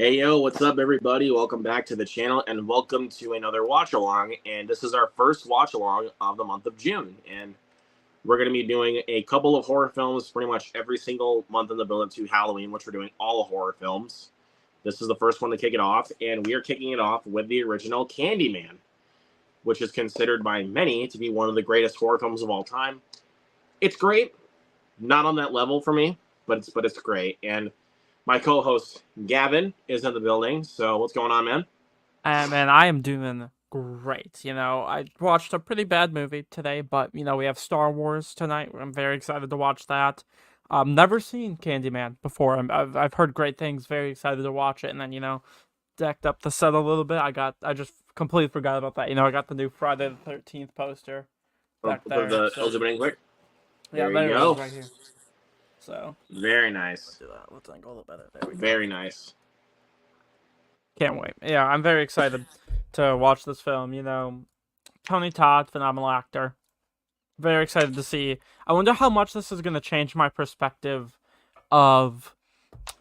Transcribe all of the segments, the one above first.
Hey yo, what's up everybody? Welcome back to the channel and welcome to another watch along. And this is our first watch along of the month of June. And we're going to be doing a couple of horror films pretty much every single month in the build up to Halloween, which we're doing all horror films. This is the first one to kick it off, and we are kicking it off with the original Candyman, which is considered by many to be one of the greatest horror films of all time. It's great, not on that level for me, but it's great. And my co-host Gavin is in the building. So what's going on, man? And I am doing great. I watched a pretty bad movie today, but we have Star Wars tonight. I'm very excited to watch that. Never seen Candyman before. I've heard great things. Very excited to watch it. And then decked up the set a little bit. I just completely forgot about that. I got the new Friday the 13th poster back For there. the So opening quick. yeah, There you there it go. is right here. So Very nice. let's do that. Let's angle a little better. There we go. Very nice. Can't wait. Yeah, I'm very excited to watch this film. Tony Todd, phenomenal actor. Very excited to see. I wonder how much this is going to change my perspective of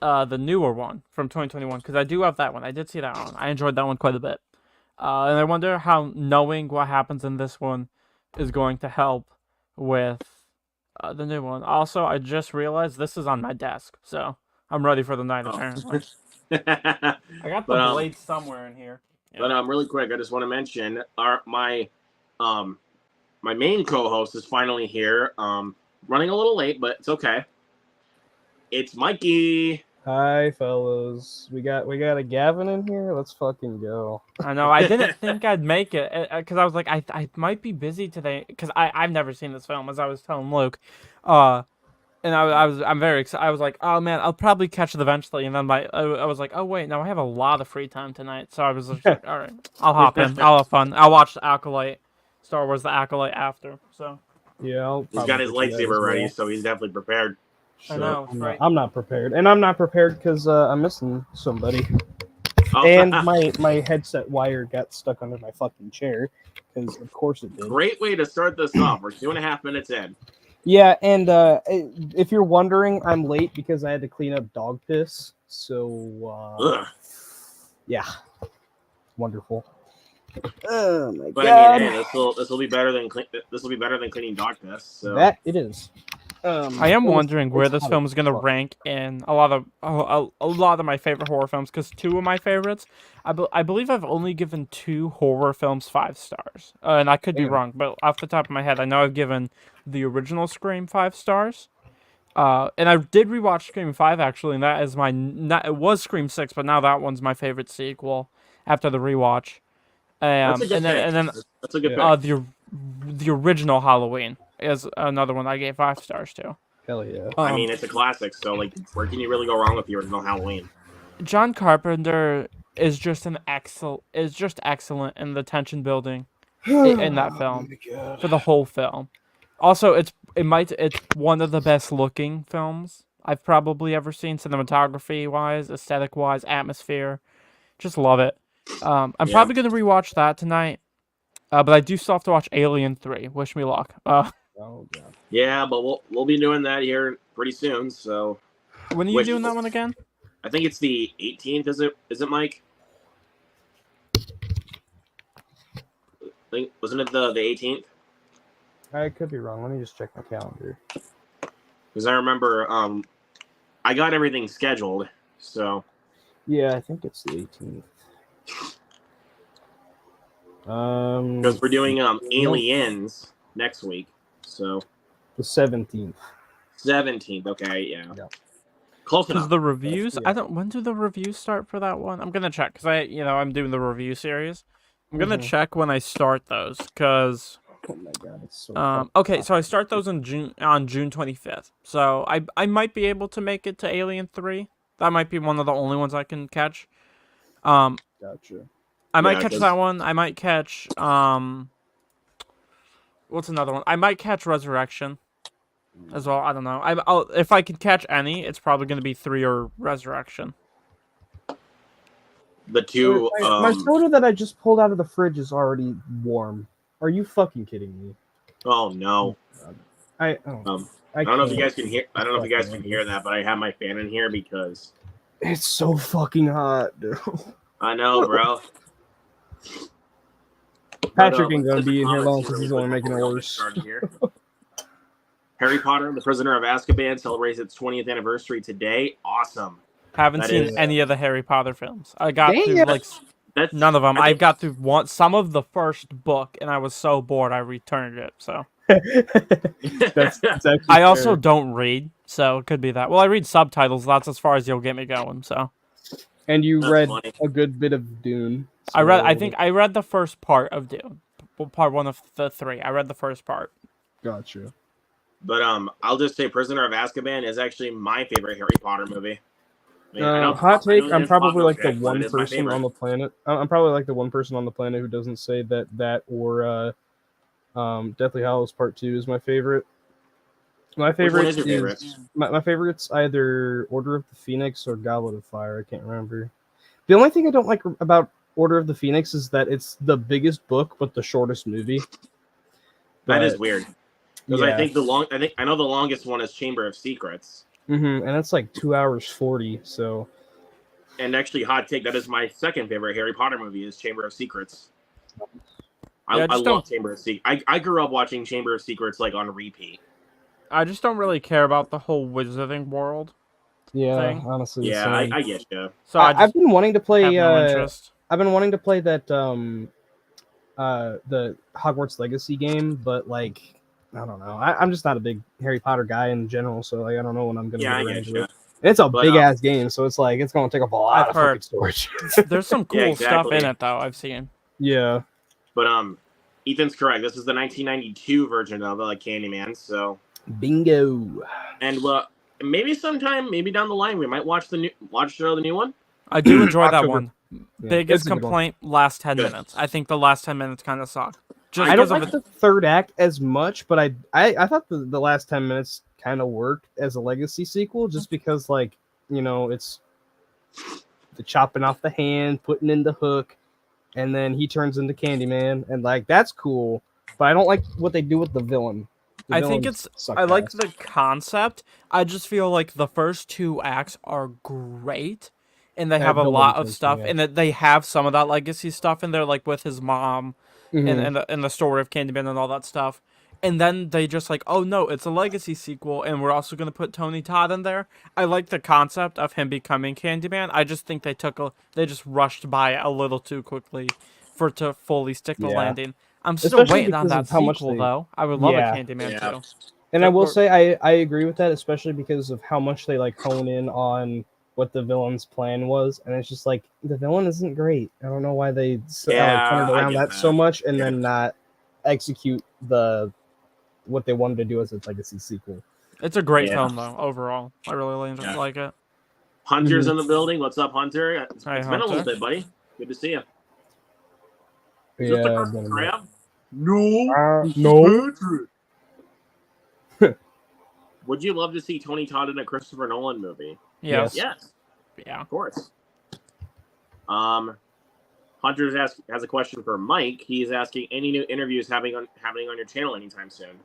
the newer one from 2021, because I do have that one. I did see that one. I enjoyed that one quite a bit. And I wonder how knowing what happens in this one is going to help with the new one. Also, I just realized this is on my desk, so I'm ready for the night, apparently. I got the but blade somewhere in here. Yeah. really quick, I just want to mention my main co-host is finally here. Running a little late, but it's okay. It's Mikey. Hi, fellas. We got a Gavin in here. Let's fucking go. I know. I didn't think I'd make it because I was like, I might be busy today because I've never seen this film, as I was telling Luke, and I'm very excited. I was like, oh man, I'll probably catch it eventually, and then I was like, oh wait, no, I have a lot of free time tonight, so I was just like, all right, I'll hop in, I'll have fun, I'll watch the Acolyte, Star Wars: The Acolyte after. So Yeah, He's got his lightsaber ready, so he's definitely prepared. I know, right? I'm not prepared, and I'm not prepared because I'm missing somebody, Oh, and my headset wire got stuck under my fucking chair, because of course it did. Great way to start this off. We're 2.5 minutes in. Yeah, and if you're wondering, I'm late because I had to clean up dog piss. So yeah, wonderful. Oh my But god! I mean, hey, this will be better than cleaning dog piss. So That it is. I am wondering where this hot film is as going to fuck. rank in a lot of my favorite horror films, because two of my favorites, I believe I've only given two horror films 5 stars, and I could be Damn. wrong, but off the top of my head, I know I've given the original Scream 5 stars, and I did rewatch Scream 5 actually, and that is it was Scream 6, but now that one's my favorite sequel after the rewatch. that's a good pick. And then That's a good pick. the original Halloween is another one I gave 5 stars to. Hell yeah. I mean, it's a classic, so like, where can you really go wrong with the original Halloween? John Carpenter is just excellent in the tension building in that film for the whole film. Also, it's one of the best looking films I've probably ever seen, cinematography wise, aesthetic wise, atmosphere. Just love it. I'm probably gonna rewatch that tonight. But I do still have to watch Alien 3. Wish me luck. Oh god. Yeah, but we'll be doing that here pretty soon. So When are you doing that one again? I think it's the 18th. Is it, Mike? Wasn't it the 18th? I could be wrong. Let me just check my calendar. Because I remember I got everything scheduled. So Yeah, I think it's the 18th. because we're doing Aliens next week. So The 17th. 17th. Okay, yeah. Yeah. Close Does enough. the reviews? Yeah. When do the reviews start for that one? I'm gonna check because I'm doing the review series. I'm gonna check when I start those because. Oh my god, it's so Okay, so I start those on June 25th. So I might be able to make it to Alien 3. That might be one of the only ones I can catch. Gotcha. I might catch that one. I might catch what's another one? I might catch Resurrection as well. I don't know. If I can catch any, it's probably going to be 3 or Resurrection. The two. My soda that I just pulled out of the fridge is already warm. Are you fucking kidding me? Oh no. I I don't know if you guys can hear. I don't know if you guys can hear that, but I have my fan in here because It's so fucking hot, dude. I know, bro. Patrick ain't let's gonna hit the be in here comments long because really he's quick only making it before we all get worse. started here. Harry Potter and the Prisoner of Azkaban celebrates its 20th anniversary today. Awesome. Haven't That seen is- any of the Harry Potter films. I got Dang through it. like That's none of them. I I think- got through some of the first book, and I was so bored I returned it. So that's actually I also fair. don't read, so it could be that. Well, I read subtitles. That's as far as you'll get me going. So And you That's read funny. a good bit of Dune. I read. I so- think I read the first part of Dune, part one of the three. I read the first part. Gotcha. But I'll just say Prisoner of Azkaban is actually my favorite Harry Potter movie. I mean, I know- Hot I know take. it I'm is probably popular like the pick, but one it is my person favorite. on the planet. I'm probably like the one person on the planet who doesn't say that or Deathly Hallows Part 2 is my favorite. My Which one favorite is your favorite? my favorite's either Order of the Phoenix or Goblet of Fire. I can't remember. The only thing I don't like about Order of the Phoenix is that it's the biggest book but the shortest movie. That is But, weird. Because yeah. I know the longest one is Chamber of Secrets. And it's like 2 hours 40. So And actually, hot take, that is my second favorite Harry Potter movie is Chamber of Secrets. I Yeah, I just love Chamber of Secrets. I grew up watching Chamber of Secrets like on repeat. I just don't really care about the whole wizarding world. yeah, Thing. honestly, the Yeah, same. I get you. So I just I've been wanting to play. have no interest. I've been wanting to play that the Hogwarts Legacy game, but like I don't know. I'm just not a big Harry Potter guy in general, so like I don't know when I'm gonna Yeah, get I around get to you. it. And it's a But, big ass game, so it's like it's gonna take up a lot I've of fucking heard. storage. There's some cool Yeah, stuff in exactly. it though. I've seen. Yeah. But Ethan's correct. This is the 1992 version of Candyman. So, Bingo. and maybe sometime, maybe down the line, we might watch the new one. I do enjoy that October. one. Yeah, Biggest it's a good one. complaint: last 10 Good. minutes. I think the last 10 minutes kind of suck. Just I don't because of like it. the third act as much, but I thought the last 10 minutes kind of worked as a legacy sequel, just because like it's the chopping off the hand, putting in the hook, and then he turns into Candyman, and like that's cool. But I don't like what they do with the villain. The I think villains suck I like ass. the concept. I just feel like the first two acts are great, and they That have a build lot of intention, stuff, yeah. and that they have some of that legacy stuff in there, like with his mom, Mhm. and the story of Candyman and all that stuff. And then they just like, oh no, it's a legacy sequel, and we're also gonna put Tony Todd in there. I like the concept of him becoming Candyman. I just think they just rushed by it a little too quickly for it to fully stick the Yeah. landing. I'm still Especially waiting on because that of how much sequel they- though. I would love Yeah. a Candyman Yeah. too. And I will Or- say I agree with that, especially because of how much they like hone in on what the villain's plan was, and it's just like the villain isn't great. I don't know why they Yeah, centered I around get that so that. much and Yeah. then not execute what they wanted to do as a legacy sequel. It's a great Yeah. film though. Overall, I really Yeah. like it. Hunter's in the building. What's up, Hunter? It's Hi, been a little Hunter. bit, buddy. Good to see you. Is Yeah, this the I've Krusty been in Krab? No. This is no. Patrick. Would you love to see Tony Todd in a Christopher Nolan movie? Yes. Yes, Yeah. of course. Hunter has a question for Mike. He's asking any new interviews happening on your channel anytime soon.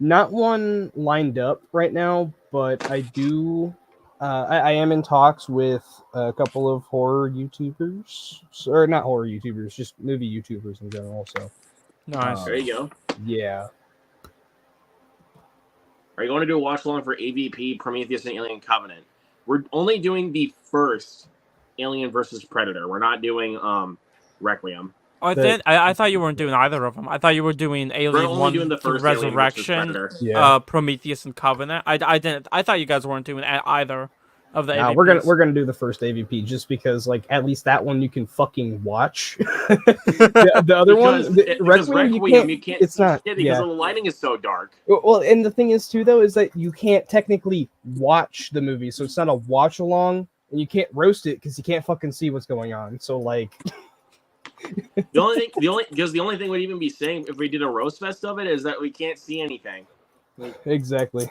Not one lined up right now, but I do. I am in talks with a couple of horror YouTubers, or not horror YouTubers, just movie YouTubers in general. So Nice. There you go. yeah, Are you going to do a watch along for AVP, Prometheus, and Alien Covenant? We're only doing the first Alien versus Predator. We're not doing Requiem. I thought you weren't doing either of them. I thought you were doing Alien only 1, doing the the first Alien versus Resurrection, Predator. yeah. Prometheus and Covenant. I didn't. I thought you guys weren't doing either of the Nah, AVPs. we're gonna do the first AVP just because, like, at least that one you can fucking watch. the other one, Because Requiem, you can't. It's not. because Yeah. the lighting is so dark. Well, and the thing is too, though, is that you can't technically watch the movie, so it's not a watch along, and you can't roast it because you can't fucking see what's going on. So, like, The only thing we'd even be saying if we did a roast fest of it is that we can't see anything. exactly.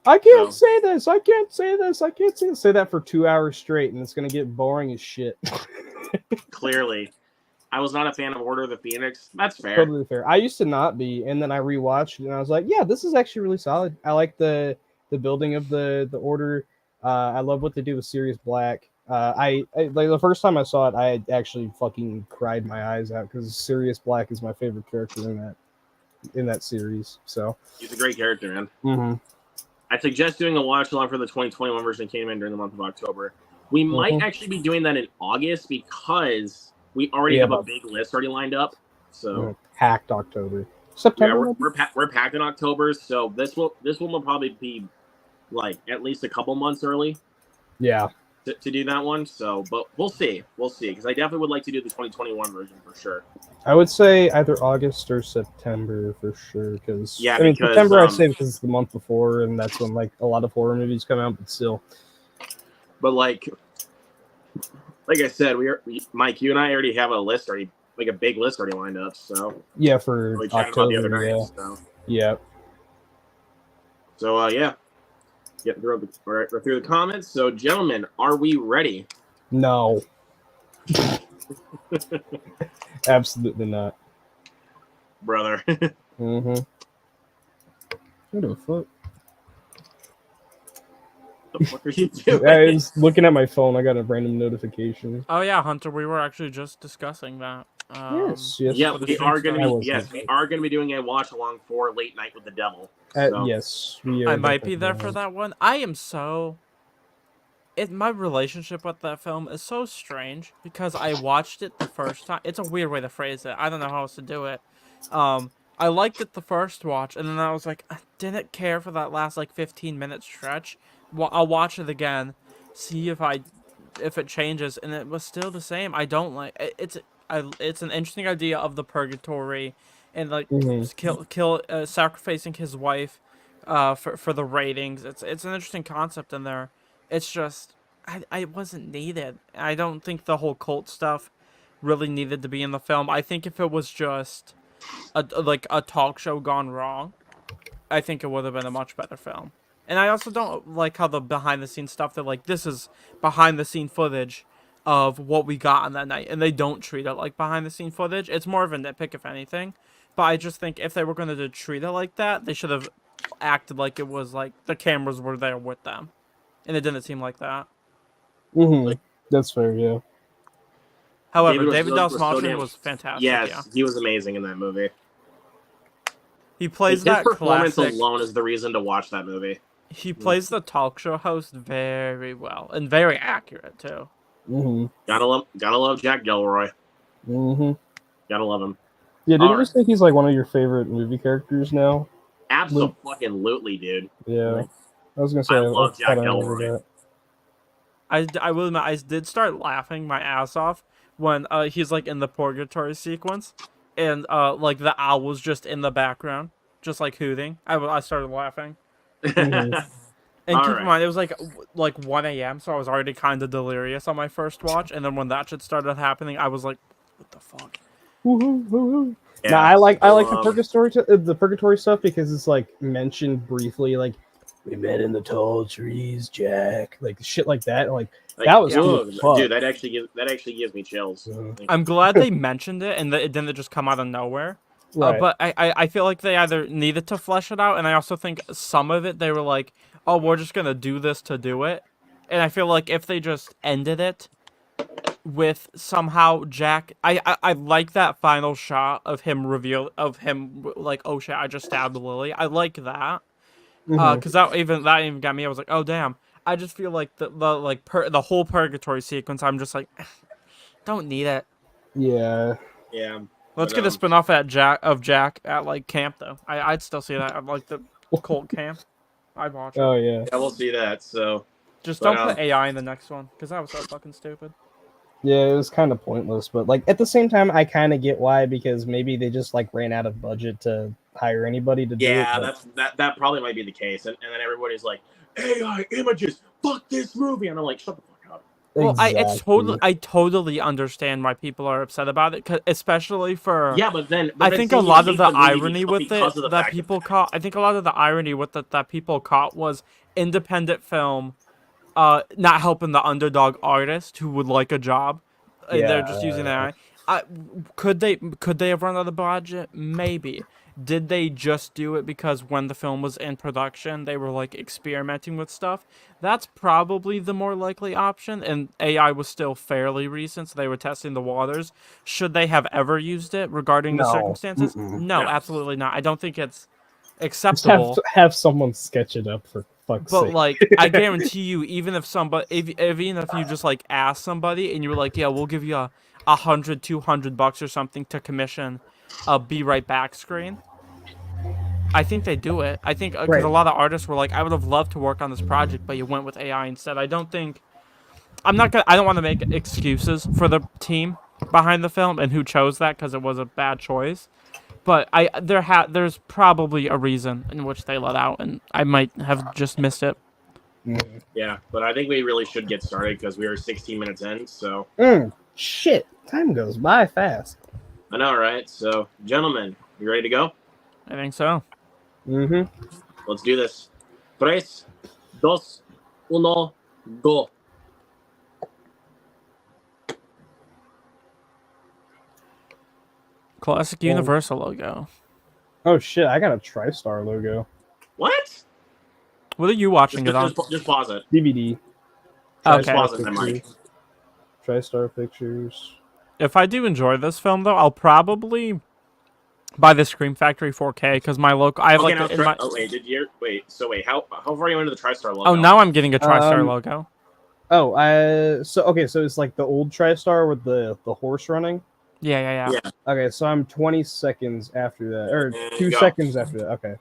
I can't No. say this. I can't say this. I can't say this. Say that for 2 hours straight, and it's gonna get boring as shit. Clearly, I was not a fan of Order of the Phoenix. That's fair. Totally fair. I used to not be, and then I rewatched it, and I was like, yeah, this is actually really solid. I like the the building of the order. I love what they do with Sirius Black. I like the first time I saw it, I actually fucking cried my eyes out because Sirius Black is my favorite character in that series. So He's a great character, man. mm-hmm. I suggest doing a watch along for the 2021 version that came in during the month of October. We might actually be doing that in August because we already have a big list already lined up. So packed October, September. Yeah, we're packed in October, so this one will probably be like at least a couple months early. Yeah. To do that one, so but we'll see because I definitely would like to do the 2021 version for sure. I would say either August or September for sure because because September I'd say because it's the month before and that's when like a lot of horror movies come out, but still. But like I said, Mike, you and I already have a list already, like a big list already lined up. So yeah, for we October. The other night, yeah. So. Yeah. So yeah. Get through the comments. So, gentlemen, are we ready? No. Absolutely not. Brother. Mm-hmm. What the fuck? The fuck are you doing? I was looking at my phone. I got a random notification. Oh yeah, Hunter, we were actually just discussing that. Yes. Yeah, we are going to be doing a watch along for Late Night with the Devil. So. Yes, we are. I might be there for that one. I am so. My relationship with that film is so strange because I watched it the first time. It's a weird way to phrase it. I don't know how else to do it. I liked it the first watch, and then I was like, I didn't care for that last like 15-minute stretch. Well, I'll watch it again, see if it changes, and it was still the same. I don't like it. It's an interesting idea of the purgatory, and like sacrificing his wife, for the ratings. It's an interesting concept in there. It's just I wasn't needed. I don't think the whole cult stuff really needed to be in the film. I think if it was just a talk show gone wrong, I think it would have been a much better film. And I also don't like how the behind-the-scenes stuff, they're like, this is behind-the-scene footage of what we got on that night. And they don't treat it like behind-the-scene footage. It's more of a nitpick, if anything. But I just think if they were going to treat it like that, they should have acted like it was like the cameras were there with them. And it didn't seem like that. Mm-hmm. That's fair, yeah. However, David Dastmalchian was fantastic. Yes, yeah. He was amazing in that movie. He plays his performance alone is the reason to watch that movie. He plays the talk show host very well and very accurate too. Mm-hmm. Gotta love Jack Gilroy. Mm-hmm. Gotta love him. Yeah, didn't you say he's like one of your favorite movie characters now? Absolutely, dude. Yeah, I was gonna say I love Jack Gilroy. I will admit, I did start laughing my ass off when he's like in the purgatory sequence, and like the owl was just in the background, just like hooting. I started laughing. Mm-hmm. And keep in mind, it was like 1 a.m., so I was already kind of delirious on my first watch. And then when that shit started happening, I was like, "What the fuck?" Woohoo, woohoo. Yeah, now I like the purgatory stuff because it's like mentioned briefly, like we met in the tall trees, Jack, like shit like that. Like that was cool. Dude, that actually gives me chills. I'm glad they mentioned it and that it didn't just come out of nowhere. Right. But I feel like they either needed to flesh it out, and I also think some of it they were like, oh, we're just gonna do this to do it. And I feel like if they just ended it with somehow Jack, I like that final shot of him like, oh shit, I just stabbed Lily. I like that because that even got me. I was like, oh damn. I just feel like the whole purgatory sequence. I'm just like, don't need it. Yeah. Yeah. Let's get a spin-off of Jack at like camp though. I'd still see that. I'd like the cult camp. I'd watch it. Oh yeah. Yeah, we'll see that. So just don't put AI in the next one because that was so fucking stupid. Yeah, it was kind of pointless, but like at the same time, I kind of get why because maybe they just like ran out of budget to hire anybody to do it. Yeah, that probably might be the case, and then everybody's like, AI images, fuck this movie, and I'm like, shut the fuck up. Well, Exactly. I totally understand why people are upset about it, especially for but then I think a lot of the irony with it that people caught. I think a lot of the irony with it that people caught was independent film, not helping the underdog artist who would like a job. They're just using AI. Could they have run out of budget? Maybe. did they just do it because when the film was in production, they were like experimenting with stuff? That's probably the more likely option, and AI was still fairly recent, so they were testing the waters. Should they have ever used it regarding the No. circumstances? Mm-mm. No, No. absolutely not. I don't think it's Just acceptable. have someone sketch it up for fuck's But sake. like, I guarantee you, even if somebody, even if you just like ask somebody and you were like, yeah, we'll give you a $100-200 or something to commission a "Be Right Back" screen, I think they do it. I think because Right. a lot of artists were like, I would have loved to work on this project, but you went with AI instead. I don't think. I'm not gonna. I don't want to make excuses for the team behind the film and who chose that because it was a bad choice. But there's probably a reason in which they let out, and I might have just missed it. Yeah, but I think we really should get started because we are 16 minutes in. So Shit, time goes by fast. I know, right? So, gentlemen, you ready to go? I think so. Mm-hmm. Let's do this. 3, 2, 1, go. Classic Well- Universal logo. Oh shit, I got a TriStar logo. What? What are you watching it on? Just pause it. DVD. Just Okay. pause it, then, Mike. TriStar Pictures. If I do enjoy this film, though, I'll probably buy the Scream Factory 4K because my local. I have Okay, like now, in my. oh wait, So wait, how far are you into the TriStar logo? Oh, now I'm getting a TriStar Um, logo. Oh, so it's like the old TriStar with the horse running. Yeah. Yeah. Okay, so I'm 20 seconds after that, or There 2 you go. seconds after that. Okay.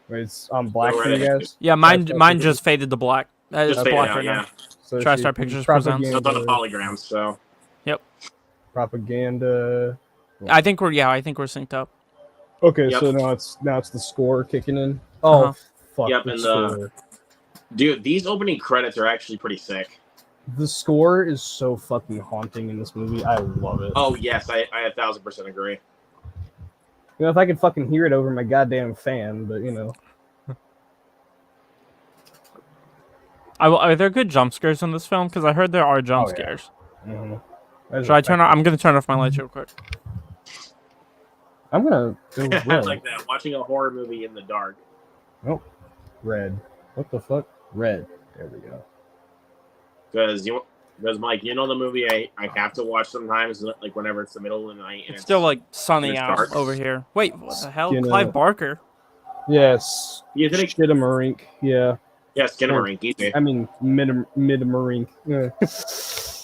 Wait, it's on black Go for right you ahead. guys. Yeah, mine TriStar just faded to black. It's Just fade it black out, right yeah. now. So TriStar she- Pictures presents. It's on the polygrams, so. Propaganda. I think we're synced up. Okay, Yep. so now it's the score kicking in. Oh Uh-huh. fuck! Yep, the and score. Dude, these opening credits are actually pretty sick. The score is so fucking haunting in this movie. I love it. Oh, yes, I 1000% agree. You know, if I could fucking hear it over my goddamn fan, but you know. Are there good jump scares in this film? Because I heard there are jump Oh, yeah. scares. Mm-hmm. Should I turn on? I'm gonna turn off my lights real quick. I'm gonna go I red. like that. Watching a horror movie in the dark. Red. What the fuck? Red. There we go. Because Mike, you know the movie I have to watch sometimes, like whenever it's the middle of the night. And It's still like sunny it's out dark. over here. Wait, what the hell? Skinner. Clive Barker. Yes. Yeah, did it- Shitamarink. Yeah. Yeah, Skinamarink, easy. I mean, Midamarink. Yeah.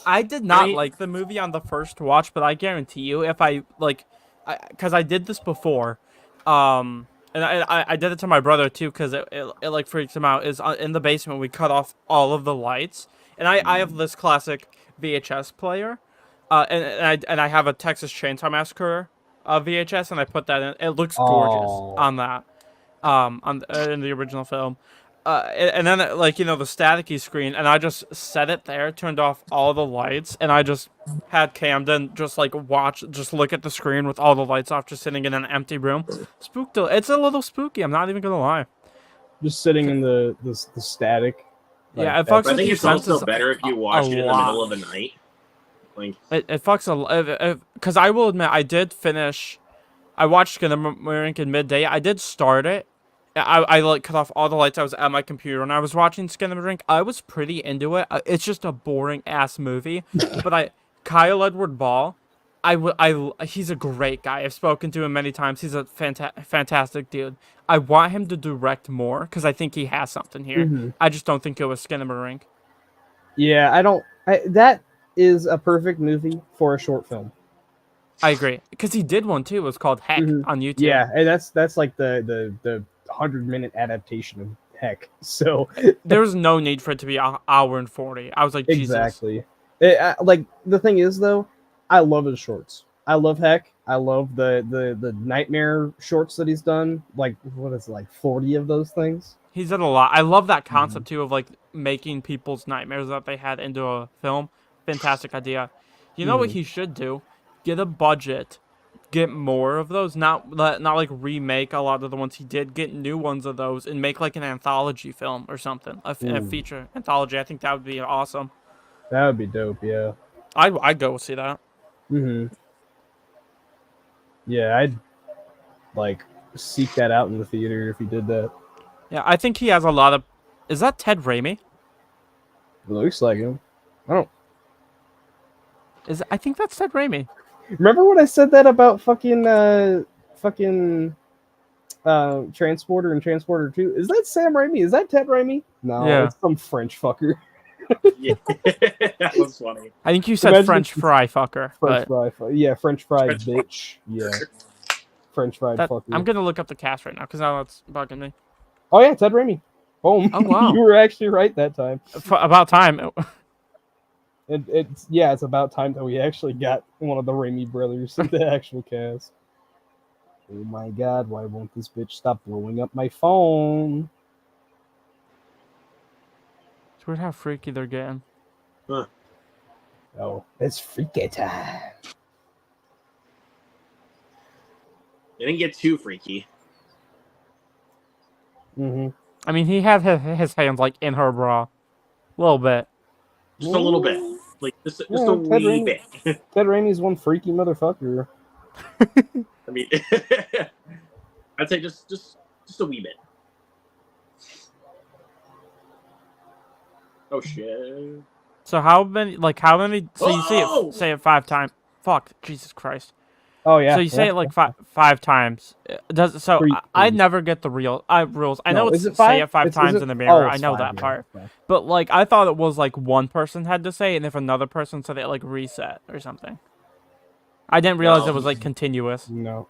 I did not Right? like the movie on the first watch, but I guarantee you, if I like, because I did this before, and I did it to my brother too, because it like freaks him out. Is in the basement we cut off all of the lights, and I have this classic VHS player, and I have a Texas Chainsaw Massacre VHS, and I put that in. It looks gorgeous Oh. on that, in the original film. And then like the staticky screen, and I just set it there, turned off all the lights, and I just had Camden just like look at the screen with all the lights off, just sitting in an empty room. Spooked. It's a little spooky. I'm not even gonna lie. Just sitting in the static. Yeah, it that- fucks But I with think your it's also senses better if you watch a it in the lot. middle of the night. Like, It fucks a lot. Because I will admit, I did finish. I watched Skinamarink in midday. I did start it. I like cut off all the lights. I was at my computer and I was watching Skinamarink. I was pretty into it. It's just a boring ass movie. But Kyle Edward Ball, he's a great guy. I've spoken to him many times. He's a fantastic dude. I want him to direct more because I think he has something here. Mhm. I just don't think it was Skinamarink. Yeah, that is a perfect movie for a short film. I agree because he did one too. It was called Heck Mhm. on YouTube. Yeah, and that's like the 100-minute adaptation of Heck. So There was no need for it to be an hour and 40. I was like, Jesus. exactly. Like the thing is though, I love his shorts. I love Heck. I love the Nightmare shorts that he's done. Like what is it, like 40 of those things? He's done a lot. I love that concept too of like making people's nightmares that they had into a film. Fantastic idea. You know what he should do? Get a budget, get more of those. Not like remake a lot of the ones he did. Get new ones of those and make like an anthology film or something. A feature anthology. I think that would be awesome. That would be dope. Yeah. I'd go see that. Yeah, like seek that out in the theater if he did that. Yeah, I think he has a lot of. Is that Ted Raimi? It looks like him. I don't I think that's Ted Raimi. remember when I said that about fucking Transporter and Transporter 2. Is that Sam Raimi? Is that Ted Raimi? No, Yeah. it's some French fucker. Yeah, that was funny. I think you said Imagine French if it's fry fucker. French but fry. Yeah, French fried French fry. bitch. Yeah, French fried fucker. I'm gonna look up the cast right now because now it's bugging me. Oh yeah, Ted Raimi. Boom. Oh, wow. You were actually right that time. About time. It's about time that we actually got one of the Raimi brothers in the actual cast. Oh my god, why won't this bitch stop blowing up my phone? It's weird how freaky they're getting. Huh. Oh, it's freaky time. They didn't get too freaky. Mm-hmm. I mean, he had his hands like in her bra, a little bit. Just a little bit. Like just a Ted wee Raimi. bit. Ted Raimi's one freaky motherfucker. I mean, I'd say just a wee bit. Oh shit! So how many? So you Oh! say it 5 times. Fuck, Jesus Christ. Oh yeah. So you say it like five times. I Three. never get the rules. I know is it's it say five? it 5 Is times it- in the oh, mirror. I it's know five, that yeah, part. it's five. But like I thought it was like one person had to say, and if another person said it, like reset or something. I didn't realize No. it was like continuous. No.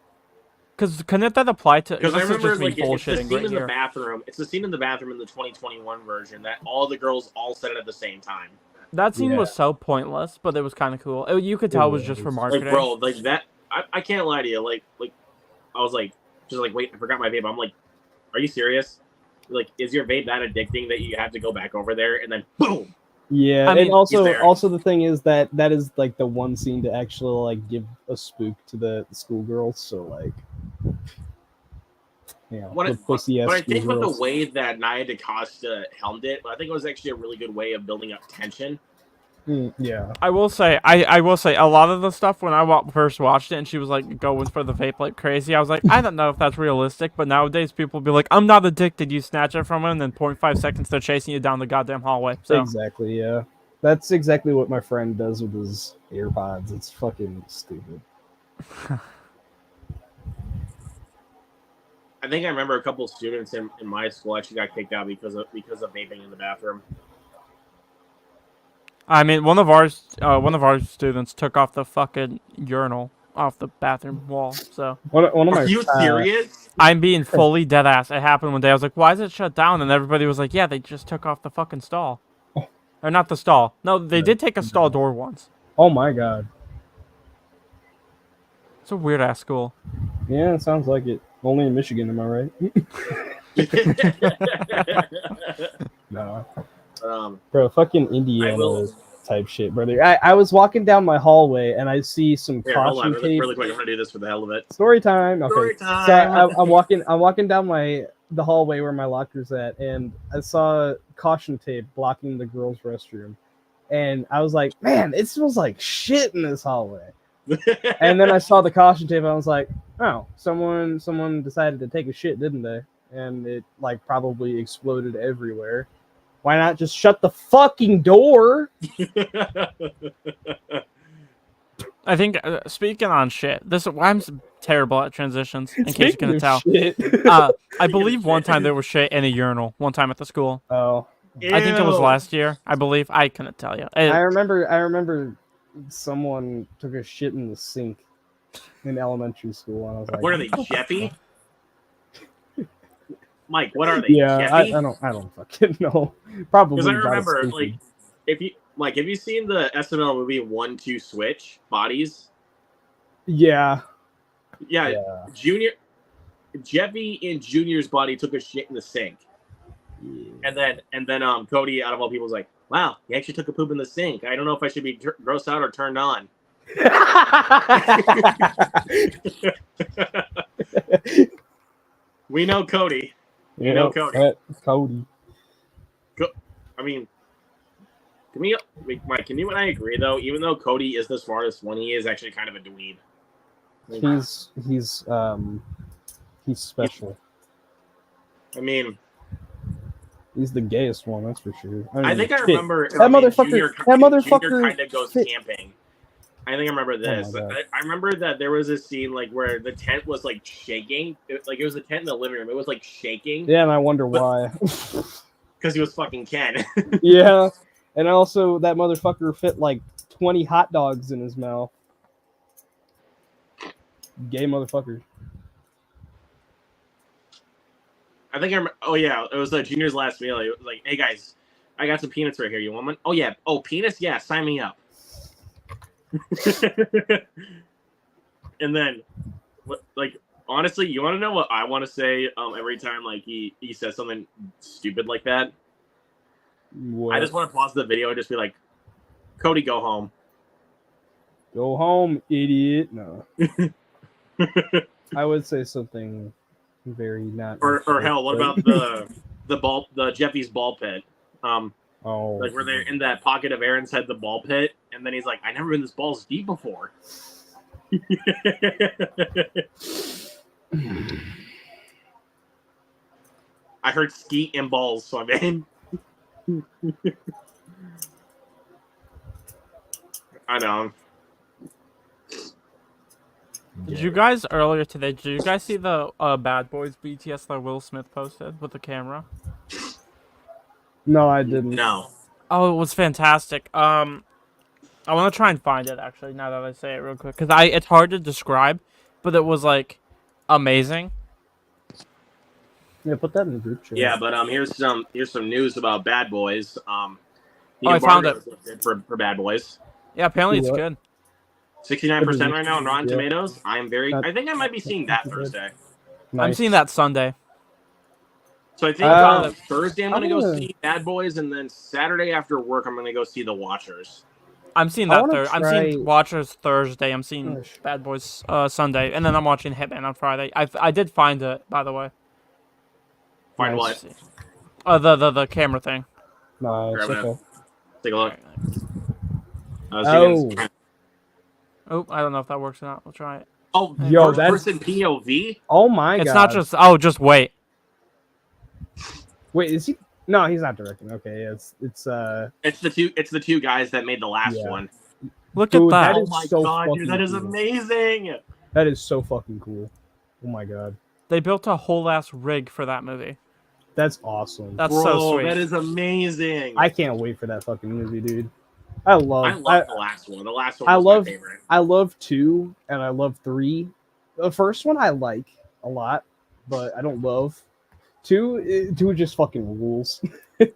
Because couldn't that apply to? Because I This is remember just me like it's the bullshitting scene right in the here. bathroom. It's the scene in the bathroom in the 2021 version that all the girls all said it at the same time. That scene Yeah. was so pointless, but it was kind of cool. You could tell it was just for was. marketing. Like, bro, like that. I can't lie to you. Like I was like, just like, wait, I forgot my vape. I'm like, are you serious? Like, is your vape that addicting that you have to go back over there and then boom? Yeah, I mean, and also he's there. the thing is that is like the one scene to actually like give a spook to the schoolgirls. So like, the pussy ass But I think with the schoolgirls. way that Nia DaCosta helmed it, I think it was actually a really good way of building up tension. Yeah. I will say, I will say, a lot of the stuff when I first watched it and she was like going for the vape like crazy, I was like, I don't know if that's realistic, but nowadays people be like, I'm not addicted. You snatch it from him, and then 0.5 seconds they're chasing you down the goddamn hallway. So Exactly. Yeah. That's exactly what my friend does with his AirPods. It's fucking stupid. I think I remember a couple of students in my school actually got kicked out because of vaping in the bathroom. I mean, one of our students took off the fucking urinal off the bathroom wall. So One of my Are you serious? I'm being fully dead ass. It happened one day. I was like, why is it shut down? And everybody was like, yeah, they just took off the fucking stall. Or not the stall. No, they did take a stall door once. Oh my god. It's a weird ass school. Yeah, it sounds like it. Only in Michigan, am I right? No. Bro, fucking Indiana type shit, brother. I was walking down my hallway and I see some Here, hold on, caution tape. really quick. I'm gonna do this for the hell of it. Story time. Okay. Story time. So I'm walking down the hallway where my locker's at, and I saw caution tape blocking the girls' restroom, and I was like, man, it smells like shit in this hallway. And then I saw the caution tape, and I was like, oh, someone decided to take a shit, didn't they? And it like probably exploded everywhere. Why not just shut the fucking door? I think, speaking on shit, I'm terrible at transitions, in case you couldn't tell. I believe one time there was shit in a urinal, one time at the school. Oh. I think it was last year, I believe. I couldn't tell you. I remember someone took a shit in the sink in elementary school, and I was like, what are they, Jeffy? Mike, what are they? Yeah, I Jeffy? don't fucking know. Probably. Because I remember, like, if you seen the SNL movie 1-2 Switch Bodies? Yeah. Yeah. Jeffy in Junior's body took a shit in the sink. Yeah. And then Cody, out of all people, was like, wow, he actually took a poop in the sink. I don't know if I should be grossed out or turned on. We know Cody. You know Cody. Cody. I mean, Mike, can you and I agree, though? Even though Cody is the smartest one, he is actually kind of a dweeb. He's He's special. I mean, He's the gayest one, that's for sure. I think I shit. remember That motherfucker. Junior kind of goes fit- camping. I think I remember this. Oh my God. I remember that there was a scene like where the tent was like shaking. It was a tent in the living room. It was like shaking. Yeah, and I wonder why. Because he was fucking Ken. Yeah, and also that motherfucker fit like 20 hot dogs in his mouth. Gay motherfucker. I think I remember. Oh yeah, it was Junior's last meal. He was like, "Hey guys, I got some peanuts right here. You want one?" Oh yeah. Oh, peanuts? Yeah, sign me up. And then, like, honestly, you want to know what I want to say? Every time like he says something stupid like that, What? I just want to pause the video and just be like, "Cody, go home." Go home, idiot. No. I would say something very not. or hell, what about the Jeffy's ball pit? Like where they're in that pocket of Aaron's head, the ball pit, and then he's like, "I never been this balls deep before." I heard skeet and balls, so I mean, I know. Did you guys earlier today? Did you guys see the Bad Boys BTS that Will Smith posted with the camera? No, I didn't. No. Oh, it was fantastic. I want to try and find it actually. Now that I say it real quick, because it's hard to describe, but it was like amazing. Yeah, put that in the group chat. Yeah, but here's some news about Bad Boys. I found it for Bad Boys. Yeah, apparently it's What? good. 69% right now on Rotten Yeah. Tomatoes. I think I might be seeing that Thursday. Nice. I'm seeing that Sunday. So I think Thursday I'm I'm gonna go gonna- see Bad Boys, and then Saturday after work I'm gonna go see The Watchers. I'm seeing I that wanna Thursday. I'm try- seeing Watchers Thursday. I'm seeing Gosh. Bad Boys Sunday, and then I'm watching Hitman on Friday. I did find it, by the way. Find Nice. what? The camera thing. Nice. Grab it. Okay. Take a look. Oh. Oh, I don't know if that works or not. We'll try it. Oh, Yo, first that's- person POV. Oh my god. It's not just. Oh, just wait. Wait, is he? No, he's not directing. Okay, it's It's the two guys that made the last Yeah. one. Look Dude, at that. that Oh is my so god, dude, fucking that is cool. amazing. That is so fucking cool. Oh my god, They built a whole ass rig for that movie. that's awesome. That's Bro, so sweet. that is amazing. I can't wait for that fucking movie, dude. I love the last one. The last one I was love- my favorite. I love 2 and I love 3. The first one I like a lot, but I don't love 2. 2 just fucking rules. It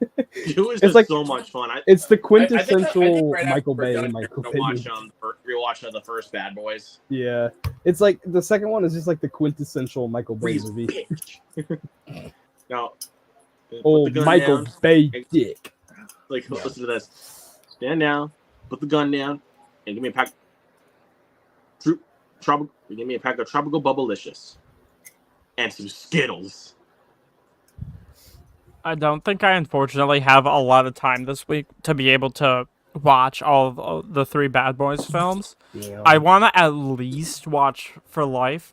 was It's just like- so much fun. It's the I think quintessential right Michael after Bay. we're done, Michael we're Bay. gonna movie. watch rewatch the first Bad Boys. Yeah, it's like the second one is just like the quintessential Michael Bay Freeze, movie. bitch. Now, put Oh, the gun Michael down. Bay dick. Like, Yeah. listen to this. Stand down, put the gun down, and give me a pack. Give me a pack of tropical bubblicious and some Skittles. I don't think I unfortunately have a lot of time this week to be able to watch all of the 3 Bad Boys films. Yeah. I want to at least watch For Life,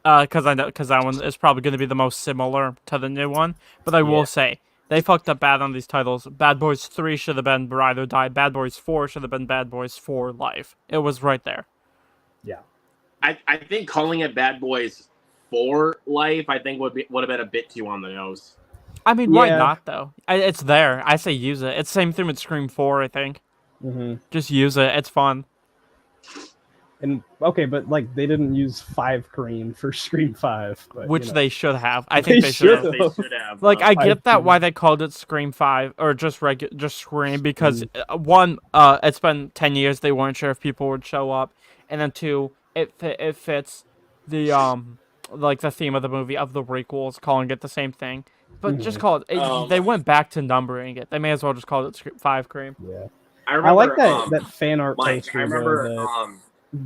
because that one is probably going to be the most similar to the new one. But I Yeah. will say they fucked up bad on these titles. Bad Boys 3 should have been Ride or Die. Bad Boys 4 should have been Bad Boys for Life. It was right there. Yeah. I think calling it Bad Boys for Life, I think would have been a bit too on the nose. I mean, why Yeah. not though? It's there. I say use it. It's the same thing with Scream 4. I think Mm-hmm. just use it. It's fun. And okay, but like they didn't use 5 Cream for Scream 5, but, Which you know. they should have. I think they should have. They should have. Like, I get that Cream. why they called it Scream 5 or just Scream because one, it's been 10 years. They weren't sure if people would show up, and then 2, it fits the like the theme of the movie of the prequels, calling it the same thing. But just call it. They went back to numbering it. They may as well just call it 5 Cream. Yeah. I remember, I like that fan art Mike, poster. I remember.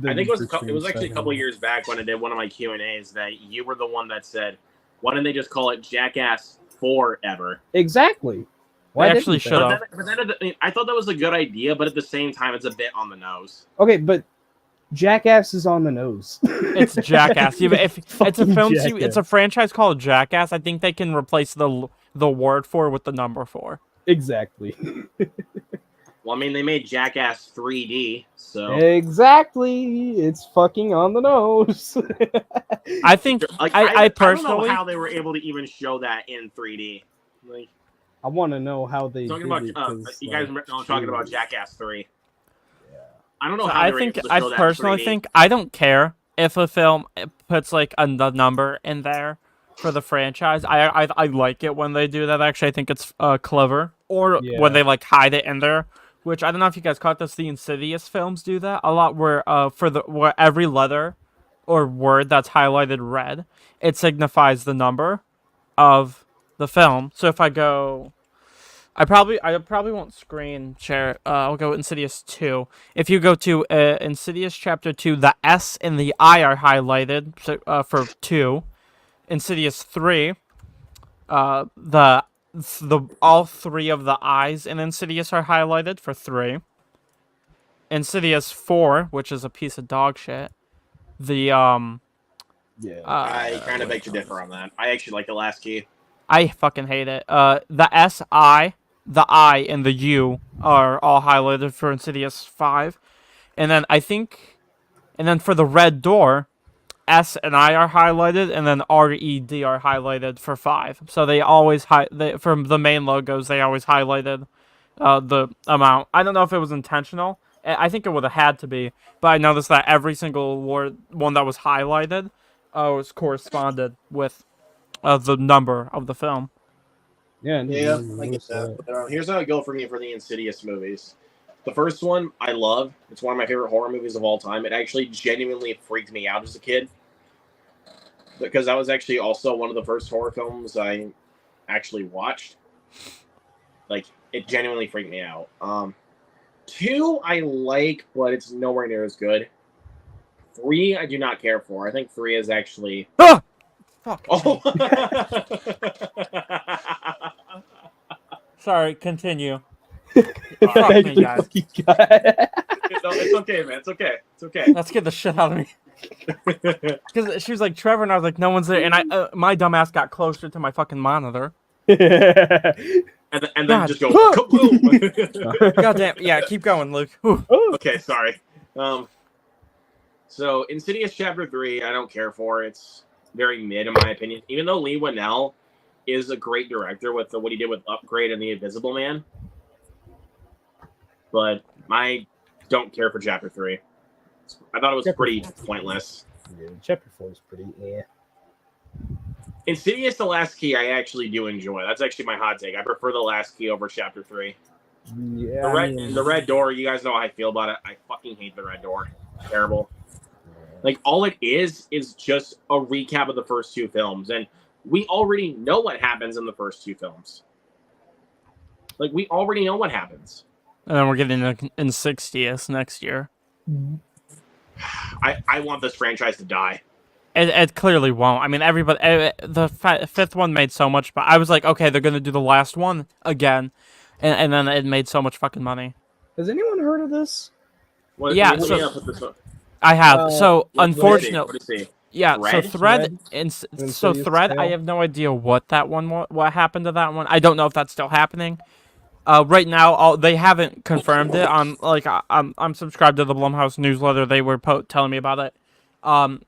I think it was actually a couple of years back when I did one of my Q&As that you were the one that said, "Why didn't they just call it Jackass Forever?" Exactly. They didn't actually they? should have. But then I thought that was a good idea, but at the same time, it's a bit on the nose. Okay, but Jackass is on the nose. It's Jackass. Even if it's a Fucking film, Jackass. it's a franchise called Jackass. I think they can replace the word for with the number 4. Exactly. Well, I mean, they made Jackass 3D, so Exactly. It's fucking on the nose. I think like I don't know personally how they were able to even show that in 3D. Like I want to know how they talking did about it. 'Cause, you guys know I'm talking about Jackass 3. Yeah. I don't know So how I they were think able to I show that personally in 3D. think I don't care if a film puts like a number in there for the franchise. I like it when they do that. Actually, I think it's clever. Or when Yeah. they like hide it in there, which I don't know if you guys caught this. The Insidious films do that a lot, where where every letter or word that's highlighted red, it signifies the number of the film. So if I go. I probably won't screen share. I'll go Insidious 2. If you go to Insidious Chapter 2, the S and the I are highlighted for 2. Insidious 3, the all 3 of the I's in Insidious are highlighted for 3. Insidious 4, which is a piece of dog shit. The Yeah. I kind of beg to differ on that. I actually like the last key. I fucking hate it. The S, I, the I, and the U are all highlighted for Insidious 5. And then for the red door, S and I are highlighted, and then RED are highlighted for 5. So they always from the main logos, they always highlighted the amount. I don't know if it was intentional. I think it would have had to be, but I noticed that every single one that was highlighted was corresponded with the number of the film. Yeah. Yeah, I get that. But, here's how I go for me for the Insidious movies. The first one I love. It's one of my favorite horror movies of all time. It actually genuinely freaked me out as a kid because that was actually also one of the first horror films I actually watched. Like it genuinely freaked me out. 2 I like, but it's nowhere near as good. 3 I do not care for. I think 3 is actually. Ah! Fuck. Oh. Sorry, continue. Fuck me, guys. No, it's okay, man. It's okay. It's okay. That scared the shit out of me. Because she was like, Trevor, and I was like, no one's there. And my dumbass got closer to my fucking monitor. And then God. just go kaboom. God damn. Yeah, keep going, Luke. Whew. Okay, sorry. So Insidious Chapter 3, I don't care for. It's very mid in my opinion. Even though Lee Winnell is a great director with what he did with Upgrade and The Invisible Man. But I don't care for Chapter 3. I thought it was pretty pointless. Yeah, Chapter 4 is pretty Insidious The Last Key I actually do enjoy. That's actually my hot take. I prefer The Last Key over Chapter 3. Yeah. The red door, you guys know how I feel about it. I fucking hate the red door. Terrible. Like all it is just a recap of the first 2 films. And we already know what happens in the first 2 films. Like we already know what happens. And then we're getting Insidious next year. I want this franchise to die. It clearly won't. I mean, everybody. The 5th one made so much, but I was like, okay, they're gonna do the last one again, and then it made so much fucking money. Has anyone heard of this? Yeah, I have. So unfortunately, what is it? yeah. Thread? So Thread, Insidious Thread. Tale? I have no idea what that one. What happened to that one? I don't know if that's still happening. Right now, they haven't confirmed it. I'm subscribed to the Blumhouse newsletter. They were telling me about it.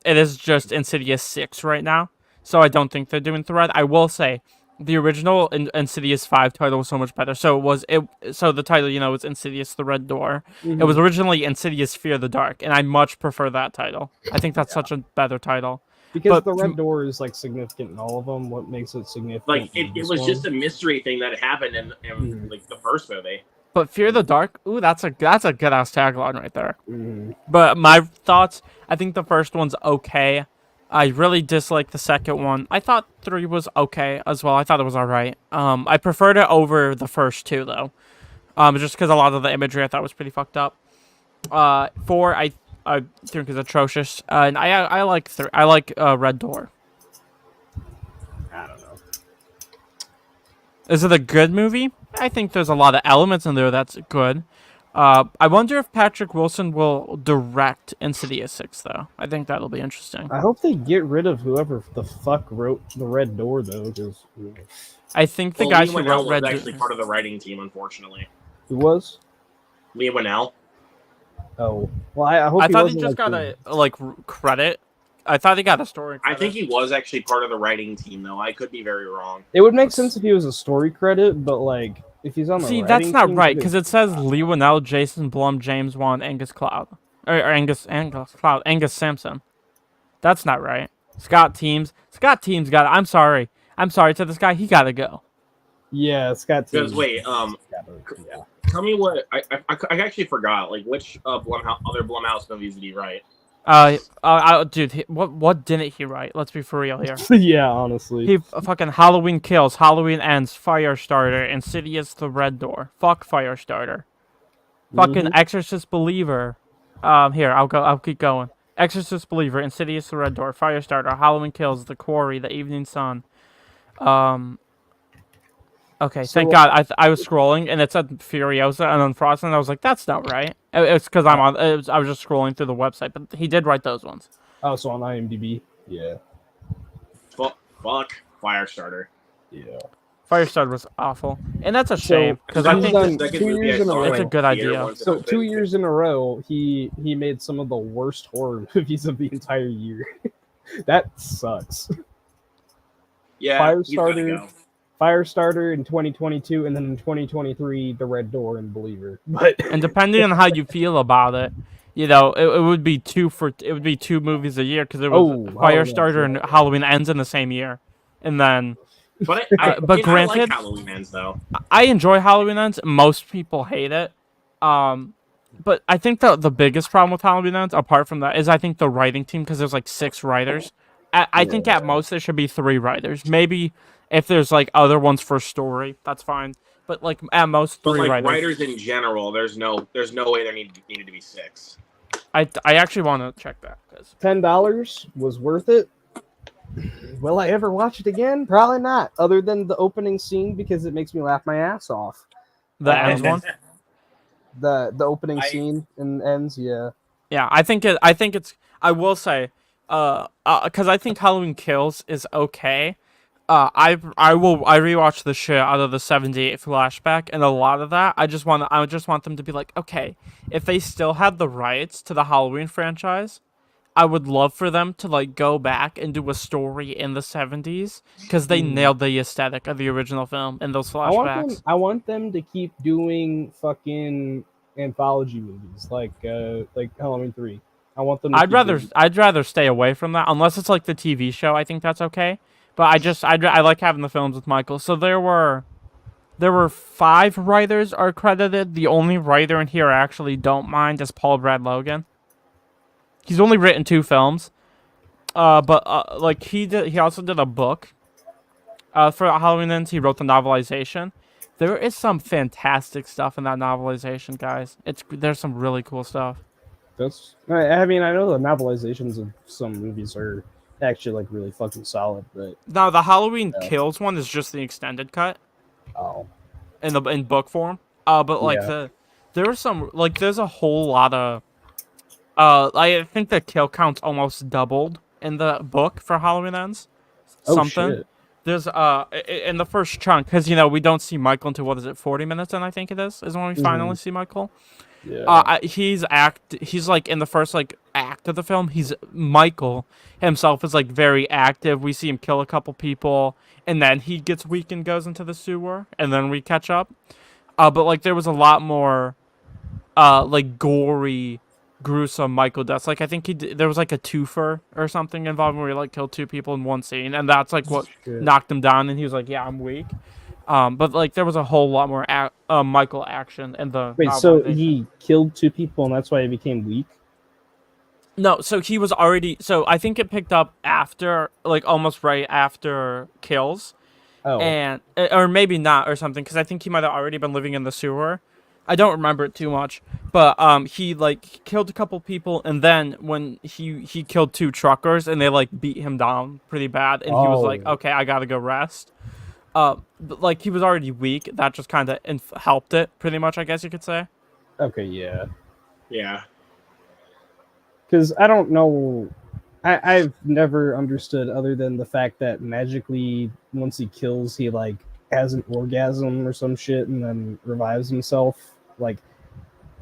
It is just Insidious 6 right now, so I don't think they're doing Thread. I will say, the original Insidious 5 title was so much better. So the title, was Insidious the Red Door. Mm-hmm. It was originally Insidious Fear the Dark, and I much prefer that title. I think that's such a better title. Because the red door is like significant in all of them. What makes it significant? Like it was just a mystery thing that happened in like the first movie. But Fear the Dark, ooh, that's a good ass tagline right there. Mm-hmm. But my thoughts, I think the first one's okay. I really dislike the second one. I thought 3 was okay as well. I thought it was alright. I preferred it over the first 2 though. Just because a lot of the imagery I thought was pretty fucked up. 4, I think is atrocious. And I like Red Door. I don't know. Is it a good movie? I think there's a lot of elements in there that's good. I wonder if Patrick Wilson will direct Insidious 6, though. I think that'll be interesting. I hope they get rid of whoever the fuck wrote The Red Door, though, because I think the guys who Lee wrote Winnell Red was Door... actually part of the writing team, unfortunately. who was? Lee Winnell. Oh, well, I hope I thought he wasn't, just like, got a credit. I thought he got a story I credit. think he was actually part of the writing team, though. I could be very wrong. It would make sense if he was a story credit, but like if he's on the See, writing that's not team, right, because it says Lee Winnell, Jason Blum, James Wan, Angus Cloud. Or Angus Cloud, Angus Sampson. That's not right. Scott Teams got it. I'm sorry to this guy. He gotta go. Yeah, Scott. Because wait, Yeah. tell me what I actually forgot. Like, which other Blumhouse movies did he write? Dude, what didn't he write? Let's be for real here. Yeah, honestly. He fucking Halloween Kills, Halloween Ends, Firestarter, Insidious, The Red Door. Fuck Firestarter. Fucking Exorcist Believer. Here, I'll keep going. Exorcist Believer, Insidious, The Red Door, Firestarter, Halloween Kills, The Quarry, The Evening Sun. Okay, So, thank God. I was scrolling and it said Furiosa and Unfrosted, and I was like, that's not right. It's because I was just scrolling through the website, but he did write those ones. Oh, so on IMDb. Yeah. Fuck Firestarter. Yeah. Firestarter was awful, and that's a shame because I he's think done Second 2 movie I years in a saw, row. it's a good idea. once So it was 2 big. years in a row, he made some of the worst horror movies of the entire year. That sucks. Yeah, he's gotta Firestarter. go. Firestarter in 2022, and then in 2023, The Red Door and Believer. But And depending on how you feel about it, you know, it would be two movies a year because it was Firestarter and Halloween Ends in the same year, and then. But But I granted, like Halloween Ends though. I enjoy Halloween Ends. Most people hate it. But I think the biggest problem with Halloween Ends, apart from that, is I think the writing team, because there's like 6 writers. I think at most there should be 3 writers. Maybe if there's like other ones for story, that's fine. But like at most 3 But like writers. writers in general, there's no way there needed to be 6. I actually want to check that. $10 was worth it. Will I ever watch it again? Probably not. Other than the opening scene, because it makes me laugh my ass off. The Ends one. The opening scene and Ends, yeah. Yeah, I think it's. I will say, because I think Halloween Kills is okay. I rewatched the shit out of the 78 flashback, and a lot of that I just want them to be like, okay, if they still had the rights to the Halloween franchise, I would love for them to like go back and do a story in the 70s because they nailed the aesthetic of the original film in those flashbacks. I want them to keep doing fucking anthology movies like Halloween 3. I want them. I'd rather stay away from that unless it's like the TV show. I think that's okay. But I like having the films with Michael. So there were 5 writers are credited. The only writer in here I actually don't mind is Paul Brad Logan. He's only written 2 films. But like he also did a book. For Halloween Ends, he wrote the novelization. There is some fantastic stuff in that novelization, guys. There's some really cool stuff. I mean, I know the novelizations of some movies are actually like really fucking solid, but No, the Halloween Kills one is just the extended cut. Oh. In book form. But like there's a whole lot of I think the kill count's almost doubled in the book for Halloween Ends. Something. Shit. There's in the first chunk, because we don't see Michael until 40 minutes, and I think it is when we finally see Michael. Yeah. He's like in the first like act of the film, Michael himself is like very active. We see him kill a couple people, and then he gets weak and goes into the sewer, and then we catch up. But like there was a lot more like gory, gruesome Michael deaths. Like I think there was like a twofer or something involved where he like killed 2 people in one scene, and that's like what knocked him down, and he was like, yeah, I'm weak. But like there was a whole lot more Michael action in the. Wait, so he killed 2 people and that's why he became weak? No, so he was already. So I think it picked up after, like almost right after Kills, and or maybe not or something, because I think he might have already been living in the sewer. I don't remember it too much, but he like killed a couple people, and then when he killed 2 truckers, and they like beat him down pretty bad, and he was like, okay, I gotta go rest. But, like he was already weak. That just kind of helped it, pretty much, I guess you could say. Okay, yeah. Yeah. Because I don't know. I've never understood other than the fact that magically once he kills, he like has an orgasm or some shit and then revives himself. Like,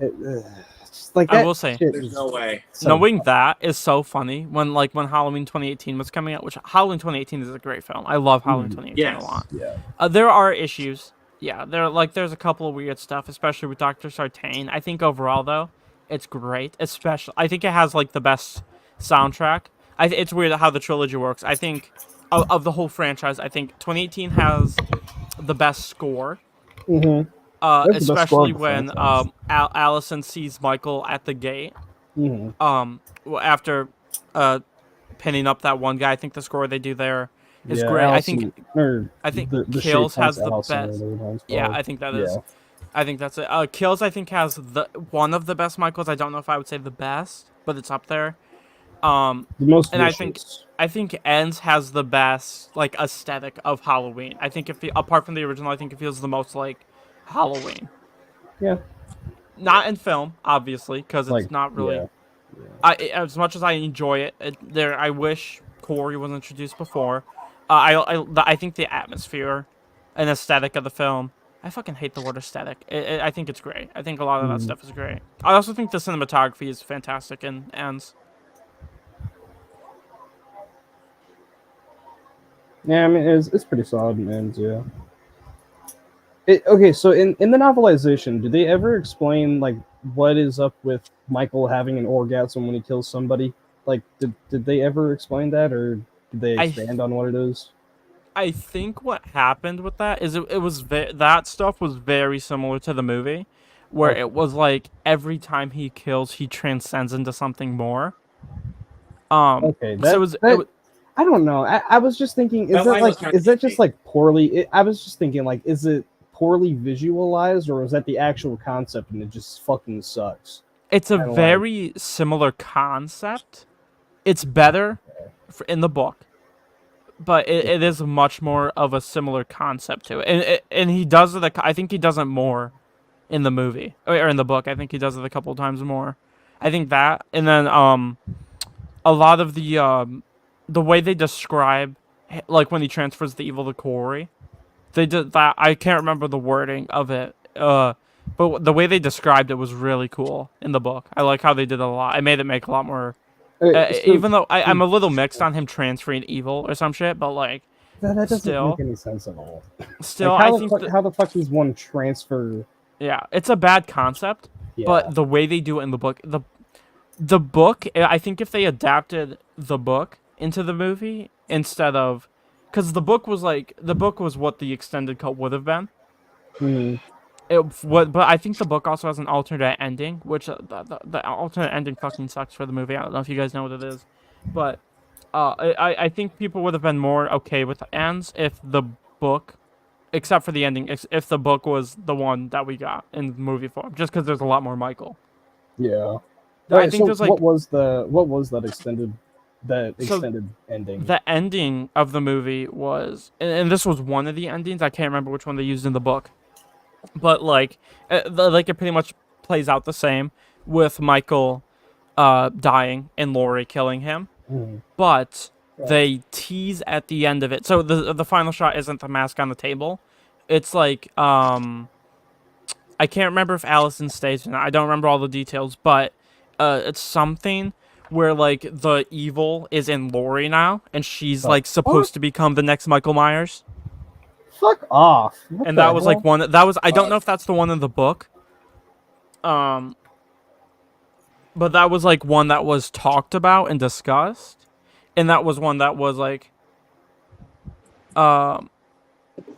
just like I that will say, shit There's is no way. so knowing dumb. that is so funny. When Halloween 2018 was coming out, which Halloween 2018 is a great film. I love Halloween 2018 a Yes. lot. Yeah. There are issues. Yeah, there's a couple of weird stuff, especially with Dr. Sartain. I think overall though, it's great. Especially, I think it has like the best soundtrack. It's weird how the trilogy works. I think of the whole franchise, I think 2018 has the best score. Mm-hmm. That's the best score of Especially the when franchise. Allison sees Michael at the gate. Mm-hmm. After uh pinning up that one guy. I think the score they do there is Yeah, great. Allison, or I think the shake Kills hunts has the Allison, or best. whatever it's Yeah, called. I think that Yeah. is. I think that's it. Kills I think has the one of the best Michaels. I don't know if I would say the best, but it's up there. The most And vicious. I think Ends has the best like aesthetic of Halloween. I think apart from the original, I think it feels the most like Halloween. Yeah. Not in film, obviously, because Like, it's not really. yeah. Yeah. As much as I enjoy it, I wish Corey was introduced before. I think the atmosphere and aesthetic of the film. I fucking hate the word aesthetic. I think it's great. I think a lot of that Mhm. stuff is great. I also think the cinematography is fantastic in Ends. Yeah, I mean, it's pretty solid in ends, yeah. Okay, so in the novelization, do they ever explain like what is up with Michael having an orgasm when he kills somebody? Like, did they ever explain that, or did they I expand on what it is? I think what happened with that is it was that stuff was very similar to the movie, where Okay, it was like every time he kills, he transcends into something more. okay, So it was I don't know. I was just thinking, That line was kind of is that just iffy. like poorly? I was just thinking, like, is it poorly visualized, or is that the actual concept and it just fucking sucks? it's a And like, very similar concept. It's better in the book, but it is much more of a similar concept to it. And he does it. I think he does it more in the movie or in the book. I think he does it a couple of times more. I think that, and then a lot of the way they describe like when he transfers the evil to Corey, they did that. I can't remember the wording of it. But the way they described it was really cool in the book. I like how they did it a lot. I made it make a lot more. so Even though I'm a little mixed on him transferring evil or some shit, but like, that doesn't make still, any sense at all. Like, still, I think how the fuck does one transfer? yeah, it's a bad concept, Yeah. but the way they do it in the book, the book, I think if they adapted the book into the movie instead of, because the book was what the extended cut would have been. Mhm. But I think the book also has an alternate ending, which the alternate ending fucking sucks for the movie. I don't know if you guys know what it is, but I think people would have been more okay with the ends if the book, except for the ending, if the book was the one that we got in movie form, just because there's a lot more Michael. Yeah. I think So there's like what was that so extended ending? the ending of the movie was, and this was one of the endings. I can't remember which one they used in the book, but like, like it pretty much plays out the same with Michael, dying and Laurie killing him, Mhm. but Yeah. they tease at the end of it. So the final shot isn't the mask on the table. It's like I can't remember if Allison stays or not. I don't remember all the details, but it's something where like the evil is in Laurie now, and she's The like fuck? supposed to become the next Michael Myers. Fuck off! What And the that was like hell? one that was I don't know Fuck. if that's the one in the book. Um, but that was like one that was talked about and discussed, and that was one that was like um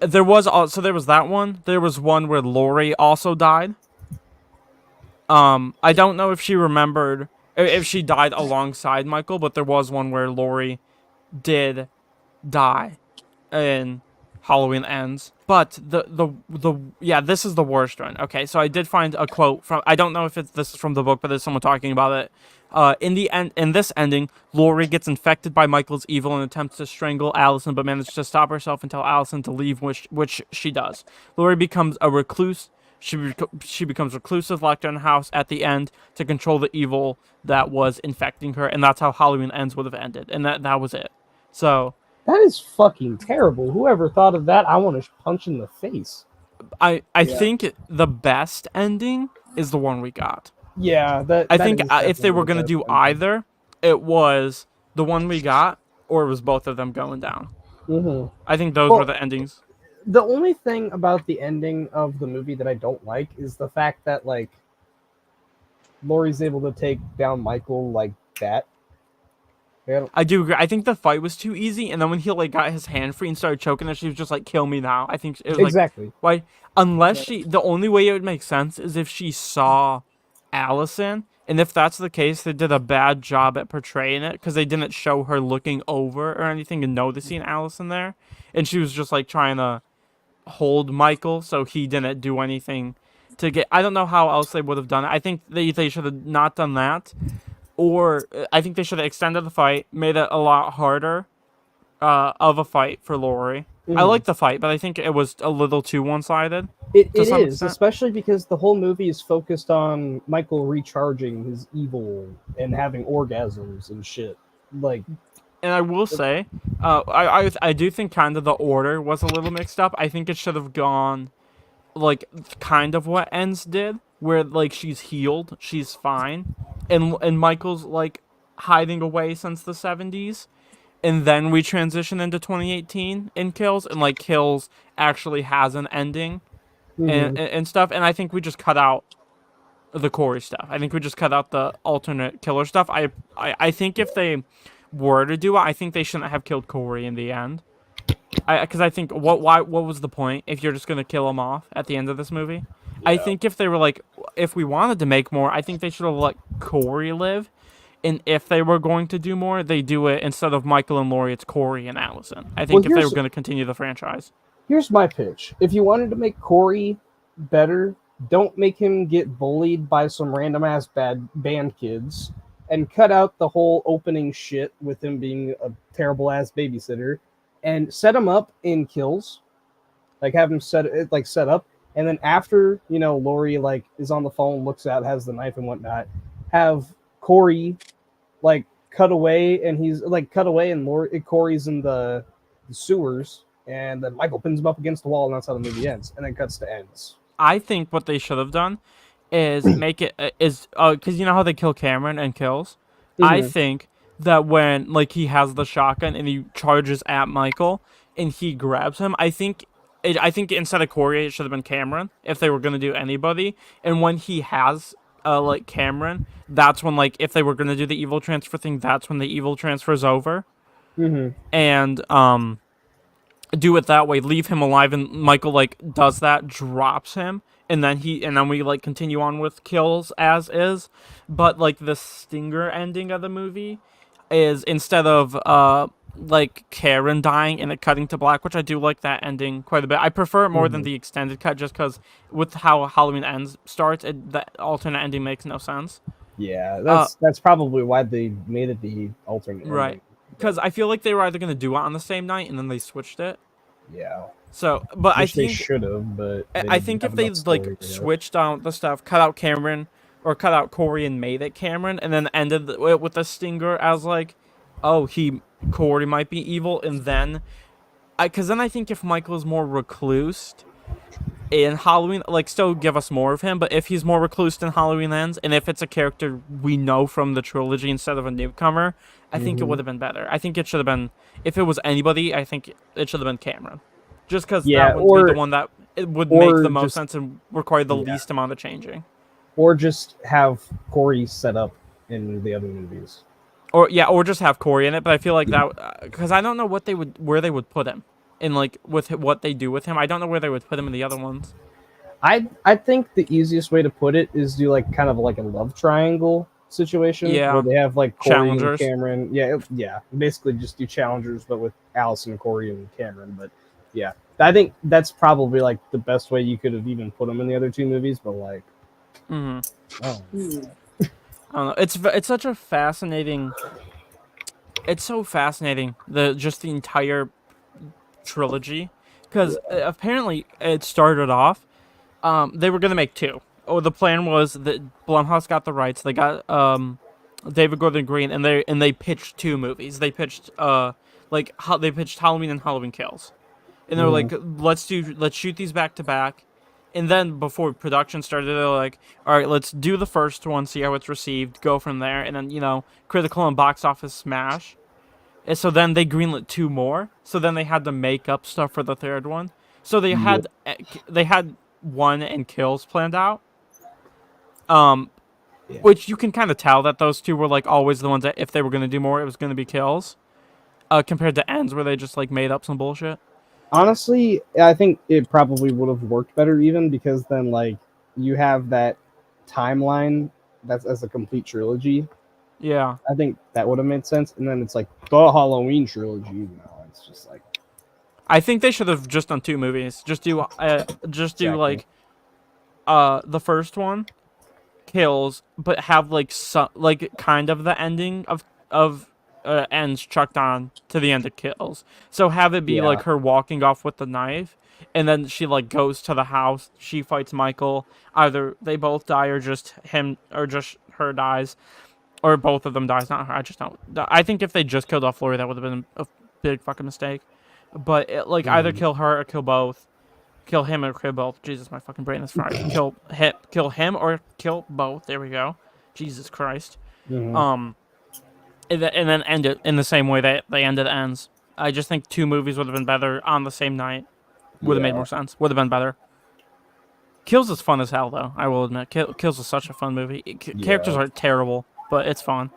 there was also there was that one. There was one where Laurie also died. I don't know if she remembered if she died alongside Michael, but there was one where Laurie did die in Halloween Ends. But the yeah, this is the worst one. Okay, so I did find a quote from I don't know if this is from the book, but there's someone talking about it. In the end, in this ending, Laurie gets infected by Michael's evil and attempts to strangle Allison, but manages to stop herself and tell Allison to leave, which she does. Laurie becomes a recluse. She becomes reclusive, locked in a house at the end to control the evil that was infecting her, and that's how Halloween Ends would have ended, and that was it. So That is fucking terrible. Whoever thought of that, I want to punch in the face. I Yeah. think the best ending is the one we got. Yeah, that. I that think is if they definitely were the gonna best do ending. either, it was the one we got, or it was both of them going down. Mhm. I think those were Well, the endings. the only thing about the ending of the movie that I don't like is the fact that like Laurie's able to take down Michael like that. I do agree. I think the fight was too easy, and then when he like got his hand free and started choking her, she was just like, "Kill me now." I think it was like, Exactly. why? Unless the only way it would make sense is if she saw Allison, and if that's the case, they did a bad job at portraying it because they didn't show her looking over or anything and noticing Allison there, and she was just like trying to hold Michael, so he didn't do anything to get. I don't know how else they would have done it. I think they should have not done that. Or I think they should have extended the fight, made it a lot harder of a fight for Laurie. I Mhm. like the fight, but I think it was a little too one-sided It to some is, extent. especially because the whole movie is focused on Michael recharging his evil and having orgasms and shit. Like, And I will say, I do think kind of the order was a little mixed up. I think it should have gone like kind of what Ends did, where like she's healed, she's fine, and Michael's like hiding away since the 70s. And then we transition into 2018 in Kills, and like Kills actually has an ending mhm. and stuff. And I think we just cut out the Corey stuff. I think we just cut out the alternate killer stuff. I think if they were to do it, I think they shouldn't have killed Corey in the end. Because I think what was the point if you're just gonna kill him off at the end of this movie? I think if they were like, if we wanted to make more, I think they should have let Corey live. And if they were going to do more, they do it instead of Michael and Laurie, it's Corey and Allison. I think Well, if they were going to continue the franchise. Here's my pitch. If you wanted to make Corey better, don't make him get bullied by some random ass bad band kids and cut out the whole opening shit with him being a terrible ass babysitter and set him up in Kills. Like have him set up, and then after, Laurie like is on the phone, looks out, has the knife and whatnot, have Corey like cut away, and he's like cut away and Corey's in the sewers, and then Michael pins him up against the wall, and that's how the movie ends, and then cuts to ends. I think what they should have done is make it because you know how they kill Cameron and Kills. I Mhm. think that when like he has the shotgun and he charges at Michael and he grabs him, I think instead of Corey, it should have been Cameron if they were gonna do anybody. And when he has like Cameron, that's when like if they were gonna do the evil transfer thing, that's when the evil transfer's over. Mhm. And do it that way, leave him alive, and Michael like does that, drops him, and then we like continue on with Kills as is. But like the stinger ending of the movie is instead of like Karen dying and it cutting to black, which I do like that ending quite a bit. I prefer it more than Mhm. the extended cut, just because with how Halloween Ends starts, the alternate ending makes no sense. Yeah, that's probably why they made it the alternate Right. ending. Because I feel like they were either going to do it on the same night and then they switched it. Yeah, So, but I which they think should have, but they I didn't think have if they enough like story yet. switched out the stuff, cut out Cameron or cut out Corey and made it Cameron, and then ended it with a stinger as like, oh, Corey might be evil, and then, because then I think if Michael's more reclused in Halloween, like still give us more of him, but if he's more reclused in Halloween Ends, and if it's a character we know from the trilogy instead of a newcomer, I think it Mhm. would have been better. I think it should have been, if it was anybody, I think it should have been Cameron. Just because Yeah, that would be the one that it would make the most just sense and require the yeah, least amount of changing. or just have Corey set up in the other movies. Or just have Corey in it. But I feel like that because I don't know where they would put him in like with what they do with him. I don't know where they would put him in the other ones. I think the easiest way to put it is do like kind of like a love triangle situation Yeah. where they have like Corey Challengers. and Cameron. Yeah. Basically, just do challengers, but with Allison, Corey, and Cameron. But yeah, I think that's probably like the best way you could have even put them in the other two movies. But like, Mm-hmm. oh. I don't know. It's such a fascinating. It's so fascinating the entire trilogy because apparently it started off they were gonna make two. Oh, the plan was that Blumhouse got the rights. They got David Gordon Green, and they pitched two movies. They pitched they pitched Halloween and Halloween Kills, and they were like, let's shoot these back to back. And then before production started, they were like, all right, let's do the first one, see how it's received, go from there, and then critical and box office smash. And so then they greenlit two more. So then they had to make up stuff for the third one. So they had one and Kills planned out. Which you can kind of tell that those two were like always the ones that if they were going to do more, it was going to be Kills. Compared to Ends where they just like made up some bullshit. Honestly, I think it probably would have worked better even because then like you have that timeline that's as a complete trilogy. Yeah. I think that would have made sense. And then it's like the Halloween trilogy. No, it's just like I think they should have just done two movies. Just do like the first one, Kills, but have like some like kind of the ending of Ends chucked on to the end of Kills. So have it be like her walking off with the knife, and then she like goes to the house. She fights Michael. Either they both die, or just him, or just her dies, or both of them dies. Not her. I just don't. I think if they just killed off Lori, that would have been a big fucking mistake. But either kill her or kill both. Kill him or kill both. Jesus, my fucking brain is fried. Kill him or kill both. There we go. Jesus Christ. And then end it in the same way that they ended Ends. I just think two movies would have been better on the same night. Would have made more sense. Would have been better. Kills is fun as hell, though. I will admit, Kills is such a fun movie. Characters are terrible, but it's fun.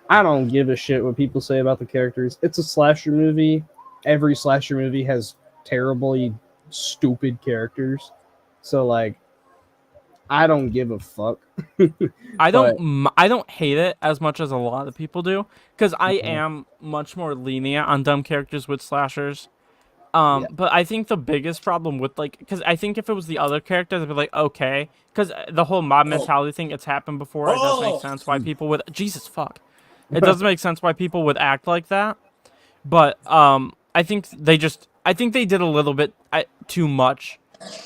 I don't give a shit what people say about the characters. It's a slasher movie. Every slasher movie has terribly stupid characters. So like, I don't give a fuck. I don't hate it as much as a lot of people do, because I am much more lenient on dumb characters with slashers. But I think the biggest problem with because I think if it was the other characters, I'd be like, okay, because the whole mob mentality thing, it's happened before. It does make sense why people would Jesus fuck. It doesn't make sense why people would act like that. But I think they did a little bit too much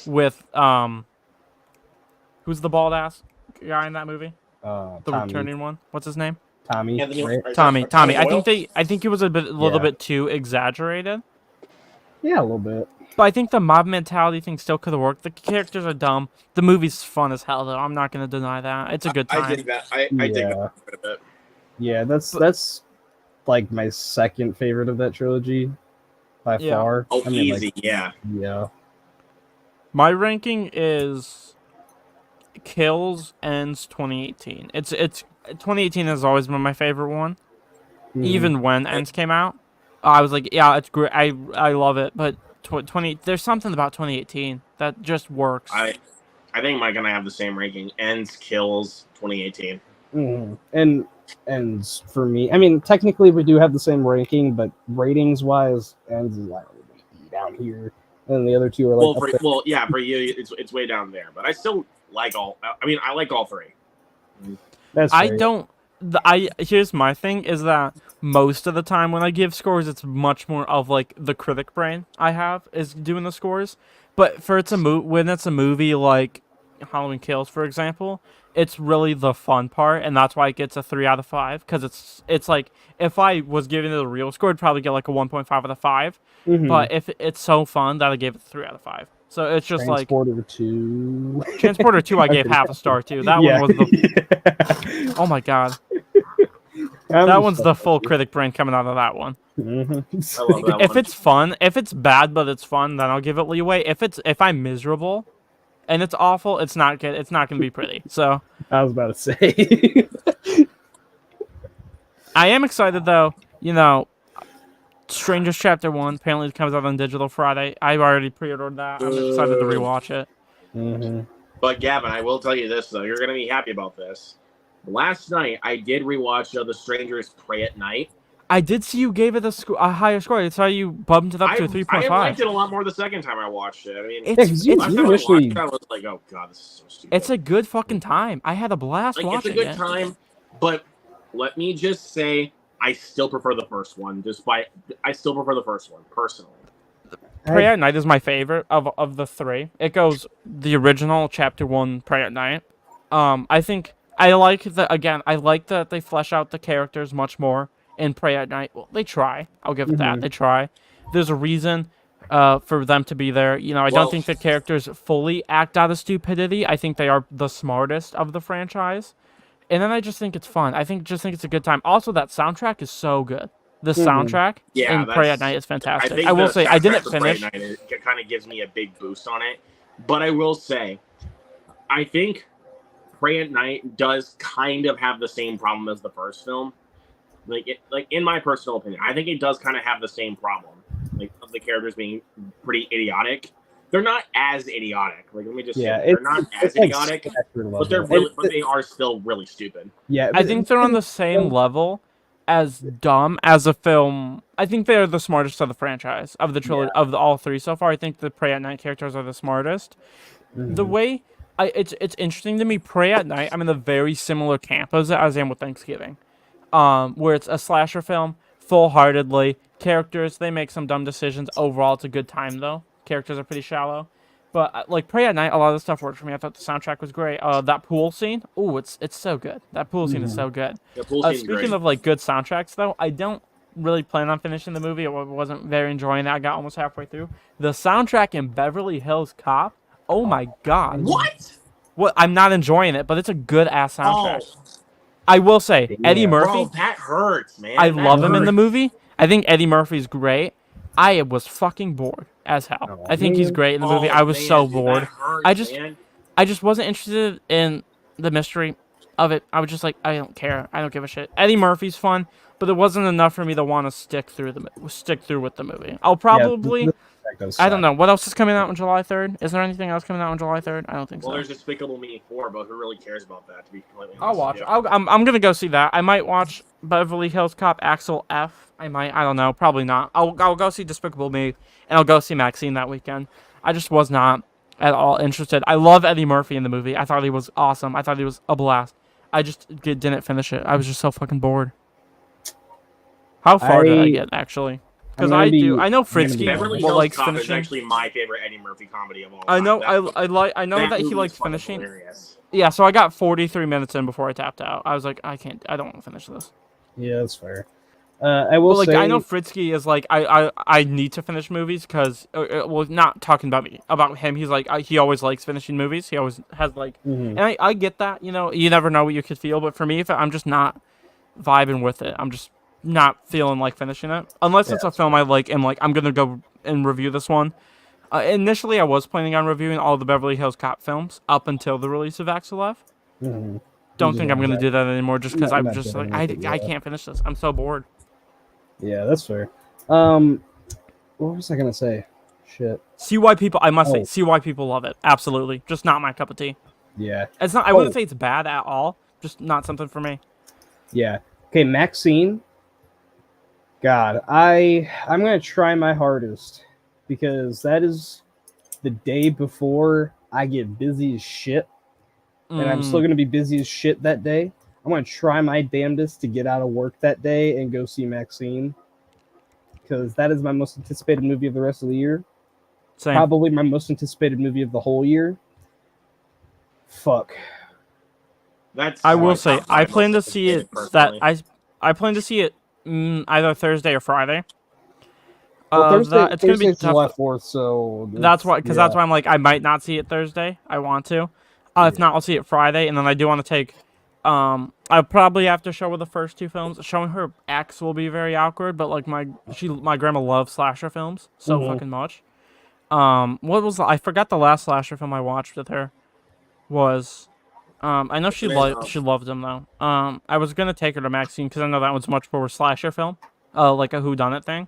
with who's the bald ass guy in that movie? The Tommy. returning one. What's his name? Tommy. Tommy. I think it was a little bit too exaggerated. Yeah, a little bit. But I think the mob mentality thing still could have worked. The characters are dumb. The movie's fun as hell, though. I'm not going to deny that. It's a good time. I dig that. I dig that a bit. Yeah, that's like my second favorite of that trilogy by far. Oh, easy, yeah. Yeah. My ranking is Kills, Ends, 2018. It's 2018 has always been my favorite one. Even when Ends came out, I was like, yeah, it's great. I love it. But there's something about 2018 that just works. I think Mike and I have the same ranking. Ends, Kills, 2018. And for me, I mean, technically we do have the same ranking, but ratings wise, Ends is like down here, and the other two are like. For you, it's way down there. But I still like all. I mean, I like all three. That's great. Here's my thing is that most of the time when I give scores, it's much more of like the critic brain I have is doing the scores. But when it's a movie like Halloween Kills, for example, it's really the fun part, and that's why it gets a 3 out of 5. Because it's like if I was giving it a real score, I'd probably get like a 1.5 out of 5. But if it's so fun that I gave it 3 out of 5. So it's just Transporter 2. Transporter 2, I gave half a star too. That one was the. Oh my god. That one's the full critic brain coming out of that one. I love that If one. it's fun, if it's bad but it's fun, then I'll give it leeway. If I'm miserable and it's awful, it's not good. It's not gonna be pretty. So I was about to say. I am excited though. Strangers Chapter 1 apparently comes out on digital Friday. I've already pre-ordered that. I'm excited to rewatch it. But Gavin, I will tell you this though. You're gonna be happy about this. Last night, I did rewatch The Strangers Pray at Night. I did see you gave it a higher score. I saw you bumped it up to a 3.5. I liked it a lot more the second time I watched it. I mean, it's last time I watched it, I was like, oh god, this is so stupid. It's a good fucking time. I had a blast watching it. It's a good time, but let me just say, I still prefer the first one. I still prefer the first one, personally. Pray at Night is my favorite of the three. It goes the original Chapter 1 Pray at Night. I think I like that they flesh out the characters much more in Pray at Night. Well, they try. I'll give it that. They try. There's a reason for them to be there. You know, I don't think the characters fully act out of stupidity. I think they are the smartest of the franchise. And then I just think it's fun. I think it's a good time. Also, that soundtrack is so good. The soundtrack in Pray at Night is fantastic. I will say I didn't finish. Pray at Night, it kind of gives me a big boost on it, but I will say, I think Pray at Night does kind of have the same problem as the first film. Like in my personal opinion, I think it does kind of have the same problem. Like of the characters being pretty idiotic. They're not as idiotic. Like let me just say, they're not as idiotic, but they are still really stupid. Yeah, I think they're on the same level as dumb as a film. I think they're the smartest of the franchise of the trilogy of all three so far. I think the Pray at Night characters are the smartest. The way it's interesting to me. Pray at Night, I'm in a very similar camp as I am with Thanksgiving, where it's a slasher film, full-heartedly. Characters, they make some dumb decisions. Overall, it's a good time though. Characters are pretty shallow. But like Pray at Night, a lot of the stuff worked for me. I thought the soundtrack was great. That pool scene, it's so good. That pool scene is so good. Speaking of like good soundtracks, though, I don't really plan on finishing the movie. I wasn't very enjoying that. I got almost halfway through. The soundtrack in Beverly Hills Cop. Oh my god! What? I'm not enjoying it, but it's a good ass soundtrack. I will say, Eddie Murphy. Bro, that hurts, man. I love him in the movie. I think Eddie Murphy's great. I was fucking bored as hell. I think he's great in the movie. I was so bored. Hurts, I just wasn't interested in the mystery of it. I was just like, I don't care. I don't give a shit. Eddie Murphy's fun, but it wasn't enough for me to want to stick through with the movie. I'll probably. I don't know. What else is coming out on July 3rd? Is there anything else coming out on July 3rd? I don't think so. Well, there's Despicable Me 4, but who really cares about that, to be completely honest? I'll watch it. I'm going to go see that. I might watch Beverly Hills Cop Axel F. I don't know. Probably not. I'll go see Despicable Me, and I'll go see Maxine that weekend. I just was not at all interested. I love Eddie Murphy in the movie. I thought he was awesome. I thought he was a blast. I just didn't finish it. I was just so fucking bored. How far did I get, actually? Because I know Fritzky likes finishing. Is actually my favorite Eddie Murphy comedy of all time. I know that he likes finishing. Yeah, so I got 43 minutes in before I tapped out. I was like, I don't want to finish this. Yeah, that's fair. I will say, I know Fritzky is like, I need to finish movies because, not talking about me, about him. He's like, he always likes finishing movies. He always has like, and I get that. You know, you never know what you could feel, but for me, if I'm just not vibing with it, I'm just not feeling like finishing it unless it's a film I like and like I'm gonna go and review this one. Initially I was planning on reviewing all the Beverly Hills Cop films up until the release of Axel F. Don't think I'm gonna do that anymore just because I'm just like I can't finish this. I'm so bored. Yeah, that's fair. What was I gonna say? Shit. See why people love it. Absolutely. Just not my cup of tea. Yeah. It's not I wouldn't say it's bad at all. Just not something for me. Yeah. Okay, Maxine. God, I'm gonna try my hardest because that is the day before I get busy as shit, and I'm still gonna be busy as shit that day. I'm gonna try my damnedest to get out of work that day and go see Maxine because that is my most anticipated movie of the rest of the year. Same. Probably my most anticipated movie of the whole year. Fuck. I will say I plan to see it. I plan to see it. Either Thursday or Friday. Thursday, it's gonna be tough. July 4th, so that's why. Because that's why I'm like I might not see it Thursday. I want to. If not, I'll see it Friday, and then I do want to take. I probably have to show her the first two films. Showing her X will be very awkward, but like my grandma loves slasher films so fucking much. What was I forgot the last slasher film I watched with her was. I know she loved them though. I was gonna take her to Maxine because I know that one's much more a slasher film, like a whodunit thing.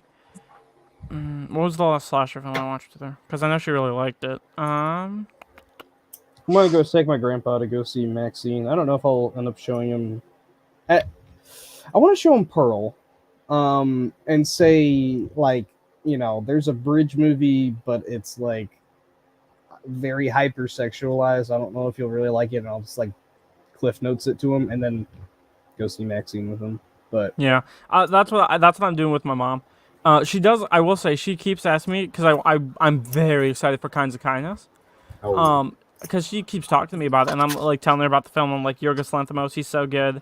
What was the last slasher film I watched with her? Because I know she really liked it. I'm gonna go take my grandpa to go see Maxine. I don't know if I'll end up showing him. I want to show him Pearl, and say like there's a bridge movie, but it's like very hypersexualized. I don't know if you'll really like it, and I'll just like cliff notes it to him and then go see Maxine with him. But yeah, that's what I'm doing with my mom. She does. I will say she keeps asking me because I'm very excited for Kinds of Kindness. Oh. Because she keeps talking to me about it, and I'm like telling her about the film. I'm like, Yorgos Lanthimos, he's so good.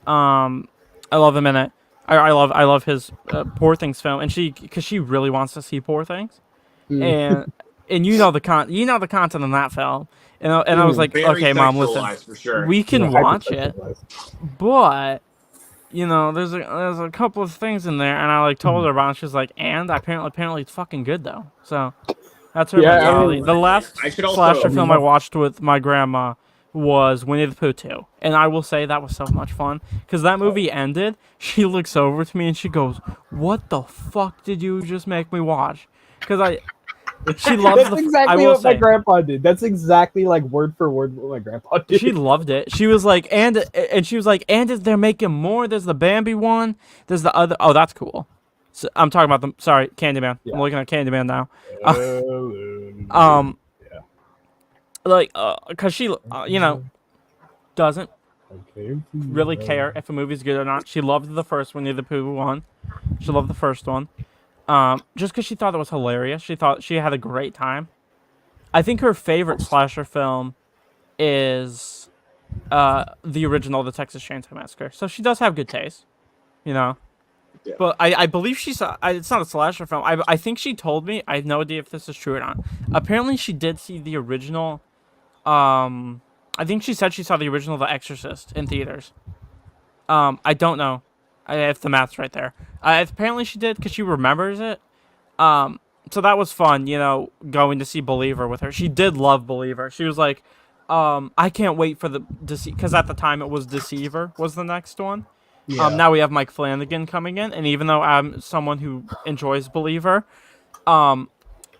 I love him in it. I love his Poor Things film, and because she really wants to see Poor Things, and you know the content in that film, and I was like, Very okay, Mom, listen, sexualized for sure. we can watch it, hypersexualized. but there's a couple of things in there, and I like told her about it. She's like, and apparently it's fucking good though. So that's her Yeah, I mentality. mean, The last I should also- slasher film I watched with my grandma was Winnie the Pooh 2, and I will say that was so much fun because that movie ended. She looks over to me and she goes, "What the fuck did you just make me watch?" Because she loves that's exactly what my grandpa did. That's exactly like word for word what my grandpa did. She loved it. She was like, and she was like, and they're making more. There's the Bambi one. There's the other. Oh, that's cool. So, I'm talking about the sorry, Candyman. Yeah. I'm looking at Candyman now. Yeah. Like, cause she, doesn't really care if a movie's good or not. She loved the first Winnie the Pooh one. She loved the first one. Just because she thought it was hilarious. She thought she had a great time. I think her favorite slasher film is the original, The Texas Chainsaw Massacre. So she does have good taste, you know. Yeah. But I believe she saw. It's not a slasher film. I think she told me. I have no idea if this is true or not. Apparently, she did see the original. I think she said she saw the original The Exorcist in theaters. I don't know if the math's right there. Apparently she did because she remembers it. So that was fun, going to see Believer with her. She did love Believer. She was like, I can't wait for the because at the time it was Deceiver was the next one. Yeah. Now we have Mike Flanagan coming in, and even though I'm someone who enjoys Believer, I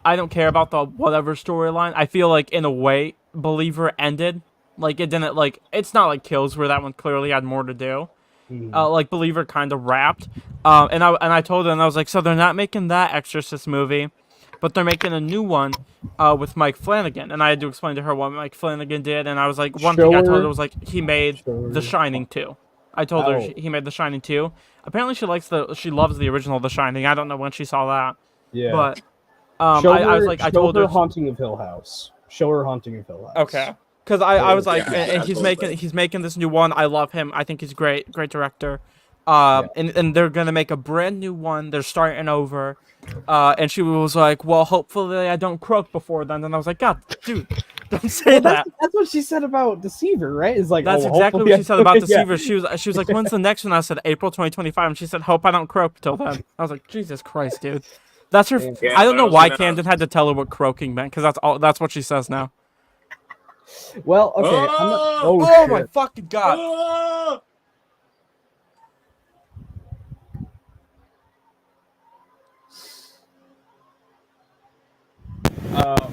don't care about the whatever storyline. I feel like in a way Believer ended. Like it didn't it's not like Kills where that one clearly had more to do. Like Believer kind of wrapped. And I told her, and I was like, so they're not making that Exorcist movie, but they're making a new one with Mike Flanagan. And I had to explain to her what Mike Flanagan did, and I was like, one thing I told her was like he made The Shining 2. I told her he made The Shining 2. Apparently she loves the original The Shining. I don't know when she saw that. Yeah. But I was like, I told her Haunting of Hill House. Show her Haunting of Hill House. Okay. Because I was like, Yeah, and he's making this new one. I love him. I think he's great director. And they're gonna make a brand new one. They're starting over. And she was like, well, hopefully I don't croak before then. And I was like, God, dude, don't say that. That's what she said about Deceiver, right? It's like That's exactly what she said about Deceiver. Yeah. She was like, when's the next one? I said April 2025, and she said, hope I don't croak till then. I was like, Jesus Christ, dude. That's her. Yeah, I don't know why gonna... Camden had to tell her what croaking meant, because that's what she says now. Well, okay. Oh my fucking God.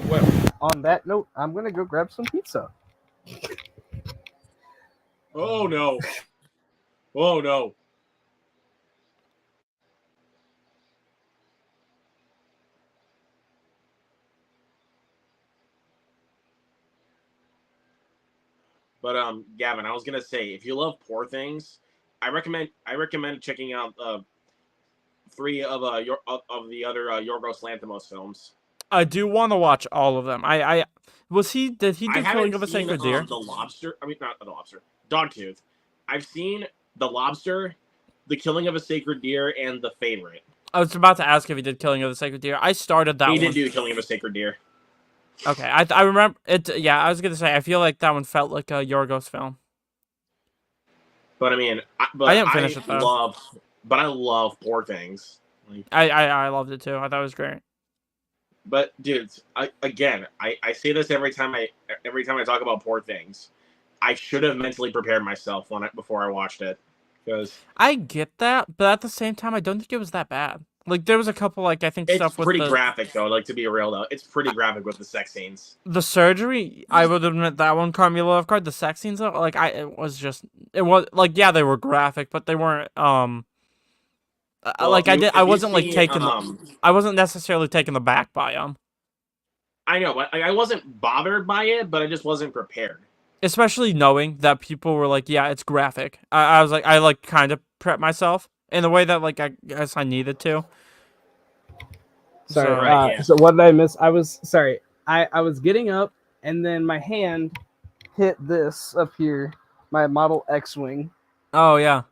Well, on that note, I'm gonna go grab some pizza. Oh no. Oh no. But Gavin, I was gonna say, if you love Poor Things, I recommend checking out 3 of the other Yorgos Lanthimos films. I do want to watch all of them. Did he do Killing of a Sacred Deer? The Lobster. I mean, not The Lobster. Dogtooth. I've seen The Lobster, The Killing of a Sacred Deer, and The Favorite. I was about to ask if he did Killing of the Sacred Deer. I started that one. He did do Killing of a Sacred Deer. Okay, I remember it. Yeah, I was gonna say I feel like that one felt like a Yorgos film. But I mean, I didn't finish it though. I love Poor Things. Like, I loved it too. I thought it was great. But dudes, I say this every time I talk about Poor Things. I should have mentally prepared myself before I watched it, because I get that, but at the same time, I don't think it was that bad. Like there was a couple, I think it's stuff with pretty graphic though. Like, to be real though, it's pretty graphic with the sex scenes. The surgery, I would admit that one caught me a little off guard. The sex scenes though, it was like, yeah, they were graphic, but they weren't I wasn't necessarily taken aback by them. I know, but I wasn't bothered by it, but I just wasn't prepared. Especially knowing that people were like, yeah, it's graphic. I was like, I kind of prepped myself in a way that I guess I needed to. Sorry. So, Right, yeah. So what did I miss? I was sorry. I was getting up, and then my hand hit this up here, my Model X-wing, oh yeah.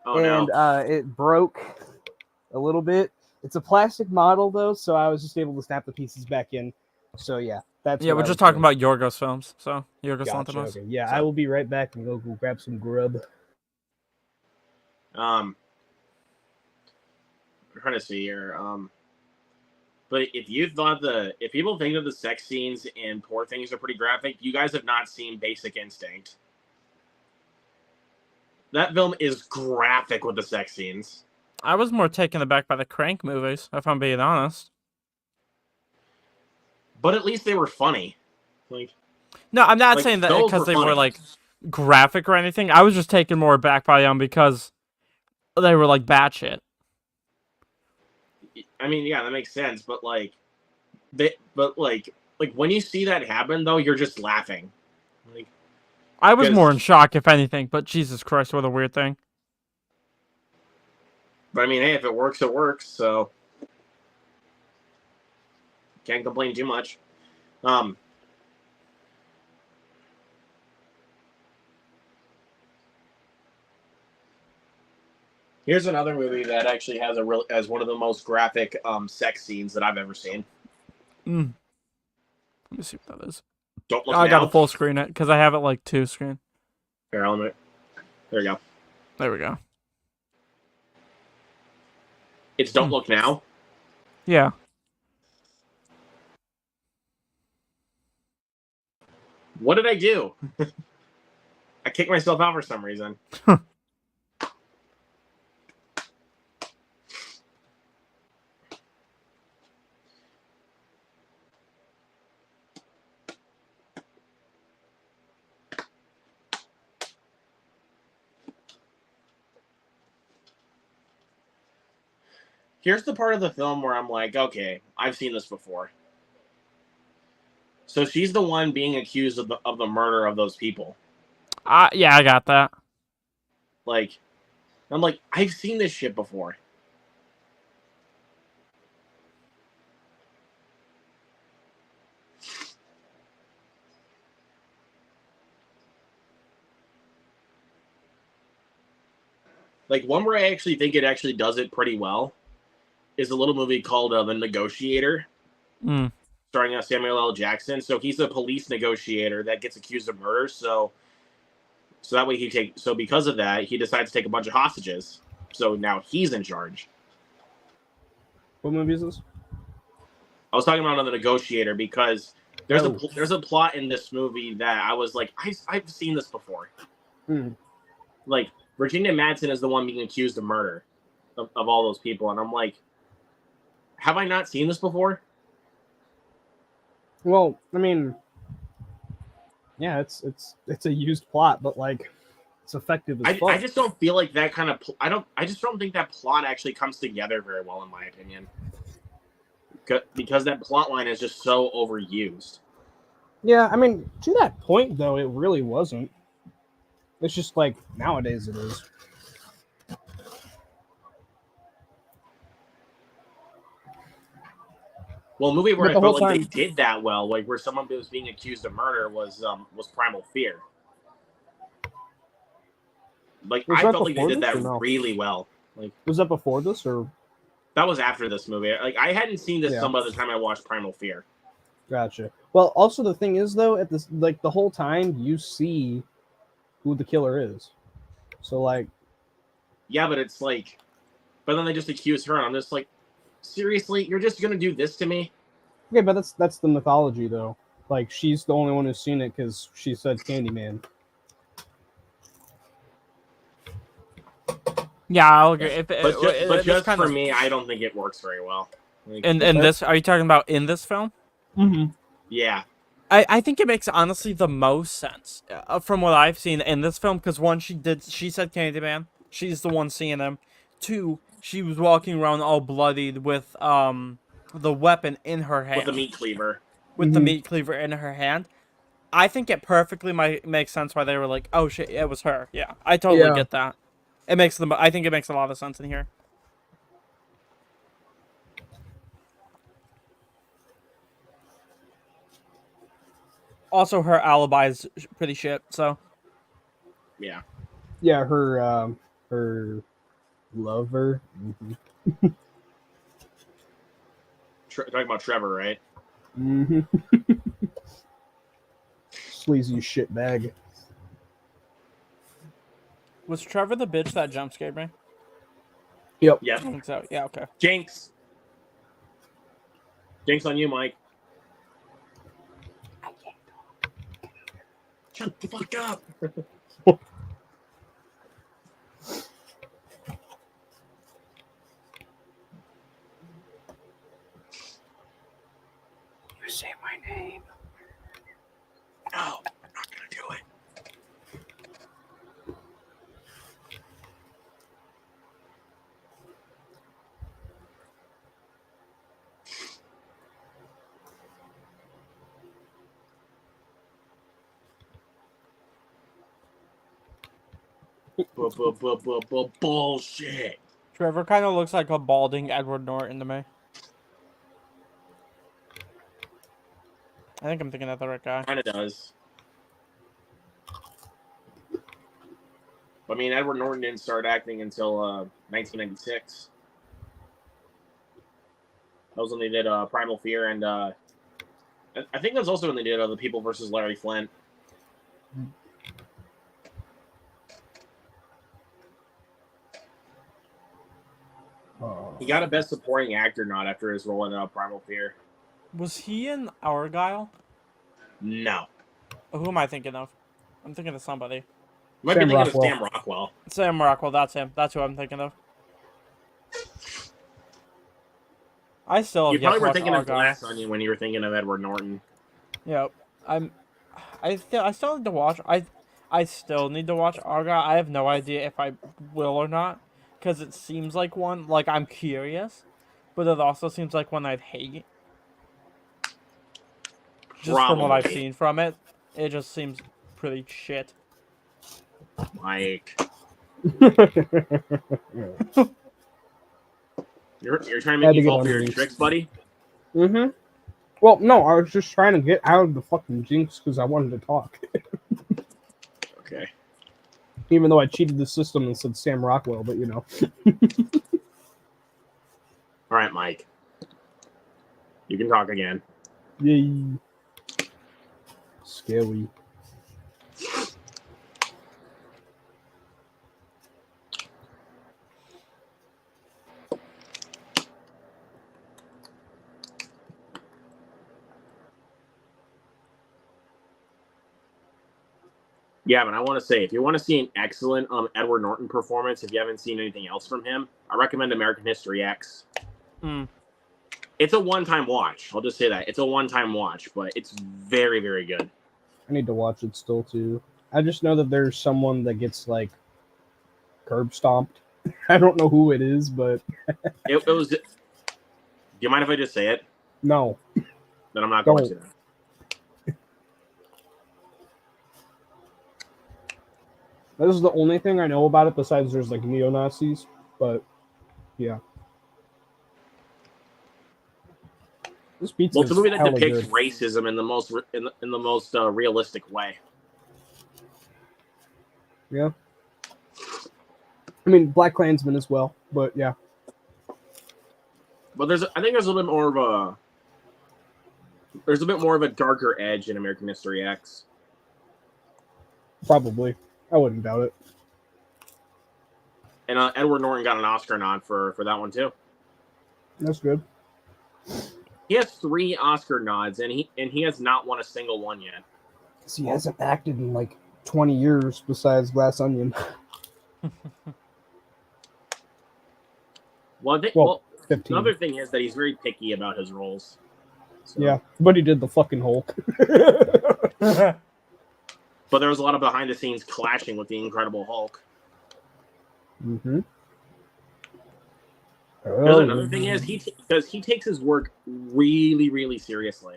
Oh and no. it broke a little bit. It's a plastic model though, so I was just able to snap the pieces back in. So yeah, that's Yeah, what we're I just was talking doing. about Yorgos films. So Yorgos Gotcha. Lanthimos. Okay. Yeah, So. I will be right back and go grab some grub. I'm trying to see here. But if people think that the sex scenes in Poor Things are pretty graphic, you guys have not seen Basic Instinct. That film is graphic with the sex scenes. I was more taken aback by the Crank movies, if I'm being honest. But at least they were funny. Like, No, I'm not like saying that those because were they funny. were like graphic or anything. I was just taken more aback by them because they were like batshit. I mean, yeah, that makes sense. But like when you see that happen, though, you're just laughing. Like, I was more in 'cause- shock, if anything. But Jesus Christ, what a weird thing. but I mean, hey, if it works, it works. So can't complain too much. Here's another movie that actually has one of the most graphic sex scenes that I've ever seen. Let me see what that is. Don't Look I Now. got to full screen it because I have it like 2 screen. Here, there you go. There we go. It's Don't Look Now. Yeah. What did I do? I kicked myself out for some reason. Here's the part of the film where I'm like, okay, I've seen this before. So she's the one being accused of the murder of those people. Yeah, I got that. Like, I'm like, I've seen this shit before. Like, one where I actually think it actually does it pretty well is a little movie called The Negotiator, starring Samuel L. Jackson. So he's a police negotiator that gets accused of murder. So that way because of that, he decides to take a bunch of hostages. So now he's in charge. What movie is this? I was talking about The Negotiator because there's a plot in this movie that I was like, I've seen this before. Like, Virginia Madsen is the one being accused of murder of all those people, and I'm like, have I not seen this before? Well, I mean, yeah, it's a used plot, but like, it's effective as fuck. I just don't feel like that kind of. I just don't think that plot actually comes together very well, in my opinion. Because that plot line is just so overused. Yeah, I mean, to that point though, it really wasn't. It's just like nowadays it is. Well, a movie where I felt like they did that well, like where someone was being accused of murder, was Primal Fear. Like, I felt like they did that really well. Like, was that before this or? That was after this movie. Like, I hadn't seen this some by the time I watched Primal Fear. Gotcha. Well, also the thing is though, at this like the whole time you see who the killer is. So like, yeah, but it's like, but then they just accuse her, and I'm just like, seriously, you're just gonna do this to me? Okay, but that's the mythology though. Like, she's the only one who's seen it because she said Candyman. Yeah, I'll agree. But just for me, I don't think it works very well. Like, in this, are you talking about in this film? Mm-hmm. Yeah. I think it makes honestly the most sense from what I've seen in this film, because one, she said Candyman. She's the one seeing him. 2, she was walking around all bloodied with the weapon in her hand. With the meat cleaver. With the meat cleaver in her hand. I think it perfectly might make sense why they were like, oh shit, it was her. Yeah, I totally get that. I think it makes a lot of sense in here. Also, her alibi is pretty shit. So Yeah. Yeah, her lover. Talking about Trevor, right? Sleazy shitbag. was Trevor the bitch that jump scared me? Yep. Yeah. I think so. Yeah. Okay. Jinx. Jinx on you, Mike. Shut the fuck up. You say my name. No, I'm not gonna do it. Bullshit. Trevor kind of looks like a balding Edward Norton to me. I think I'm thinking of the right guy. Kind of does. I mean, Edward Norton didn't start acting until 1996. That was when they did Primal Fear, and I think that's also when they did The People versus Larry Flint. He got a Best Supporting Actor nod after his role in Primal Fear. Was he in Argyle? No. Who am I thinking of? I'm thinking of somebody. You might Sam be thinking Rockwell. of Sam Rockwell. Sam Rockwell. That's him. That's who I'm thinking of. I still have You yet probably to were watch thinking of Argyle. Glass Onion when you were thinking of Edward Norton. Yep. I still need to watch. I still need to watch Argyle. I have no idea if I will or not, because it seems like one. Like I'm curious, but it also seems like one I'd hate. Just from what I've Probably. seen from it, it just seems pretty shit. Mike. You're trying to Had make to me get fall on for your these. tricks, buddy? Mm-hmm. Well, no, I was just trying to get out of the fucking jinx because I wanted to talk. Okay. Even though I cheated the system and said Sam Rockwell, but you know. All right, Mike. You can talk again. Yay. Scary. Yeah, but I want to say, if you want to see an excellent Edward Norton performance, if you haven't seen anything else from him, I recommend American History X. It's a one-time watch. I'll just say that. It's a one-time watch, but it's very, very good. I need to watch it still, too. I just know that there's someone that gets, like, curb stomped. I don't know who it is, but... It was... Do you mind if I just say it? No. Then I'm not going to. This is the only thing I know about it besides there's, like, neo-Nazis, but, yeah. This pizza Well, it's a movie is that hella depicts good. racism in the most realistic way. Yeah. I mean, Black Klansman as well, but yeah. But I think there's a little bit more of a darker edge in American History X. Probably. I wouldn't doubt it. And Edward Norton got an Oscar nod for that one too. That's good. He has 3 Oscar nods, and he has not won a single one yet. Because he hasn't acted in like 20 years besides Glass Onion. Well, 15. another thing is that he's very picky about his roles. So. Yeah, but he did the fucking Hulk. But there was a lot of behind-the-scenes clashing with the Incredible Hulk. Mm-hmm. Because another thing is, because he takes his work really, really seriously.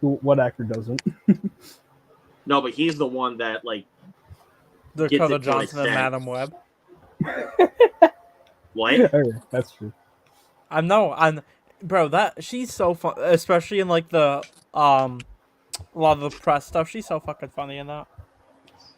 What actor doesn't? No, but he's the one that, like... Dakota Johnson and Madam Web. What? That's true. Bro, she's so fun, especially in like the A lot of the press stuff. She's so fucking funny in that.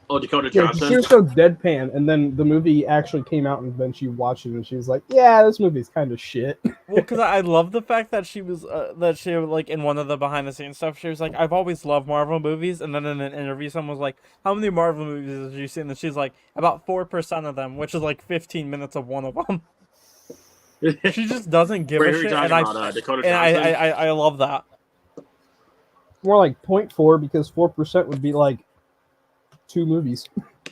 Oh, Dakota Yeah, 'cause she Johnson. was so deadpan, and then the movie actually came out, and then she watched it, and she was like, "Yeah, this movie's kind of shit." Well, because I love the fact that she was like in one of the behind the scenes stuff. She was like, "I've always loved Marvel movies," and then in an interview, someone was like, "How many Marvel movies have you seen?" And she's like, "About 4% of them," which is like 15 minutes of one of them. She just doesn't give Wait, a who are you shit, talking about? Dakota Johnson? I love that. More like 0.4 because 4% would be like 2 movies.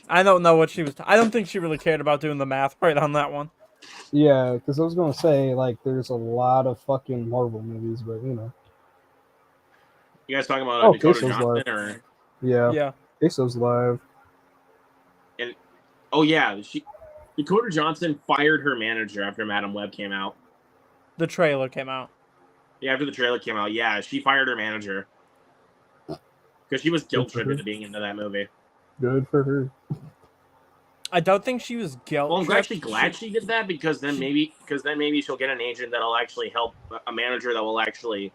I don't know what she was. I don't think she really cared about doing the math right on that one. Yeah, because I was gonna say like there's a lot of fucking Marvel movies, but you know. You guys talking about Oh, Dakota Queso's Johnson live. or? Yeah, Yeah, Queso's live. And oh yeah, Dakota Johnson fired her manager after Madam Web came out. the trailer came out. Yeah, after the trailer came out, yeah, she fired her manager because she was guilt tripping to being into that movie. Good for her. I don't think she was guilt Well, I'm tripped. actually glad she did that because then maybe she'll get an agent that'll actually help a manager that will actually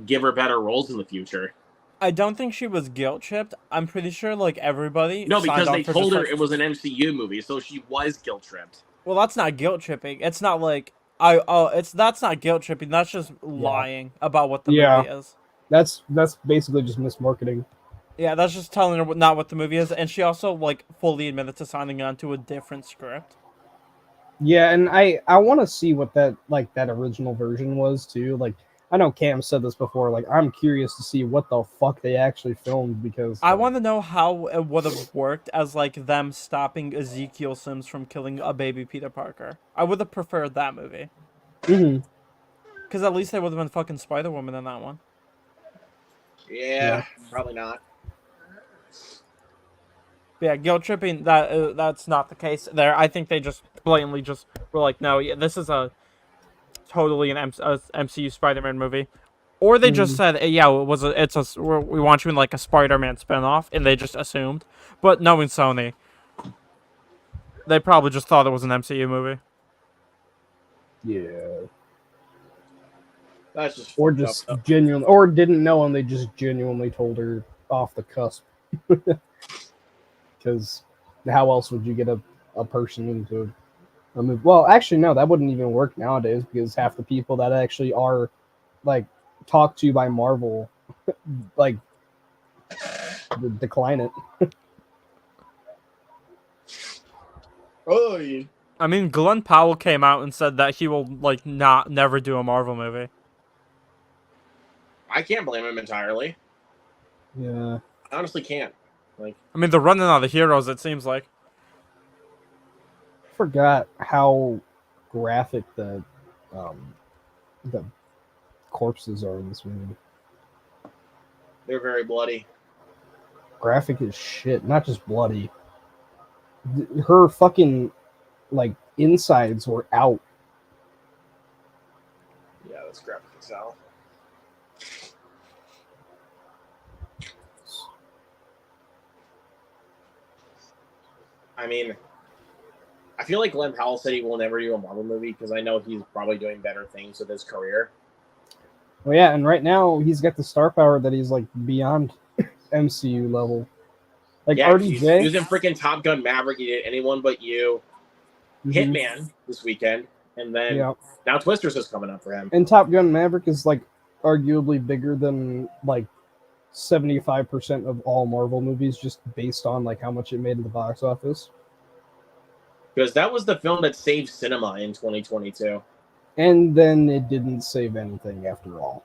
give her better roles in the future. I don't think she was guilt tripped. I'm pretty sure like everybody No, signed because on they for told just her like. it was an MCU movie, so she was guilt tripped. Well, that's not guilt tripping. It's not like that's not guilt tripping. That's just lying about what the movie is. That's basically just mismarketing. Yeah, that's just telling her not what the movie is, and she also like fully admitted to signing on to a different script. Yeah, and I want to see what that original version was too. Like I know Cam said this before. Like I'm curious to see what the fuck they actually filmed because I want to know how it would have worked as like them stopping Ezekiel Sims from killing a baby Peter Parker. I would have preferred that movie Mhm. because at least they would have been fucking Spider Woman in that one. Yeah, probably not. But yeah, guilt tripping that's not the case there. I think they just blatantly just were like, no, yeah, this is a totally an MCU Spider-Man movie, or they just said, yeah, we want you in like a Spider-Man spinoff, and they just assumed. But knowing Sony, they probably just thought it was an MCU movie. Yeah. That's just Or fucked just up. genuinely, or didn't know, and they just genuinely told her off the cusp. Because how else would you get a person into a movie? Well, actually, no, that wouldn't even work nowadays because half the people that actually are like talked to by Marvel, like decline it. Oh, yeah. I mean, Glenn Powell came out and said that he will like never do a Marvel movie. I can't blame him entirely. Yeah. I honestly can't. Like, I mean, they're running out of heroes. It seems like. Forgot how graphic the corpses are in this movie. they're very bloody. Graphic as shit, not just bloody. Her fucking like insides were out. Yeah, that's graphic as hell. I mean, I feel like Glenn Powell said he will never do a Marvel movie because I know he's probably doing better things with his career. Well, yeah, and right now he's got the star power that he's like beyond MCU level. Like Yeah, RDJ, he was in freaking Top Gun Maverick. He did Anyone But You, Hitman this weekend, and then now Twisters is coming up for him. And Top Gun Maverick is like arguably bigger than like 75% of all Marvel movies, just based on like how much it made at the box office. Because that was the film that saved cinema in 2022. And then it didn't save anything after all.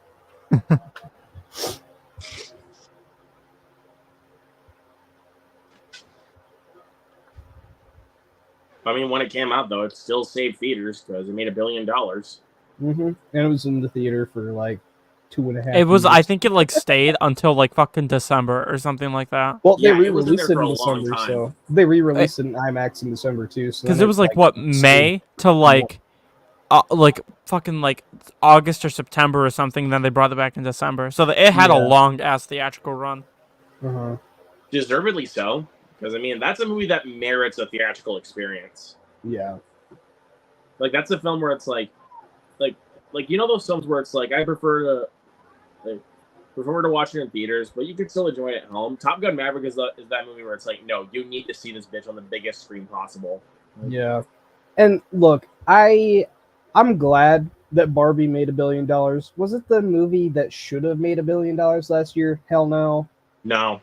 I mean, when it came out, though, it still saved theaters because it made $1 billion. And it was in the theater for like 2.5 It was. years. I think it like stayed until like fucking December or something like that. Well, Yeah, they it was in re-released there it for in a long December, time. so they re-released it in IMAX in December too. So Because it was like what May to like fucking like August or September or something. Then they brought it back in December, so it had a long ass theatrical run. Deservedly so, because I mean that's a movie that merits a theatrical experience. Yeah, like that's a film where it's like you know those films where it's like I prefer to prefer to watch it in theaters, but you can still enjoy it at home. Top Gun Maverick is that movie where it's like, no, you need to see this bitch on the biggest screen possible. Yeah. And look, I'm glad that Barbie made $1 billion. Was it the movie that should have made $1 billion last year? Hell no. No.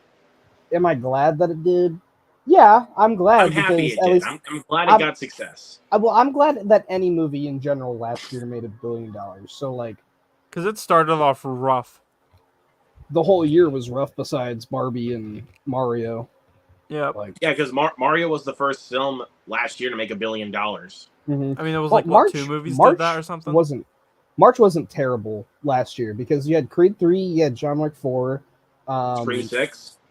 Am I glad that it did? Yeah, I'm glad I'm happy because it at did. least I'm glad it got success. I'm glad that any movie in general last year made $1 billion. So like, because it started off rough. the whole year was rough besides Barbie and Mario. Yeah. Like, yeah, because Mario was the first film last year to make $1 billion. Mm-hmm. I mean, it was March, 2 movies March did that or something? March wasn't terrible last year because you had Creed 3, you had John Wick 4,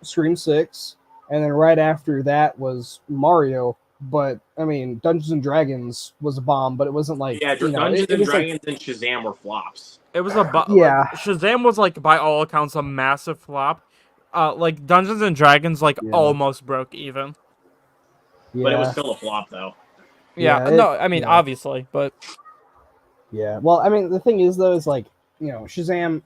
Scream 6, and then right after that was Mario. But I mean, Dungeons and Dragons was a bomb, but it wasn't like Dungeons and Dragons and Shazam were flops. It was yeah. Shazam was by all accounts a massive flop. Dungeons and Dragons almost broke even. Yeah. But it was still a flop though. Yeah, no, I mean obviously, but yeah. Well, I mean the thing is though is Shazam,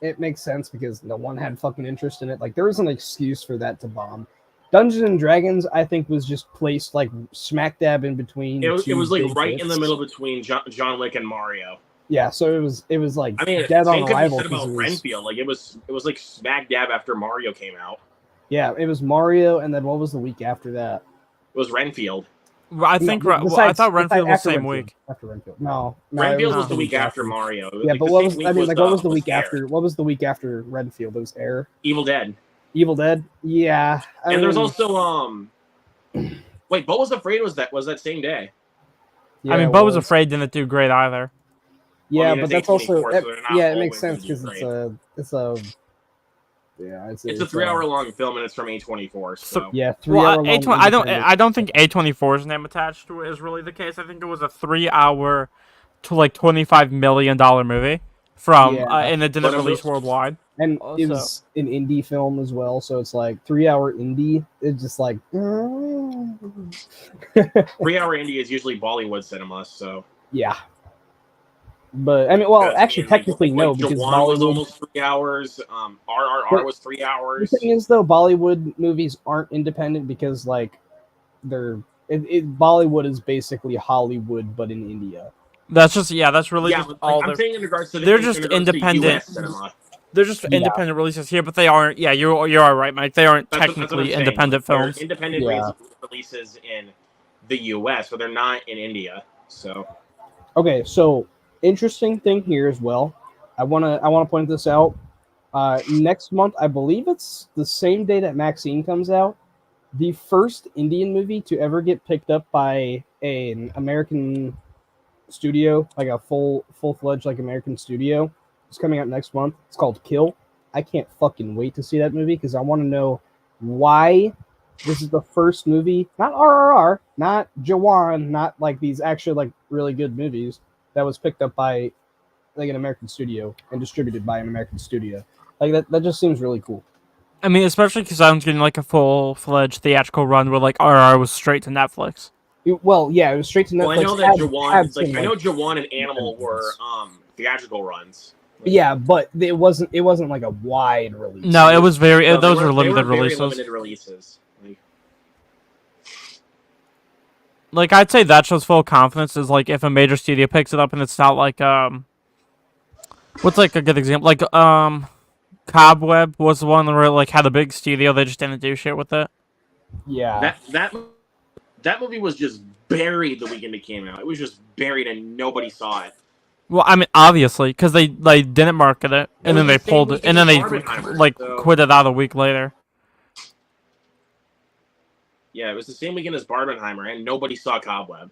it makes sense because no one had fucking interest in it. Like there was an excuse for that to bomb. Dungeons and Dragons, I think, was just placed smack dab in between. It was right in the middle between John Wick and Mario. Yeah, so it was like I mean, dead on same arrival. Could be said about Renfield. It was like smack dab after Mario came out. Yeah, it was Mario, and then what was the week after that? It was Renfield. I think I thought Renfield was the same week. After Renfield, no Renfield was the week after Mario. Yeah, but what was the week after? What was the week after Renfield? It was Air. Evil Dead. Evil Dead. Yeah, and there's also wait, Beau Was Afraid was that same day. Yeah, I mean, Beau Was Afraid didn't do great either. Yeah, but that's also it makes sense because it's a 3-hour long film and it's from A24. So yeah, 3 hour long. I don't think A24's name attached to it is really the case. I think it was a 3-hour to $25 million movie from and it didn't release worldwide. And it was an indie film as well, so it's 3-hour indie. It's just 3-hour indie is usually Bollywood cinema, so yeah. But I mean, actually, technically no, because Bollywood was almost 3 hours. RRR was 3 hours. The thing is, though, Bollywood movies aren't independent because Bollywood is basically Hollywood, but in India. That's just that's really just all. I'm saying in regards to they're just independent. They're just independent releases here, but they aren't. Yeah, you're all right, Mike. They aren't technically independent films. They're independent releases in the U.S., but they're not in India. So okay, so interesting thing here as well. I wanna point this out. Next month, I believe it's the same day that Maxine comes out. The first Indian movie to ever get picked up by an American studio, like a full-fledged American studio. It's coming out next month. It's called Kill. I can't fucking wait to see that movie because I want to know why this is the first movie, not RRR, not Jawan, not these actually really good movies that was picked up by an American studio and distributed by an American studio. That just seems really cool. I mean, especially because I was getting a full-fledged theatrical run where RRR was straight to Netflix. It was straight to Netflix. Well, I know that Jawan and Animal were theatrical runs. Yeah, but it wasn't a wide release. No, it was those were limited releases. Limited releases. I'd say that shows full confidence is if a major studio picks it up and it's not what's a good example? Cobweb was the one where had a big studio, they just didn't do shit with it. Yeah. That movie was just buried the weekend it came out. It was just buried and nobody saw it. Well, I mean, obviously, because they didn't market it, and then they pulled it, and then they quit it out a week later. Yeah, it was the same weekend as Barbenheimer, and nobody saw Cobweb.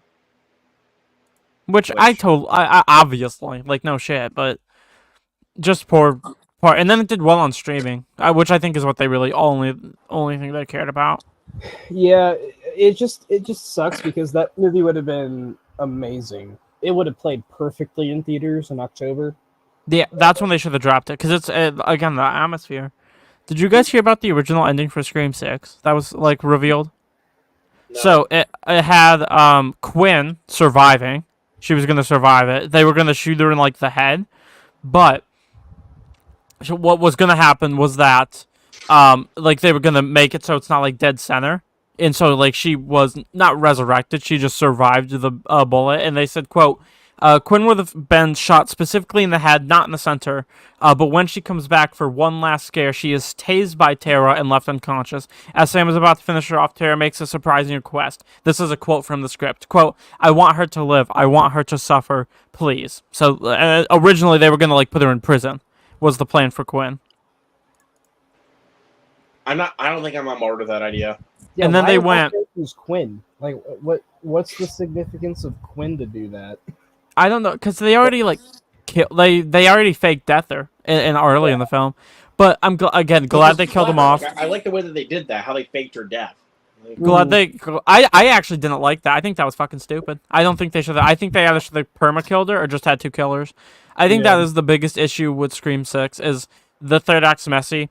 Which I obviously no shit, but just poor part. And then it did well on streaming, which I think is what they really only thing they cared about. Yeah, it just sucks because that movie would have been amazing. It would have played perfectly in theaters in October. Yeah, that's when they should have dropped it because it's again the atmosphere. Did you guys hear about the original ending for Scream 6? That was revealed. No. So it had Quinn surviving. She was gonna survive it. They were gonna shoot her in the head, but what was gonna happen was that, like they were gonna make it so it's not like dead center, and so like she was not resurrected, she just survived the bullet, and they said, "quote." Quinn would have been shot specifically in the head, not in the center. But when she comes back for one last scare, she is tased by Tara and left unconscious. As Sam is about to finish her off, Tara makes a surprising request. This is a quote from the script. Quote, "I want her to live. I want her to suffer. Please." So originally they were going to like put her in prison, was the plan for Quinn. I don't think I'm on board with that idea. Yeah, And then they went. Who's Quinn? Like, what's the significance of Quinn to do that? I don't know, because they already like they already faked death her in early in the film, but I'm glad they killed him off. I like the way that they did that, how they faked her death. Glad they. I actually didn't like that. I think that was fucking stupid. I don't think they should. I think they either should have perma killed her or just had two killers. I think that is the biggest issue with Scream 6 is the third act's messy.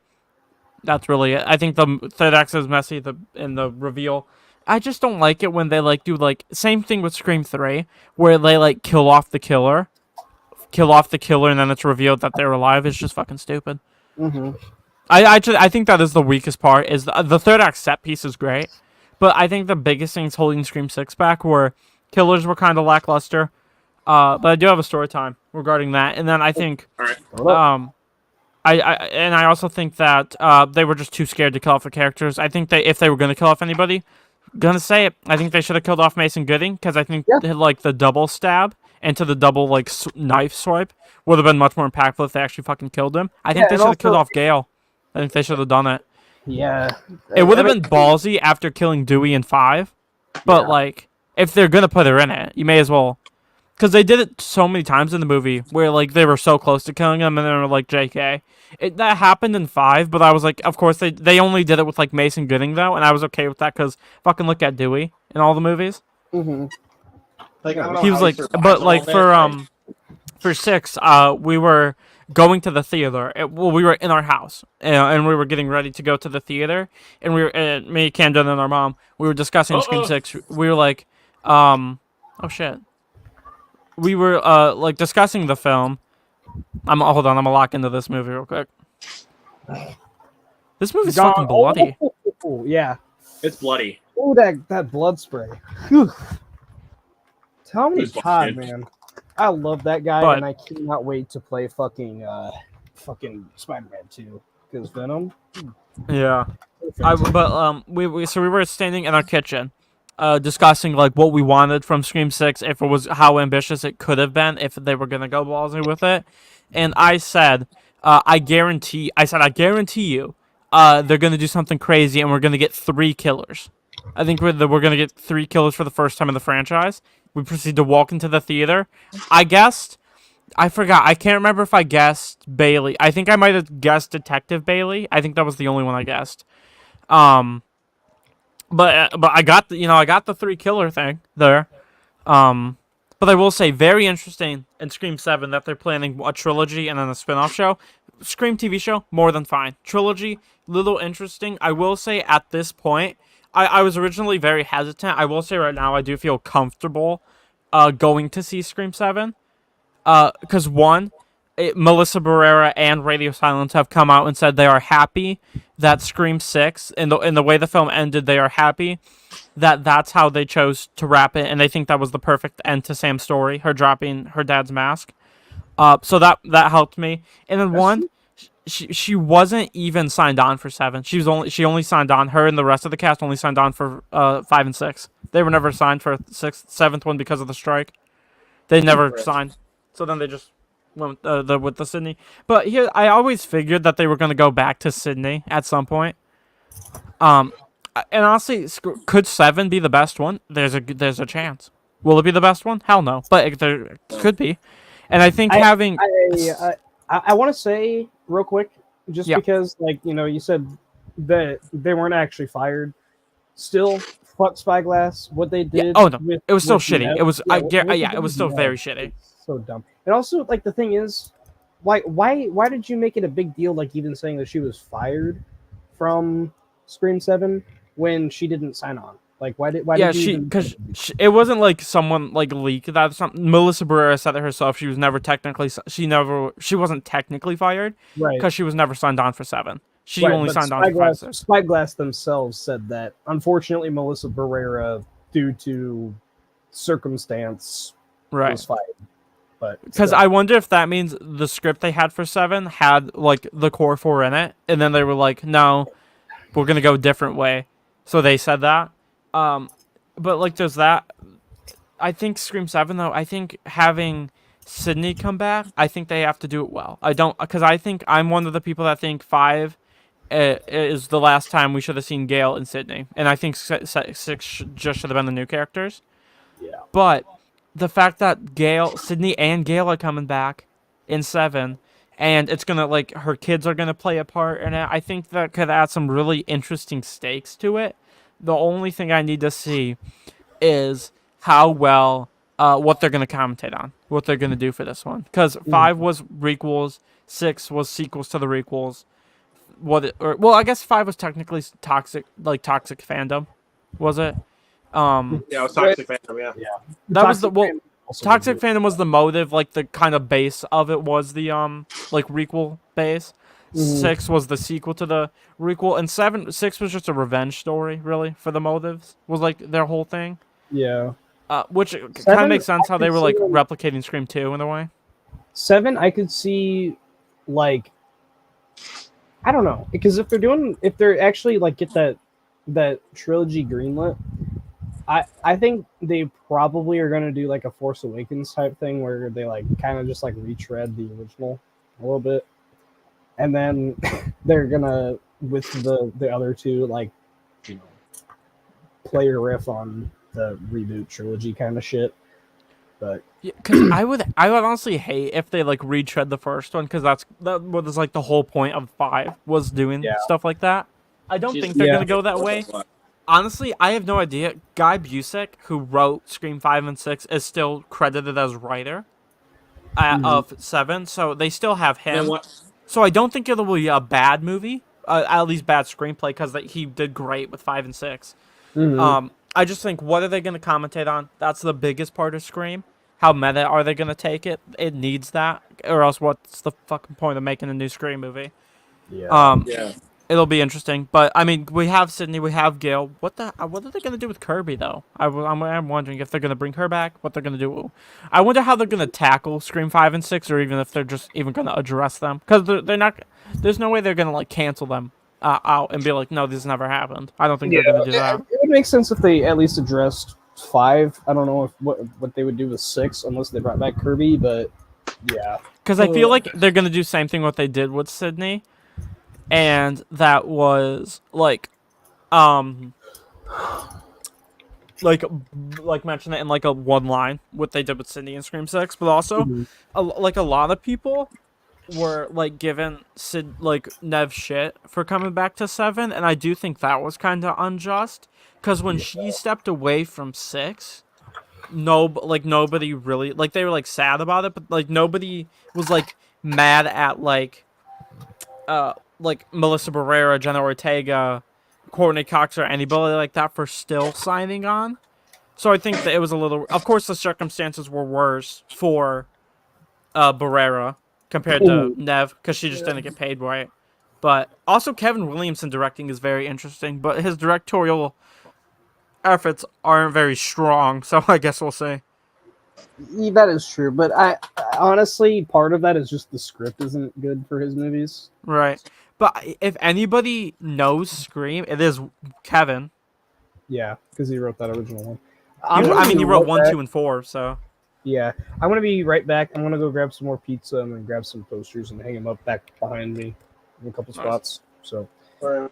That's really it. I think the third act is messy. In the reveal, I just don't like it when they like do like same thing with Scream 3 where they like kill off the killer, and then it's revealed that they're alive. It's just fucking stupid. Mm-hmm. I think that is the weakest part. Is the third act set piece is great, but I think the biggest things holding Scream 6 back were killers were kind of lackluster. But I do have a story time regarding that, and then I think I also think that they were just too scared to kill off the characters. I think if they were going to kill off anybody, gonna say it, I think they should have killed off Mason Gooding, because I think like the double stab into the double like knife swipe would have been much more impactful if they actually fucking killed him. I think they should have killed off Gale. I think they should have done it. Yeah. It would have been ballsy after killing Dewey in 5, but like if they're gonna put her in it, you may as well. Because they did it so many times in the movie where like they were so close to killing him and they were like, JK. That happened in 5, but I was like, of course they only did it with like Mason Gooding though, and I was okay with that because fucking look at Dewey in all the movies. Mm-hmm. Like, he was like, but like for 6, we were going to the theater. We were in our house and we were getting ready to go to the theater, and we were me, Camden, and our mom. We were discussing Scream 6. We were like, oh shit. We were like discussing the film. Hold on, I'm gonna lock into this movie real quick. This movie's fucking bloody. Oh, yeah. It's bloody. Oh, that blood spray. Whew. Tommy Todd, man. I love that guy, and I cannot wait to play fucking Spider-Man 2 because Venom. Yeah. We were standing in our kitchen. Discussing like what we wanted from Scream 6, if it was how ambitious it could have been if they were gonna go ballsy with it, and I said, I guarantee you, they're gonna do something crazy and we're gonna get 3 killers. I think we're gonna get 3 killers for the first time in the franchise. We proceed to walk into the theater. I forgot. I can't remember if I guessed Bailey. I think I might have guessed Detective Bailey. I think that was the only one I guessed. But I got the 3 killer thing there. But I will say, very interesting in Scream 7 that they're planning a trilogy and then a spin-off show. Scream TV show, more than fine. Trilogy, little interesting. I will say at this point, I was originally very hesitant. I will say right now I do feel comfortable going to see Scream 7. Because one, Melissa Barrera and Radio Silence have come out and said they are happy that Scream 6, in the way the film ended, they are happy that that's how they chose to wrap it, and they think that was the perfect end to Sam's story, her dropping her dad's mask. So that helped me. And then she wasn't even signed on for 7. She only signed on. Her and the rest of the cast only signed on for 5 and 6. They were never signed for 7th one because of the strike. They never signed. So then they just went with the Sydney. But here, I always figured that they were going to go back to Sydney at some point. And honestly, could 7 be the best one? There's a chance. Will it be the best one? Hell no. But there could be. And I think I want to say real quick, just because, like, you know, you said that they weren't actually fired. Still, fuck Spyglass. What they did. Yeah, no, it was still shitty. It was it was still very shitty. So dumb. And also, like, the thing is, like, why did you make it a big deal, like, even saying that she was fired from Scream 7 when she didn't sign on? Like, why did you even? Because it wasn't like someone like leaked that or something. Melissa Barrera said it herself. She wasn't technically fired Right. because she was never signed on for 7. She Right, only but signed on for 5, 6. Spyglass themselves said that unfortunately Melissa Barrera, due to circumstance, Right. was fired. But because I wonder if that means the script they had for 7 had like the core 4 in it, and then they were like, no, we're gonna go a different way. So they said that. But like, there's that. I think Scream 7 though. I think having Sydney come back, I think they have to do it well. I don't, because I think I'm one of the people that think 5 is the last time we should have seen Gale and Sydney, and I think 6 just should have been the new characters. yeah, But the fact that Sydney and Gale are coming back in 7, and it's gonna like her kids are gonna play a part in it, I think that could add some really interesting stakes to it. The only thing I need to see is how well what they're gonna commentate on, what they're gonna do for this one, because 5 was requels, 6 was sequels to the requels. I guess 5 was technically toxic fandom, was it? Yeah, it was Toxic Phantom. Yeah. That was Toxic Fandom was the motive, like the kind of base of it was the like requel base. 6 was the sequel to the requel, and 6 was just a revenge story, really, for the motives. Was like their whole thing. Yeah. Which kind of makes sense how they were like replicating Scream 2 in a way. 7, I could see, like, I don't know, because if they're actually like get that trilogy greenlit, I think they probably are gonna do like a Force Awakens type thing where they like kind of just like retread the original a little bit, and then they're gonna with the other two like play a riff on the reboot trilogy kind of shit. But yeah, because I would honestly hate if they like retread the first one, because that was like the whole point of 5 was doing stuff like that. I don't think they're gonna go that way. Honestly, I have no idea. Guy Busick, who wrote Scream 5 and 6, is still credited as writer of 7, so they still have him. So I don't think it'll be a bad movie, at least bad screenplay, because he did great with 5 and 6. I just think, what are they going to commentate on? That's the biggest part of Scream. How meta are they going to take it? It needs that, or else what's the fucking point of making a new Scream movie? Yeah. It'll be interesting, but I mean, we have Sydney, we have Gale. What are they gonna do with Kirby though? I'm wondering if they're gonna bring her back. What they're gonna do? I wonder how they're gonna tackle Scream 5 and 6, or even if they're just even gonna address them, because they're not. There's no way they're gonna like cancel them out and be like, no, this never happened. I don't think they're gonna do that. It would make sense if they at least addressed 5. I don't know what they would do with 6 unless they brought back Kirby, but yeah. Because I feel like they're gonna do same thing what they did with Sydney. And that was like mention it in like a one line, what they did with Sydney and Scream 6, but also a lot of people were like giving Nev shit for coming back to 7, and I do think that was kind of unjust, because when she stepped away from 6, nobody really, like, they were like sad about it, but like nobody was like mad at like Melissa Barrera, Jenna Ortega, Courtney Cox, or anybody like that for still signing on. So I think that it was a little. Of course, the circumstances were worse for Barrera compared to Nev, because she just didn't get paid right. But also, Kevin Williamson directing is very interesting, but his directorial efforts aren't very strong. So I guess we'll see. That is true, but I honestly, part of that is just the script isn't good for his movies. Right. But if anybody knows Scream, it is Kevin. Yeah, because he wrote that original one. He wrote 1, 2, and 4, so. Yeah, I'm going to be right back. I'm going to go grab some more pizza and then grab some posters and hang them up back behind me in a couple spots. So. All right.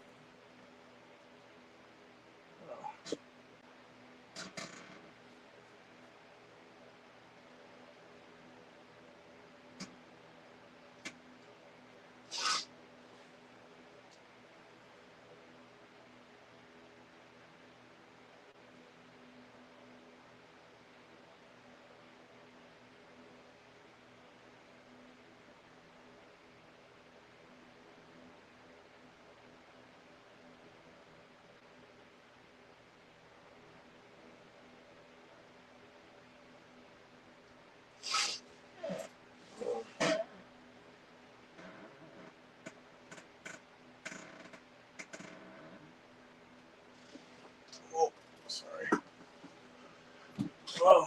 Oh.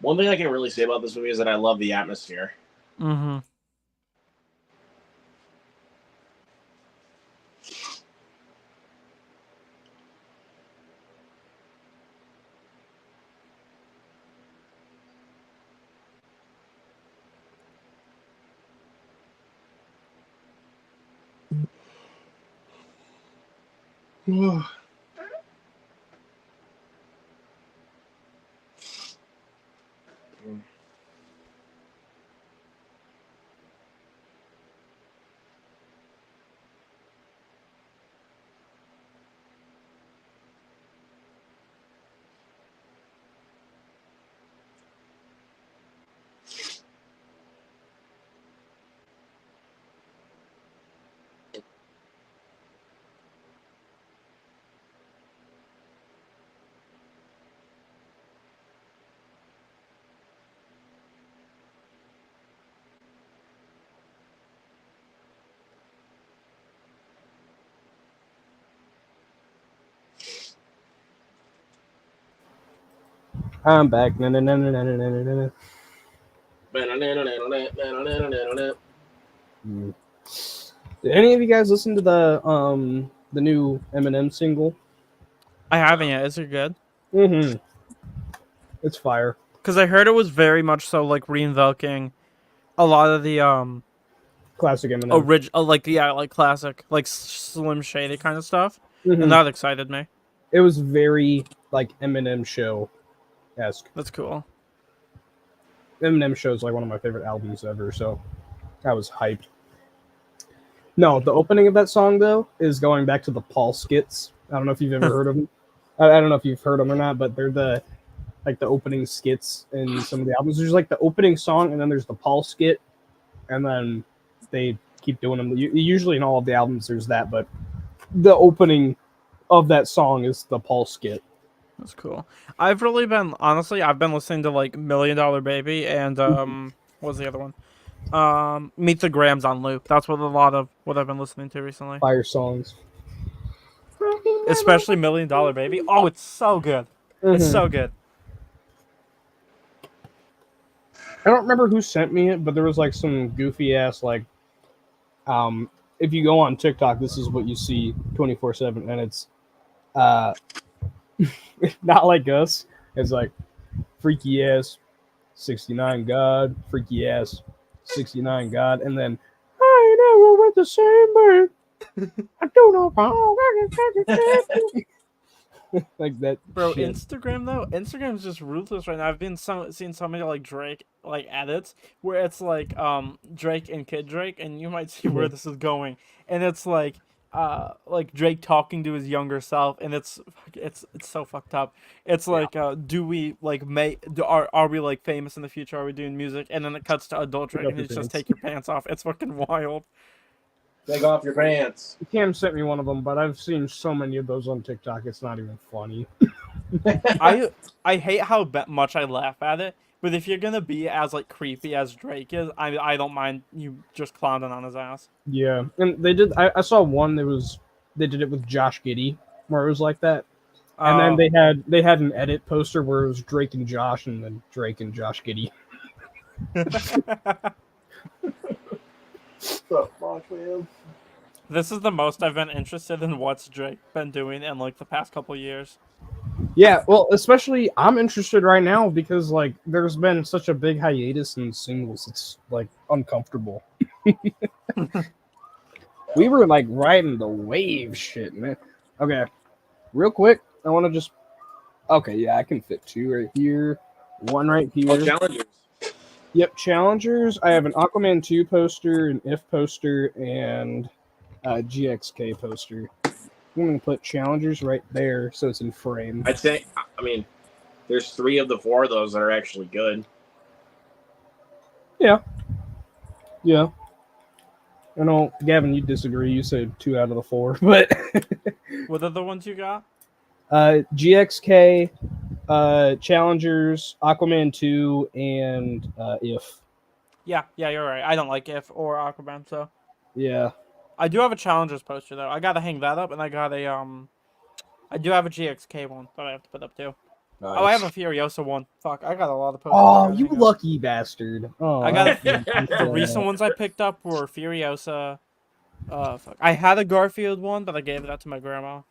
One thing I can really say about this movie is that I love the atmosphere. Mm-hmm. I'm back. Na, na, na, na, na, na, na, na. Did any of you guys listen to the new Eminem single? I haven't yet. Is it good? Mm-hmm. It's fire. Because I heard it was very much so like reinvoking a lot of the Classic Eminem. like classic like Slim Shady kind of stuff, and Mm-hmm. that excited me. It was very like Eminem show-esque. That's cool. Eminem Show is like one of my favorite albums ever, so I was hyped. No, the opening of that song though is going back to the Paul skits. I don't know if you've ever heard of them. I don't know if you've heard them or not, but they're the opening skits in some of the albums. There's like the opening song, and then there's the Paul skit, and then they keep doing them. Usually in all of the albums, there's that, but the opening of that song is the Paul skit. That's cool. I've been listening to like Million Dollar Baby and what was the other one? Meet the Grams on loop. That's what a lot of what I've been listening to recently. Fire songs. Especially Million Dollar Baby. Oh, it's so good. It's so good. I don't remember who sent me it, but there was like some goofy ass like if you go on TikTok, this is what you see 24/7, and it's not like us. It's like freaky ass 69 God, freaky ass 69 God, and then I never went the same way. I do no wrong. Like that. Bro, shit. Instagram's just ruthless right now. I've been seeing so many like Drake like edits where it's like Drake and Kid Drake, and you might see where this is going. And it's like Drake talking to his younger self, and it's so fucked up. It's like do we like are we like famous in the future? Are we doing music? And then it cuts to adult Drake, and he's just take your pants off. It's fucking wild. Take off your pants. Cam sent me one of them, but I've seen so many of those on TikTok. It's not even funny. I hate how much I laugh at it, but if you're gonna be as like creepy as Drake is, I don't mind you just clowning on his ass. Yeah, and they did. I saw one that they did it with Josh Giddey, where it was like that, and then they had an edit poster where it was Drake and Josh, and then Drake and Josh Giddey. The fuck, man? This is the most I've been interested in what's Drake been doing in like the past couple years. Yeah, well, especially I'm interested right now because like there's been such a big hiatus in singles. It's like uncomfortable. We were like riding the wave shit, man. Okay, real quick, I want to just. Okay, yeah, I can fit two right here, one right here. Oh, challengers. Yep, challengers. I have an Aquaman 2 poster, an If poster, and a GXK poster. I'm going to put challengers right there so it's in frame. I'd say, I mean, there's 3 of the 4 of those that are actually good. Yeah. Yeah. I know, Gavin, you disagree. You said 2 out of the 4, but What are the ones you got? GXK, challengers, Aquaman 2, and If. Yeah, you're right. I don't like If or Aquaman, so Yeah. I do have a Challengers poster though. I gotta hang that up, and I got a I do have a GXK one that I have to put up too. Nice. Oh, I have a Furiosa one. Fuck, I got a lot of posters. Oh, you lucky bastard! Oh, I got that's- the recent ones I picked up were Furiosa. Fuck. I had a Garfield one, but I gave that to my grandma,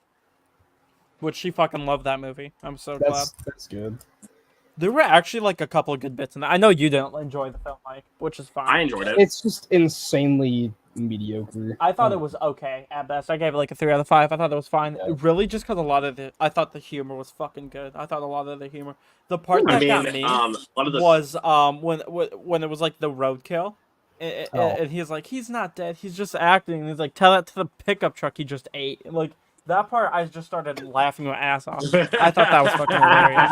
which she fucking loved that movie. I'm so glad. That's good. There were actually like a couple of good bits in that. I know you didn't enjoy the film, Mike, which is fine. I enjoyed it. It's just insanely mediocre. I thought it was okay at best. I gave it like a 3 out of 5. I thought it was fine. Yeah. Really, just because I thought the humor was fucking good. I thought a lot of the humor. The part that got me a lot of the was when it was like the roadkill, and he's like, he's not dead. He's just acting. And he's like, tell that to the pickup truck he just ate. And, like that part, I just started laughing my ass off. I thought that was fucking hilarious.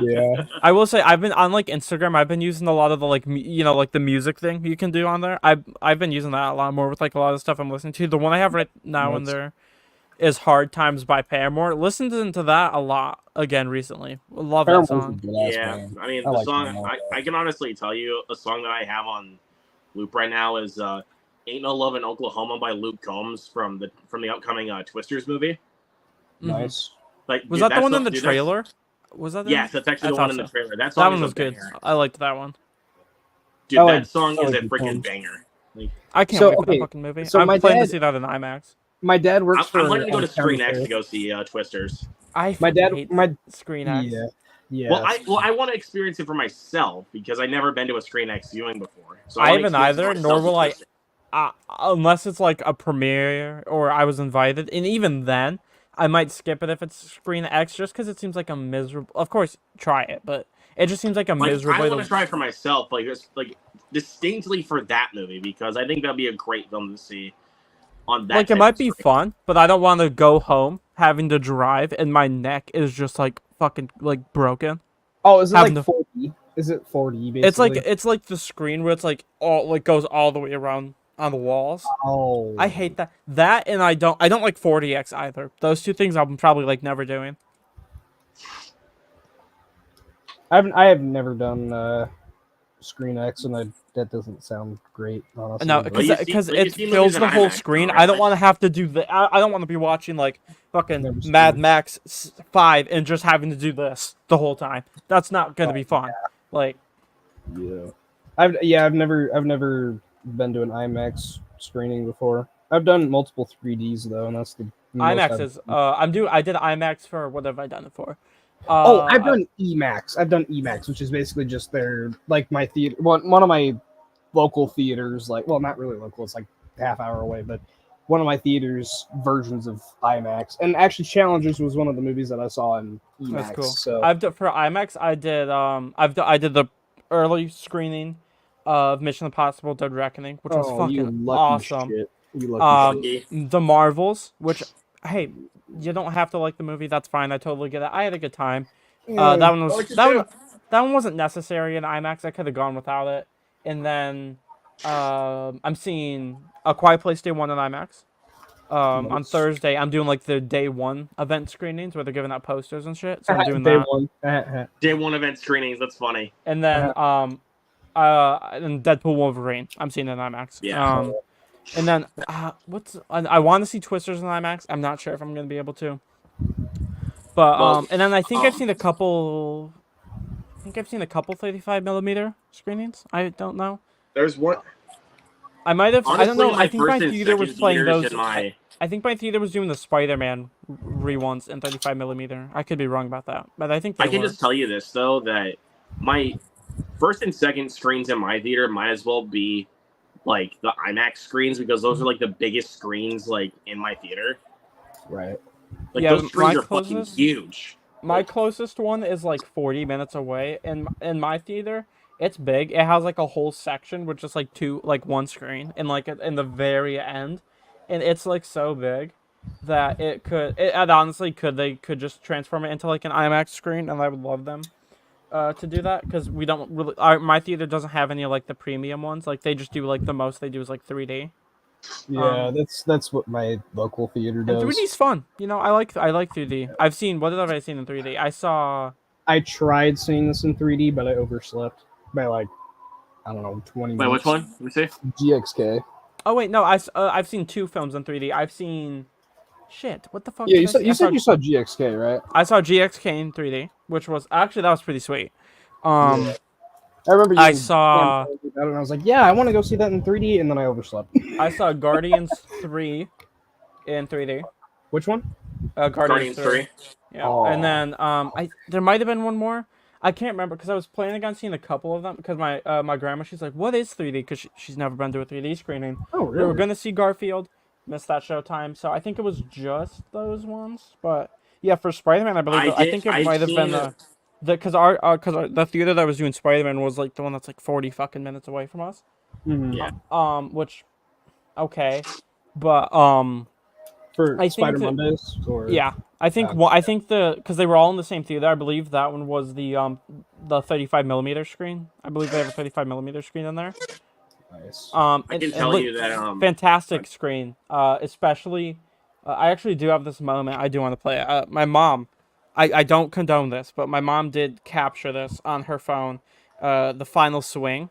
Yeah. I will say I've been on like Instagram. I've been using a lot of the like like the music thing you can do on there. I've been using that a lot more with like a lot of stuff I'm listening to. The one I have right now in there is "Hard Times" by Paramore. Listened to that a lot again recently. Love that song. Yeah, I mean the song. I can honestly tell you a song that I have on loop right now is "Ain't No Love in Oklahoma" by Luke Combs from the upcoming Twisters movie. Nice. Like, was dude, that the one song, in the dude, trailer? Was that? Yes, that's actually the one in the trailer. That one is was a good. banger. I liked that one. Dude, that song is a freaking banger. Like, I can't wait for that fucking movie. So I'm my planning dad- to see that in IMAX. My dad works for. I'm planning to go to Screen X to go see Twisters. My dad, hate my Screen X. Yeah. Well, I want to experience it for myself because I've never been to a Screen X viewing before. So I wanna haven't experience it either, myself nor will I. with Twister. Unless it's like a premiere or I was invited, and even then, I might skip it if it's Screen X, just because it seems like a miserable. Of course, try it, but it just seems like a miserable. I want to try it for myself, like distinctly for that movie because I think that'd be a great film to see. On that, like it might be fun, but I don't want to go home having to drive, and my neck is just like fucking like broken. Oh, is it like 4D? Is it 4D? Basically, It's like the screen where it's like all like goes all the way around on the walls. Oh, I hate that. That and I don't like 4DX either. Those two things I'm probably like never doing. I have never done Screen X, and that doesn't sound great. Honestly. No, because it fills the whole screen. I don't want to have to do the. I don't want to be watching like fucking Mad Max 5 and just having to do this the whole time. That's not gonna be fun. Like, yeah, I've never been to an IMAX screening before. I've done multiple 3Ds though, and that's the IMAX is. I did IMAX for what have I done it for? I've done EMAX. I've done EMAX, which is basically just their like my theater. One of my local theaters, like not really local. It's like half hour away, but one of my theaters' versions of IMAX. And actually, Challengers was one of the movies that I saw in EMAX. That's cool. So for IMAX, I did I did the early screening of Mission Impossible: Dead Reckoning, which was fucking awesome. Shit. You lucky shit. The Marvels, which hey, you don't have to like the movie. That's fine. I totally get it. I had a good time. That one wasn't necessary in IMAX. I could have gone without it. And then I'm seeing A Quiet Place Day 1 in IMAX. On Thursday, I'm doing like the day one event screenings where they're giving out posters and shit. So I'm doing that. Day one event screenings. That's funny. And then and Deadpool Wolverine. I'm seeing it in IMAX. Yeah. And then I want to see Twisters in IMAX. I'm not sure if I'm gonna be able to. But and then I think I've seen a couple. I think I've seen a couple 35mm screenings. I don't know. There's one. I might have. Honestly, I don't know. I think my and theater was second playing theaters those. I think my theater was doing the Spider-Man re-ones in 35mm. I could be wrong about that, but I think I can just tell you this though, that my first and second screens in my theater might as well be like the IMAX screens because those are like the biggest screens like in my theater. Right. Like those screens are fucking huge. My closest one is like 40 minutes away, and in my theater, it's big. It has like a whole section with just like one screen, and like in the very end, and it's like so big that it honestly they could just transform it into like an IMAX screen, and I would love them to do that because we don't really. My theater doesn't have any like the premium ones. Like they just do like the most they do is like 3D. Yeah, that's what my local theater does. And 3D's fun. You know, I like 3D. I've seen what have I seen in 3D? I tried seeing this in 3D, but I overslept by like I don't know 20 minutes. Wait, which one? Let me see. GXK. Oh wait, no, I've seen 2 films in 3D. I've seen shit. What the fuck Yeah, did I see? you said you saw GXK, right? I saw GXK in 3D, which was actually that was pretty sweet. Yeah. I remember you I and Cam saw told me about it, and I was like, yeah, I want to go see that in 3D, and then I overslept. Guardians 3 in 3D. Which one? Guardians Guardians 3. 3. Yeah, and Oh. then there might have been one more. I can't remember because I was planning on seeing a couple of them because my grandma, she's like, what is 3D? Because she's never been to a 3D screening. Oh, We were really? gonna see Garfield, missed that showtime, so I think it was just those ones. But yeah, for Spider-Man, I think it I've might have been seen. because the theater that was doing Spider-Man was like the one that's like 40 fucking minutes away from us. Mhm. Yeah. Which okay, but For I think Spider that Mondays, or yeah, I think Yeah. I think because they were all in the same theater. I believe that one was the 35 millimeter screen. I believe they have a 35 millimeter screen in there. nice. I can And tell look, you that fantastic screen. Especially, I actually do have this moment. I do want to play it. My mom, I don't condone this, but my mom did capture this on her phone. The final swing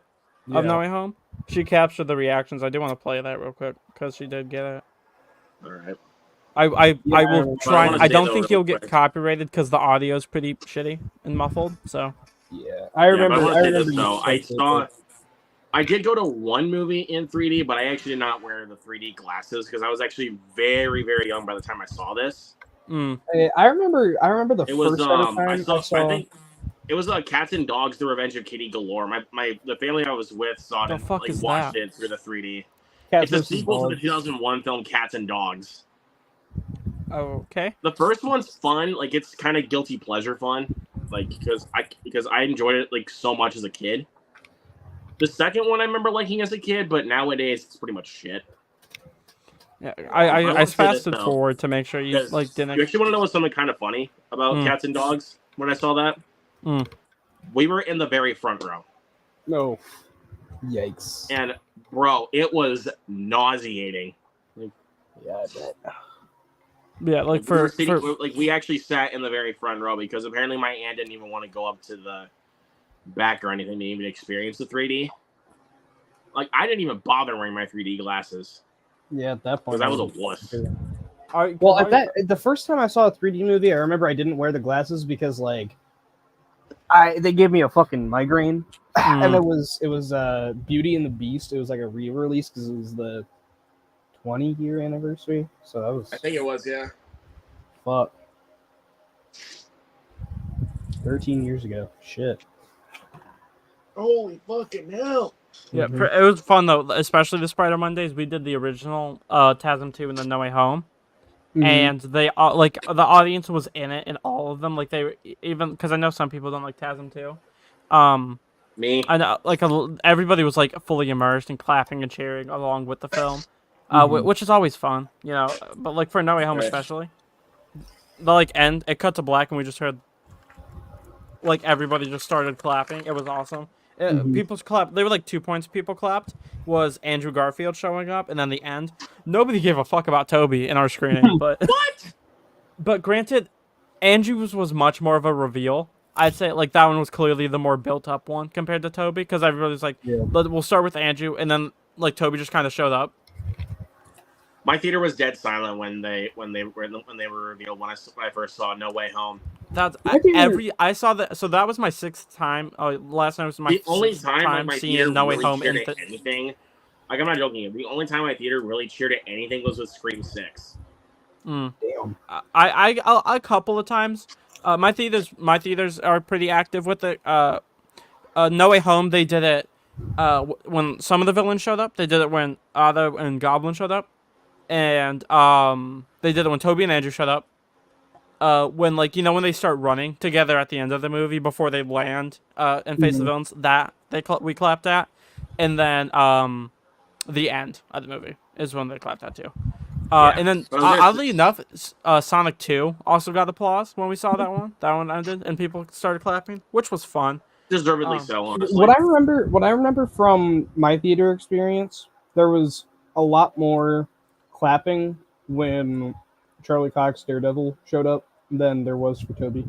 of No Yeah. Way Home. She captured the reactions. I do want to play that real quick because she did get it. all right. Yeah, I I will remember But I try. want And to I say don't though, think real you'll get quick. copyrighted because the audio is pretty shitty and muffled. So Yeah, Yeah, but I want to say this you though. said that. I did go to one movie in 3D, but I actually did not wear the 3D glasses because I was actually very, very young by the time I saw this. I remember the It was first ever time I I saw. think it was Cats and Dogs: The Revenge of Kitty Galore. The family I was with saw it the and fuck like is watched that? it through the 3D. Cats It's a versus sequel to the Dogs. 2001 film Cats and Dogs. Okay. The first one's fun, like it's kind of guilty pleasure fun, like because I enjoyed it like so much as a kid. The second one I remember liking as a kid, but nowadays it's pretty much shit. Yeah, I I want to say this fasted though, forward to make sure you like because didn't. you actually want to know what's something kind of funny about Mm, Cats and Dogs. When I saw that, mm. we were in the very front row, No. Yikes. and bro, it was nauseating. Yeah, I bet. Yeah, like We were for sitting, like we actually sat in the very front row because apparently my aunt didn't even want to go up to the back or anything to even experience the 3D. Like I didn't even bother wearing my 3D glasses Yeah, at that point. because I was a wuss. Well, the first time I saw a 3D movie, I remember I didn't wear the glasses because like they gave me a fucking migraine, and it was Beauty and the Beast. It was like a re-release because it was the 20-year anniversary. So that was I think it was, yeah. fuck 13 years ago. Shit. Holy fucking hell! Yeah, it was fun though, especially the Spider Mondays. We did the original TASM 2 and then No Way Home. And they like the audience was in it in all of them. Like they were, even because I know some people don't like TASM 2. Me? I know like everybody was like fully immersed and clapping and cheering along with the film, which is always fun, you know. But like for No Way Home Right. especially, the like end it cut to black and we just heard like everybody just started clapping. It was awesome. People's clap. They were like 2 points. People clapped was Andrew Garfield showing up, and then the end. Nobody gave a fuck about Toby in our screening, but What? but granted, Andrew's was much more of a reveal. I'd say like that one was clearly the more built up one compared to Toby because everybody's like, Yeah. we'll start with Andrew, and then like Toby just kind of showed up. My theater was dead silent when they were revealed when I first saw No Way Home. That's theater- I saw that. So that was my 6th time. Oh, last night was my The only 6th time like my theater seeing No Way really Home cheered in at anything, like I'm not joking. The only time my theater really cheered at anything was with Scream 6. Damn. I a couple of times. My theaters are pretty active with it. No Way Home they did it. When some of the villains showed up, they did it when Otto and Goblin showed up, and they did it when Toby and Andrew showed up. When like when they start running together at the end of the movie before they land and face the villains, that we clapped at, and then the end of the movie is when they clapped at too. And then oddly enough, Sonic 2 also got applause when we saw that one. That one ended and people started clapping, which was fun. Deservedly so, honestly. What I remember from my theater experience, there was a lot more clapping when Charlie Cox Daredevil showed up than there was for Toby.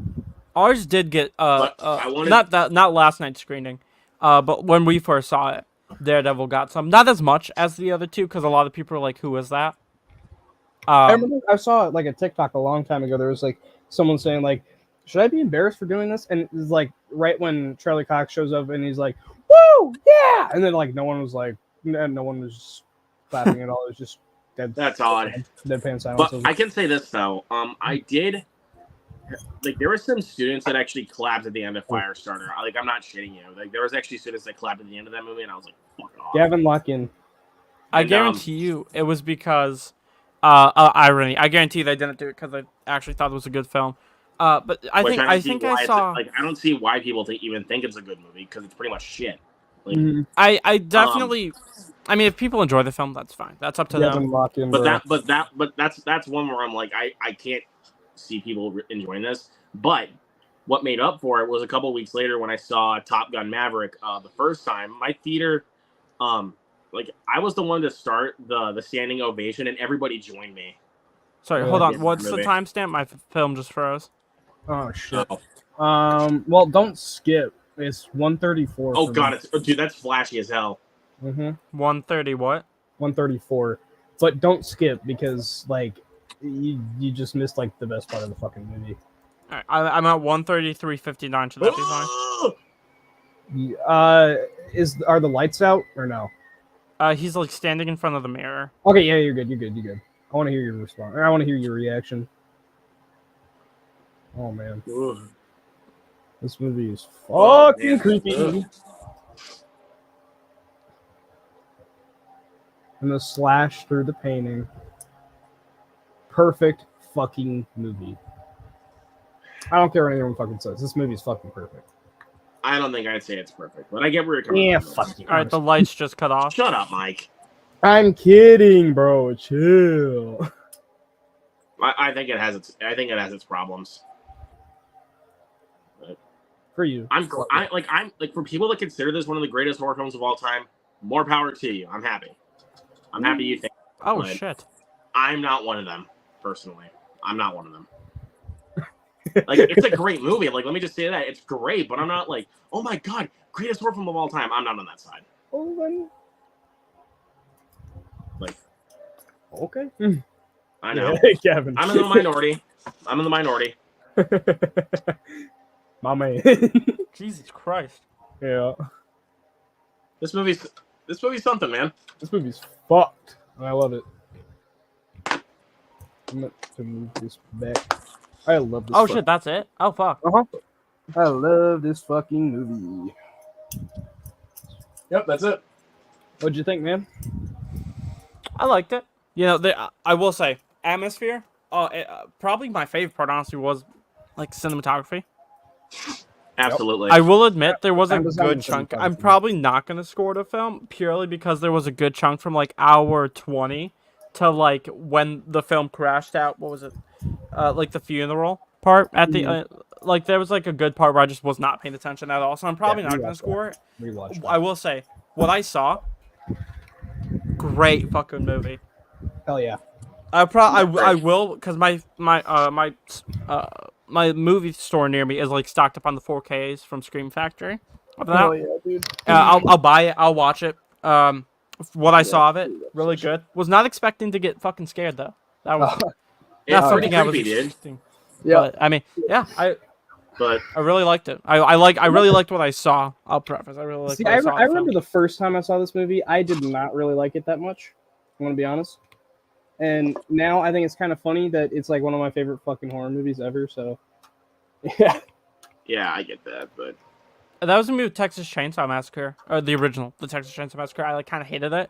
Ours did get But I wanted- not last night's screening, but when we first saw it, Daredevil got some, not as much as the other two, because a lot of people are like, "Who is that?" I remember I saw like a TikTok a long time ago. There was like someone saying like, "Should I be embarrassed for doing this?" And it was like right when Charlie Cox shows up and he's like, "Woo, yeah!" And then like no one was like, no one was clapping at all. It was just dead. That's odd. Deadpan silence. But I can say this though. I did. Like there were some students that actually clapped at the end of Firestarter. Like I'm not shitting you. Like there was actually students that clapped at the end of that movie, and I was like, "Fuck off." Gavin Lock-in. I guarantee you it was because irony. I guarantee they didn't do it because they actually thought it was a good film. But I think I saw. Like I don't see why people even think it's a good movie because it's pretty much shit. Like, I definitely. I mean, if people enjoy the film, that's fine. That's up to them. Lock-in, but that's one where I'm like I can't see people enjoying this. But what made up for it was a couple weeks later when I saw Top Gun Maverick the first time. My theater, like I was the one to start the standing ovation, and everybody joined me. Sorry, hold on. What's the timestamp? My film just froze. Oh shit. Well, don't skip. It's 1:34. Oh god, dude, that's flashy as hell. 1:30 what? 1:34. But don't skip because like you just missed like the best part of the fucking movie. All right, I'm at 1:33:59. Should that be fine? Are the lights out or no? He's like standing in front of the mirror. Okay, yeah, you're good. I want to hear your response. I want to hear your reaction. Oh man, this movie is fucking creepy. And the slash through the painting. Perfect fucking movie. I don't care what anyone fucking says. This movie is fucking perfect. I don't think I'd say it's perfect, but I get where you're coming from. Fuck you. All right, the lights just cut off. Shut up, Mike. I'm kidding, bro. Chill. I think it has its problems. But for you, I'm like for people that consider this one of the greatest horror films of all time. More power to you. I'm happy. I'm happy you think. Oh shit. I'm not one of them personally. I'm not one of them. Like it's a great movie. Like let me just say that it's great, but I'm not like, oh my god, greatest horror film of all time. I'm not on that side. Like, okay. I know. Kevin. I'm in the minority. My man. Jesus Christ. Yeah. This movie's something, man. This movie's fucked. I love it. I'm going to move this back. I love this. Oh shit, that's it? Oh fuck. I love this fucking movie. Yep, that's it. What'd you think, man? I liked it. You know, I will say, atmosphere. Probably my favorite part, honestly, was like cinematography. Absolutely. I will admit there was a good chunk. I'm probably not going to score the film purely because there was a good chunk from like hour 20 to like when the film crashed out. What was it? Like the funeral part at the like there was like a good part where I just was not paying attention at all. So I'm probably not going to score it. I will say what I saw. Great fucking movie. Hell yeah. I will because my movie store near me is like stocked up on the 4Ks from Scream Factory. Hell yeah, dude. I'll buy it. I'll watch it. What I saw of it, really good. Was not expecting to get fucking scared though. That was not something I was expecting. Yeah. But, I mean, yeah, I really liked it. I really liked what I saw. I'll preface. I really liked. I remember the first time I saw this movie, I did not really like it that much. I'm gonna be honest. And now I think it's kind of funny that it's like one of my favorite fucking horror movies ever. So, yeah. Yeah, I get that, but that was the movie with Texas Chainsaw Massacre, or the original, the Texas Chainsaw Massacre. I like kind of hated it,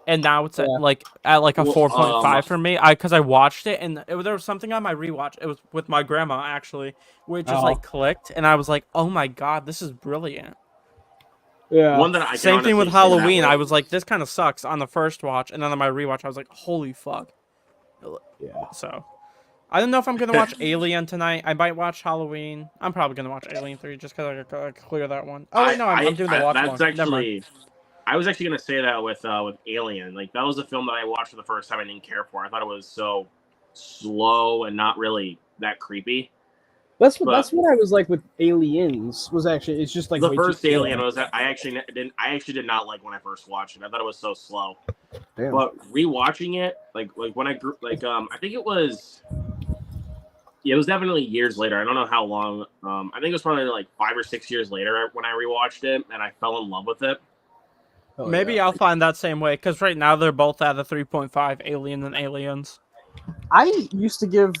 and now it's at like a 4.5 for me. Because I watched it, and there was something on my rewatch. It was with my grandma actually, where it just like clicked, and I was like, "Oh my god, this is brilliant." Yeah. One that I Same thing with Halloween. I was like, this kind of sucks on the first watch, and then on my rewatch, I was like, holy fuck. Yeah. So, I don't know if I'm gonna watch Alien tonight. I might watch Halloween. I'm probably gonna watch Alien 3 just because I could clear that one. Oh wait, no, I'm doing the watch that's one. Actually, I was actually gonna say that with Alien. Like that was a film that I watched for the first time. I didn't care for. I thought it was so slow and not really that creepy. That's what I was like with Aliens. Was actually it's just like the way first too slow. Alien was I actually did not like when I first watched it. I thought it was so slow. Damn. But rewatching it, like when I grew, I think it was. Yeah, it was definitely years later. I don't know how long. I think it was probably like 5 or 6 years later when I rewatched it, and I fell in love with it. Oh, Maybe yeah. I'll find that same way, because right now they're both at a 3.5, Alien and Aliens. I used to give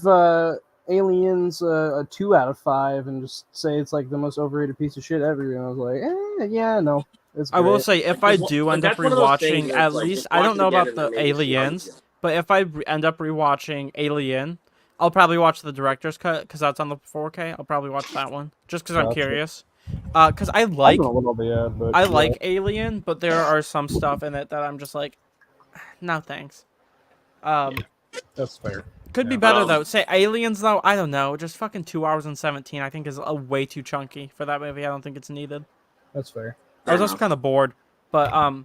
Aliens a 2 out of 5 and just say it's like the most overrated piece of shit ever. And I was like, yeah, no, it's great. I will say, if I do end up that's one of those things rewatching, where at it's like, least, just I watch don't it know again about and the then maybe just watch it Aliens, again. but if I end up rewatching Alien, I'll probably watch the director's cut, because that's on the 4K. I'll probably watch that one, just because I'm Gotcha. curious. Because I I've like been a little bit, yeah, but I yeah. like Alien, but there are some stuff in it that I'm just like, no thanks. That's fair. Could be Yeah. better though. Say Aliens though, I don't know. Just fucking 2 hours and 17, I think is way too chunky for that movie. I don't think it's needed. That's fair. I was also kind of bored, but I mean,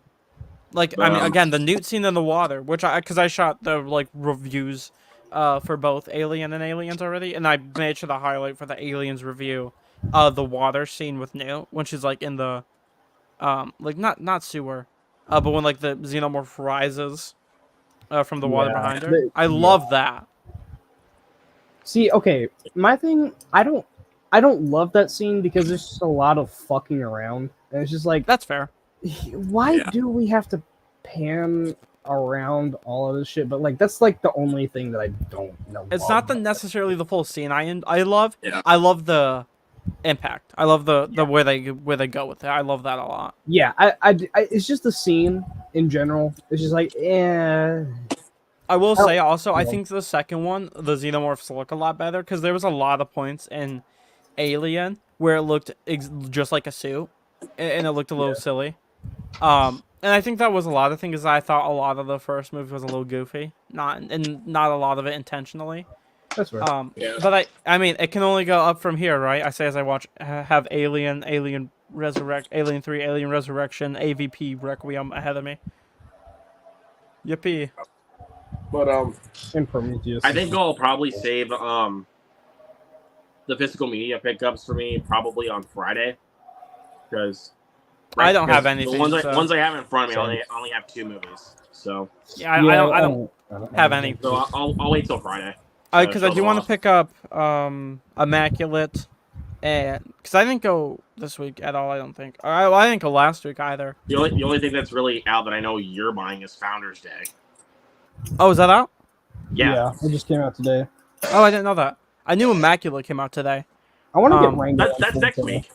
again, the newt scene in the water, which because I shot the like reviews, for both Alien and Aliens already, and I made sure to highlight for the Aliens review, the water scene with Newt when she's like in the, like not sewer, but when like the xenomorph rises, from the water Yeah. behind her. I love that. See, okay, my thing, I don't love that scene because there's just a lot of fucking around, and it's just like, That's fair. why do we have to pan around all of this shit? But like, that's like the only thing that I don't know. It's not necessarily the full scene I love. Yeah. I love the impact. I love the where they go with it. I love that a lot. Yeah, I it's just the scene in general. It's just like, I will say also, I think the second one, the xenomorphs look a lot better, because there was a lot of points in Alien where it looked just like a suit, and it looked a little silly. And I think that was a lot of things. I thought a lot of the first movie was a little goofy, not a lot of it intentionally. that's right. But I mean, it can only go up from here, right? I say as I have Alien 3, Alien Resurrection, AVP Requiem ahead of me. Yippee. But And Prometheus. I think I'll probably save the physical media pickups for me probably on Friday, because I don't have anything. The ones I have in front of me, I only have 2 movies. So yeah, I don't have any. So I'll wait till Friday. Because I do want to pick up Immaculate, and because I didn't go this week at all. I don't think. I didn't go last week either. The only thing that's really out that I know you're buying is Founders Day. Oh, is that out? Yeah, it just came out today. Oh, I didn't know that. I knew Immaculate came out today. I want to get Rango. That's next week.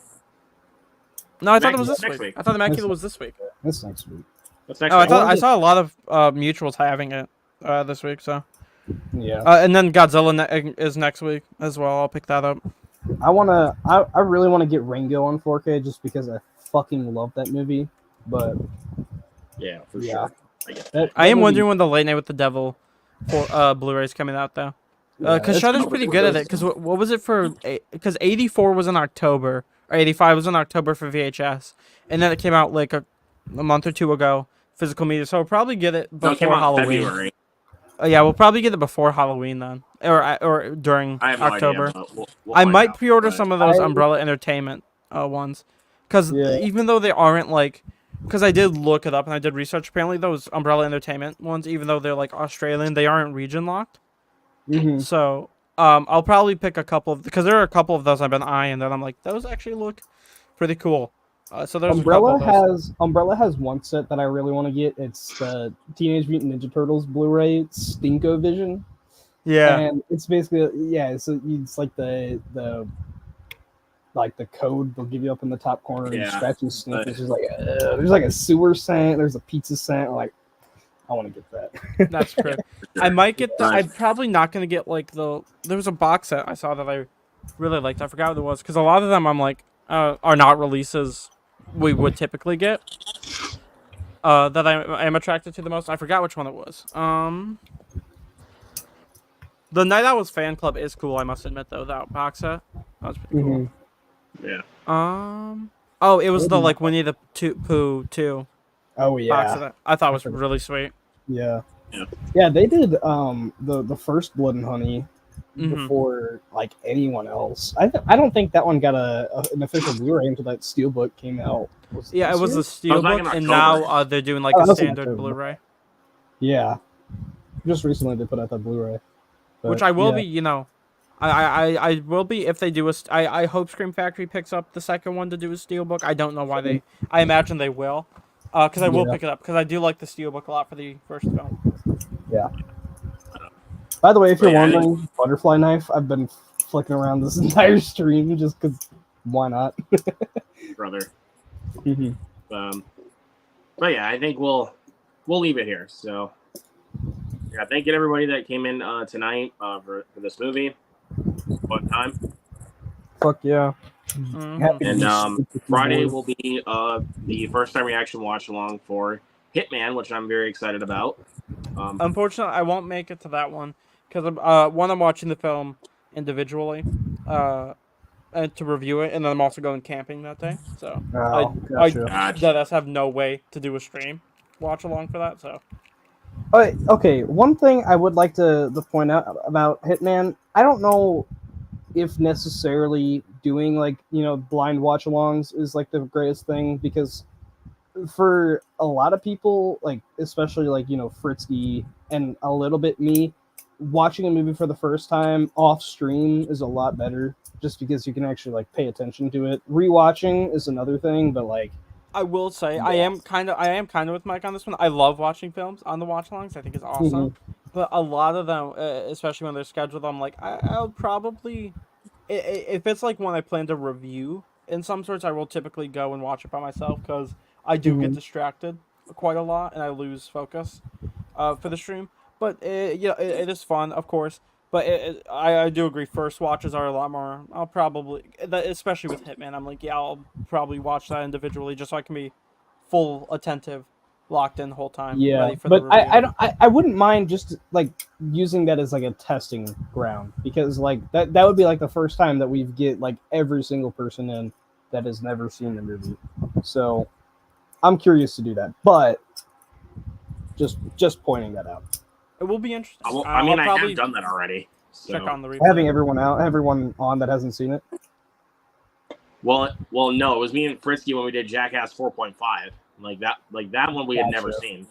No, I thought it was this next week. week. I thought Immaculate was this week. That's next week. That's next Oh, week. I saw a lot of mutuals having it this week. So Yeah. and then Godzilla is next week as well. I'll pick that up. I really want to get Rango on 4K just because I fucking love that movie. But Yeah, for yeah. sure. I am wondering when the Late Night with the Devil for Blu-ray's coming out though. Because Shudder's pretty good at it. Because what was it for? Because 84 was in October, or 85 was in October for VHS, and then it came out like a month or 2 ago, physical media. So we'll probably get it before Halloween. February. Yeah, we'll probably get it before Halloween then, or during I have no October. idea, we'll I find might out, pre-order but- some of those Umbrella Entertainment ones, because even though they aren't like. Because I did look it up and I did research. Apparently, those Umbrella Entertainment ones, even though they're like Australian, they aren't region locked. Mm-hmm. So, I'll probably pick a couple of, because there are a couple of those I've been eyeing that I'm like, those actually look pretty cool. So there's Umbrella has one set that I really want to get. It's the Teenage Mutant Ninja Turtles Blu-ray. It's Stinko Vision. Yeah. And it's basically it's like the code they'll give you up in the top corner and scratch and sniff. It's just like there's like a sewer scent, there's a pizza scent. Like, I want to get that. That's true. I might get the. I'm probably not gonna get like the. There was a box set I saw that I really liked. I forgot what it was, because a lot of them I'm like are not releases we would typically get. That I am attracted to the most. I forgot which one it was. The Night Owls fan club is cool. I must admit though, that box set that was pretty cool. Yeah. Oh, it was the like Winnie the Pooh 2. Oh yeah. Box set. I thought it was really sweet. Yeah. They did the first Blood and Honey before like anyone else. I don't think that one got an official Blu-ray until that Steelbook came out. Yeah, it was the back in Steelbook, and October. now they're doing like Oh, a that was in standard October. Blu-ray. Yeah, just recently they put out that Blu-ray. Which I will be, I will be if they do I hope Scream Factory picks up the second one to do a Steelbook. I don't know why I imagine they will, because I will pick it up because I do like the Steelbook a lot for the first film. Yeah. By the way, if you're wondering, butterfly knife, I've been flicking around this entire stream just because why not? Brother. Mm-hmm. But yeah, I think we'll leave it here. So yeah, thank you to everybody that came in tonight for this movie. Fun time. Fuck yeah. And Friday will be the first time reaction watch along for Hitman, which I'm very excited about. Unfortunately, I won't make it to that one because I'm watching the film individually, and to review it, and then I'm also going camping that day. So I have no way to do a stream watch along for that. So. Okay, one thing I would like to point out about Hitman, I don't know if necessarily doing like, blind watch alongs is like the greatest thing, because for a lot of people, like especially like, Fritzky and a little bit me, watching a movie for the first time off stream is a lot better, just because you can actually like pay attention to it. Rewatching is another thing, but like I will say I am kind of with Mike on this one. I love watching films on the watch alongs. I think it's awesome. But a lot of them, especially when they're scheduled, I'm like, I'll probably, if it's like one I plan to review in some sorts, I will typically go and watch it by myself, because I do get distracted quite a lot and I lose focus for the stream. But it is fun, of course. But I do agree. First watches are a lot more. I'll probably, especially with Hitman, I'm like, I'll probably watch that individually just so I can be full attentive, locked in the whole time. Yeah, ready for but the review. I wouldn't mind just like using that as like a testing ground, because like that would be like the first time that we get like every single person in that has never seen the movie. So I'm curious to do that, but just pointing that out. It will be interesting. I have done that already. So. Check on the replay. Having everyone on that hasn't seen it. Well, no, it was me and Fritzky when we did Jackass 4.5. Like that one we had never seen.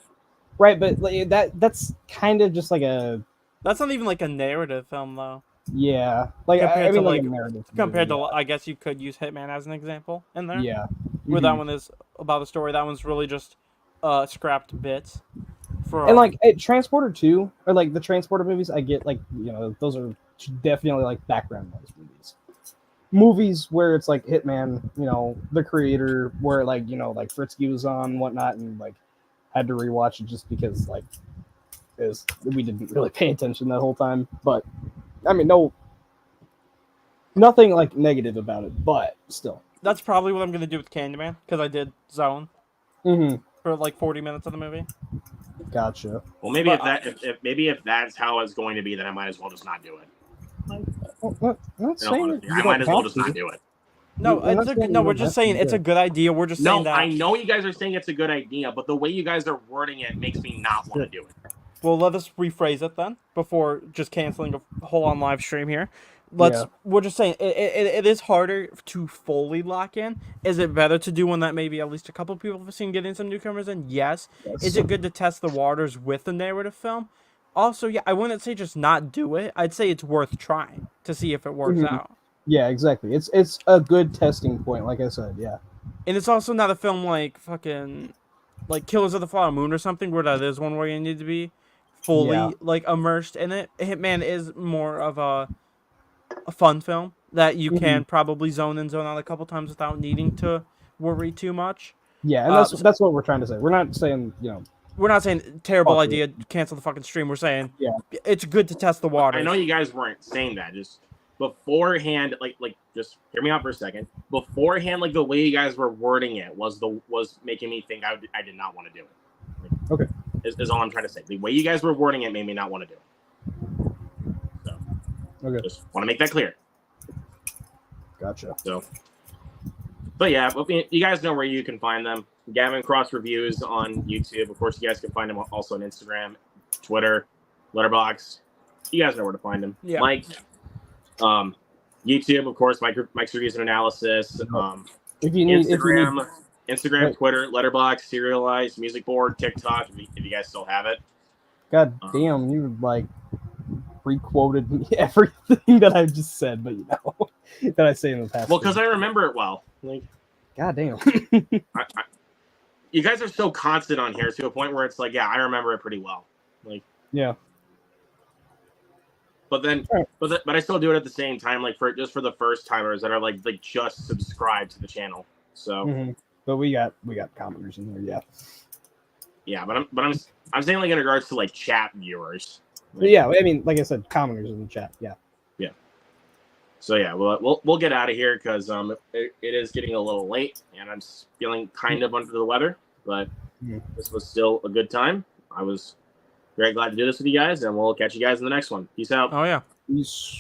Right, but like, that's kind of just like a. That's not even like a narrative film, though. Yeah, like compared I mean, to like a narrative. Compared to, I guess you could use Hitman as an example in there. Yeah. Where that one is about the story. That one's really just scrapped bits. And like Transporter 2, or like the Transporter movies, I get like, those are definitely like background noise movies. Movies where it's like Hitman, the creator, where like, like Fritzky was on and whatnot, and like had to rewatch it just because like we didn't really pay attention that whole time. But I mean, nothing like negative about it, but still. That's probably what I'm gonna do with Candyman, because I did zone for like 40 minutes of the movie. Gotcha. Well, maybe if that's how it's going to be, then I might as well just not do it. I might as well just not do it. No, we're just saying it's a good idea. We're just saying that. I know you guys are saying it's a good idea, but the way you guys are wording it makes me not want to do it. Well, let us rephrase it then before just canceling a whole on live stream here. We're just saying it is harder to fully lock in. Is it better to do one that maybe at least a couple people have seen, getting some newcomers in? Yes. Is it good to test the waters with the narrative film? Also, yeah, I wouldn't say just not do it. I'd say it's worth trying to see if it works out. Yeah, exactly. It's a good testing point, like I said, yeah. And it's also not a film like fucking like Killers of the Flower Moon or something, where that is one where you need to be fully like immersed in it. Hitman is more of a fun film that you can probably zone in, zone out a couple times without needing to worry too much. Yeah, and that's what we're trying to say. We're not saying, we're not saying terrible idea, cancel the fucking stream. We're saying it's good to test the waters. I know you guys weren't saying that. Just beforehand, like just hear me out for a second. Beforehand, like the way you guys were wording it was making me think I did not want to do it. Like, okay. Is all I'm trying to say. The way you guys were wording it made me not want to do it. So, okay. Just want to make that clear. Gotcha. So, but yeah, you guys know where you can find them. Gavin Cross Reviews on YouTube. Of course, you guys can find him also on Instagram, Twitter, Letterboxd. You guys know where to find him. Yeah. Mike, YouTube, of course, Mike's Reviews and Analysis. If you need, Instagram, Twitter, Letterboxd, Serialized, Music Board, TikTok. If you guys still have it. God damn, you like re-quoted me everything that I just said, but that I say in the past. Well, because I remember it well. Like, God damn. You guys are so constant on here to a point where it's like, yeah, I remember it pretty well. Like, yeah. But I still do it at the same time, like for the first timers that are like just subscribed to the channel. So, but we got commenters in there, yeah. Yeah, but I'm saying like in regards to like chat viewers. Like, yeah, I mean, like I said, commenters in the chat, yeah. Yeah. So yeah, we'll get out of here because it is getting a little late and I'm feeling kind of under the weather, but this was still a good time. I was very glad to do this with you guys, and we'll catch you guys in the next one. Peace out. Oh yeah. Peace.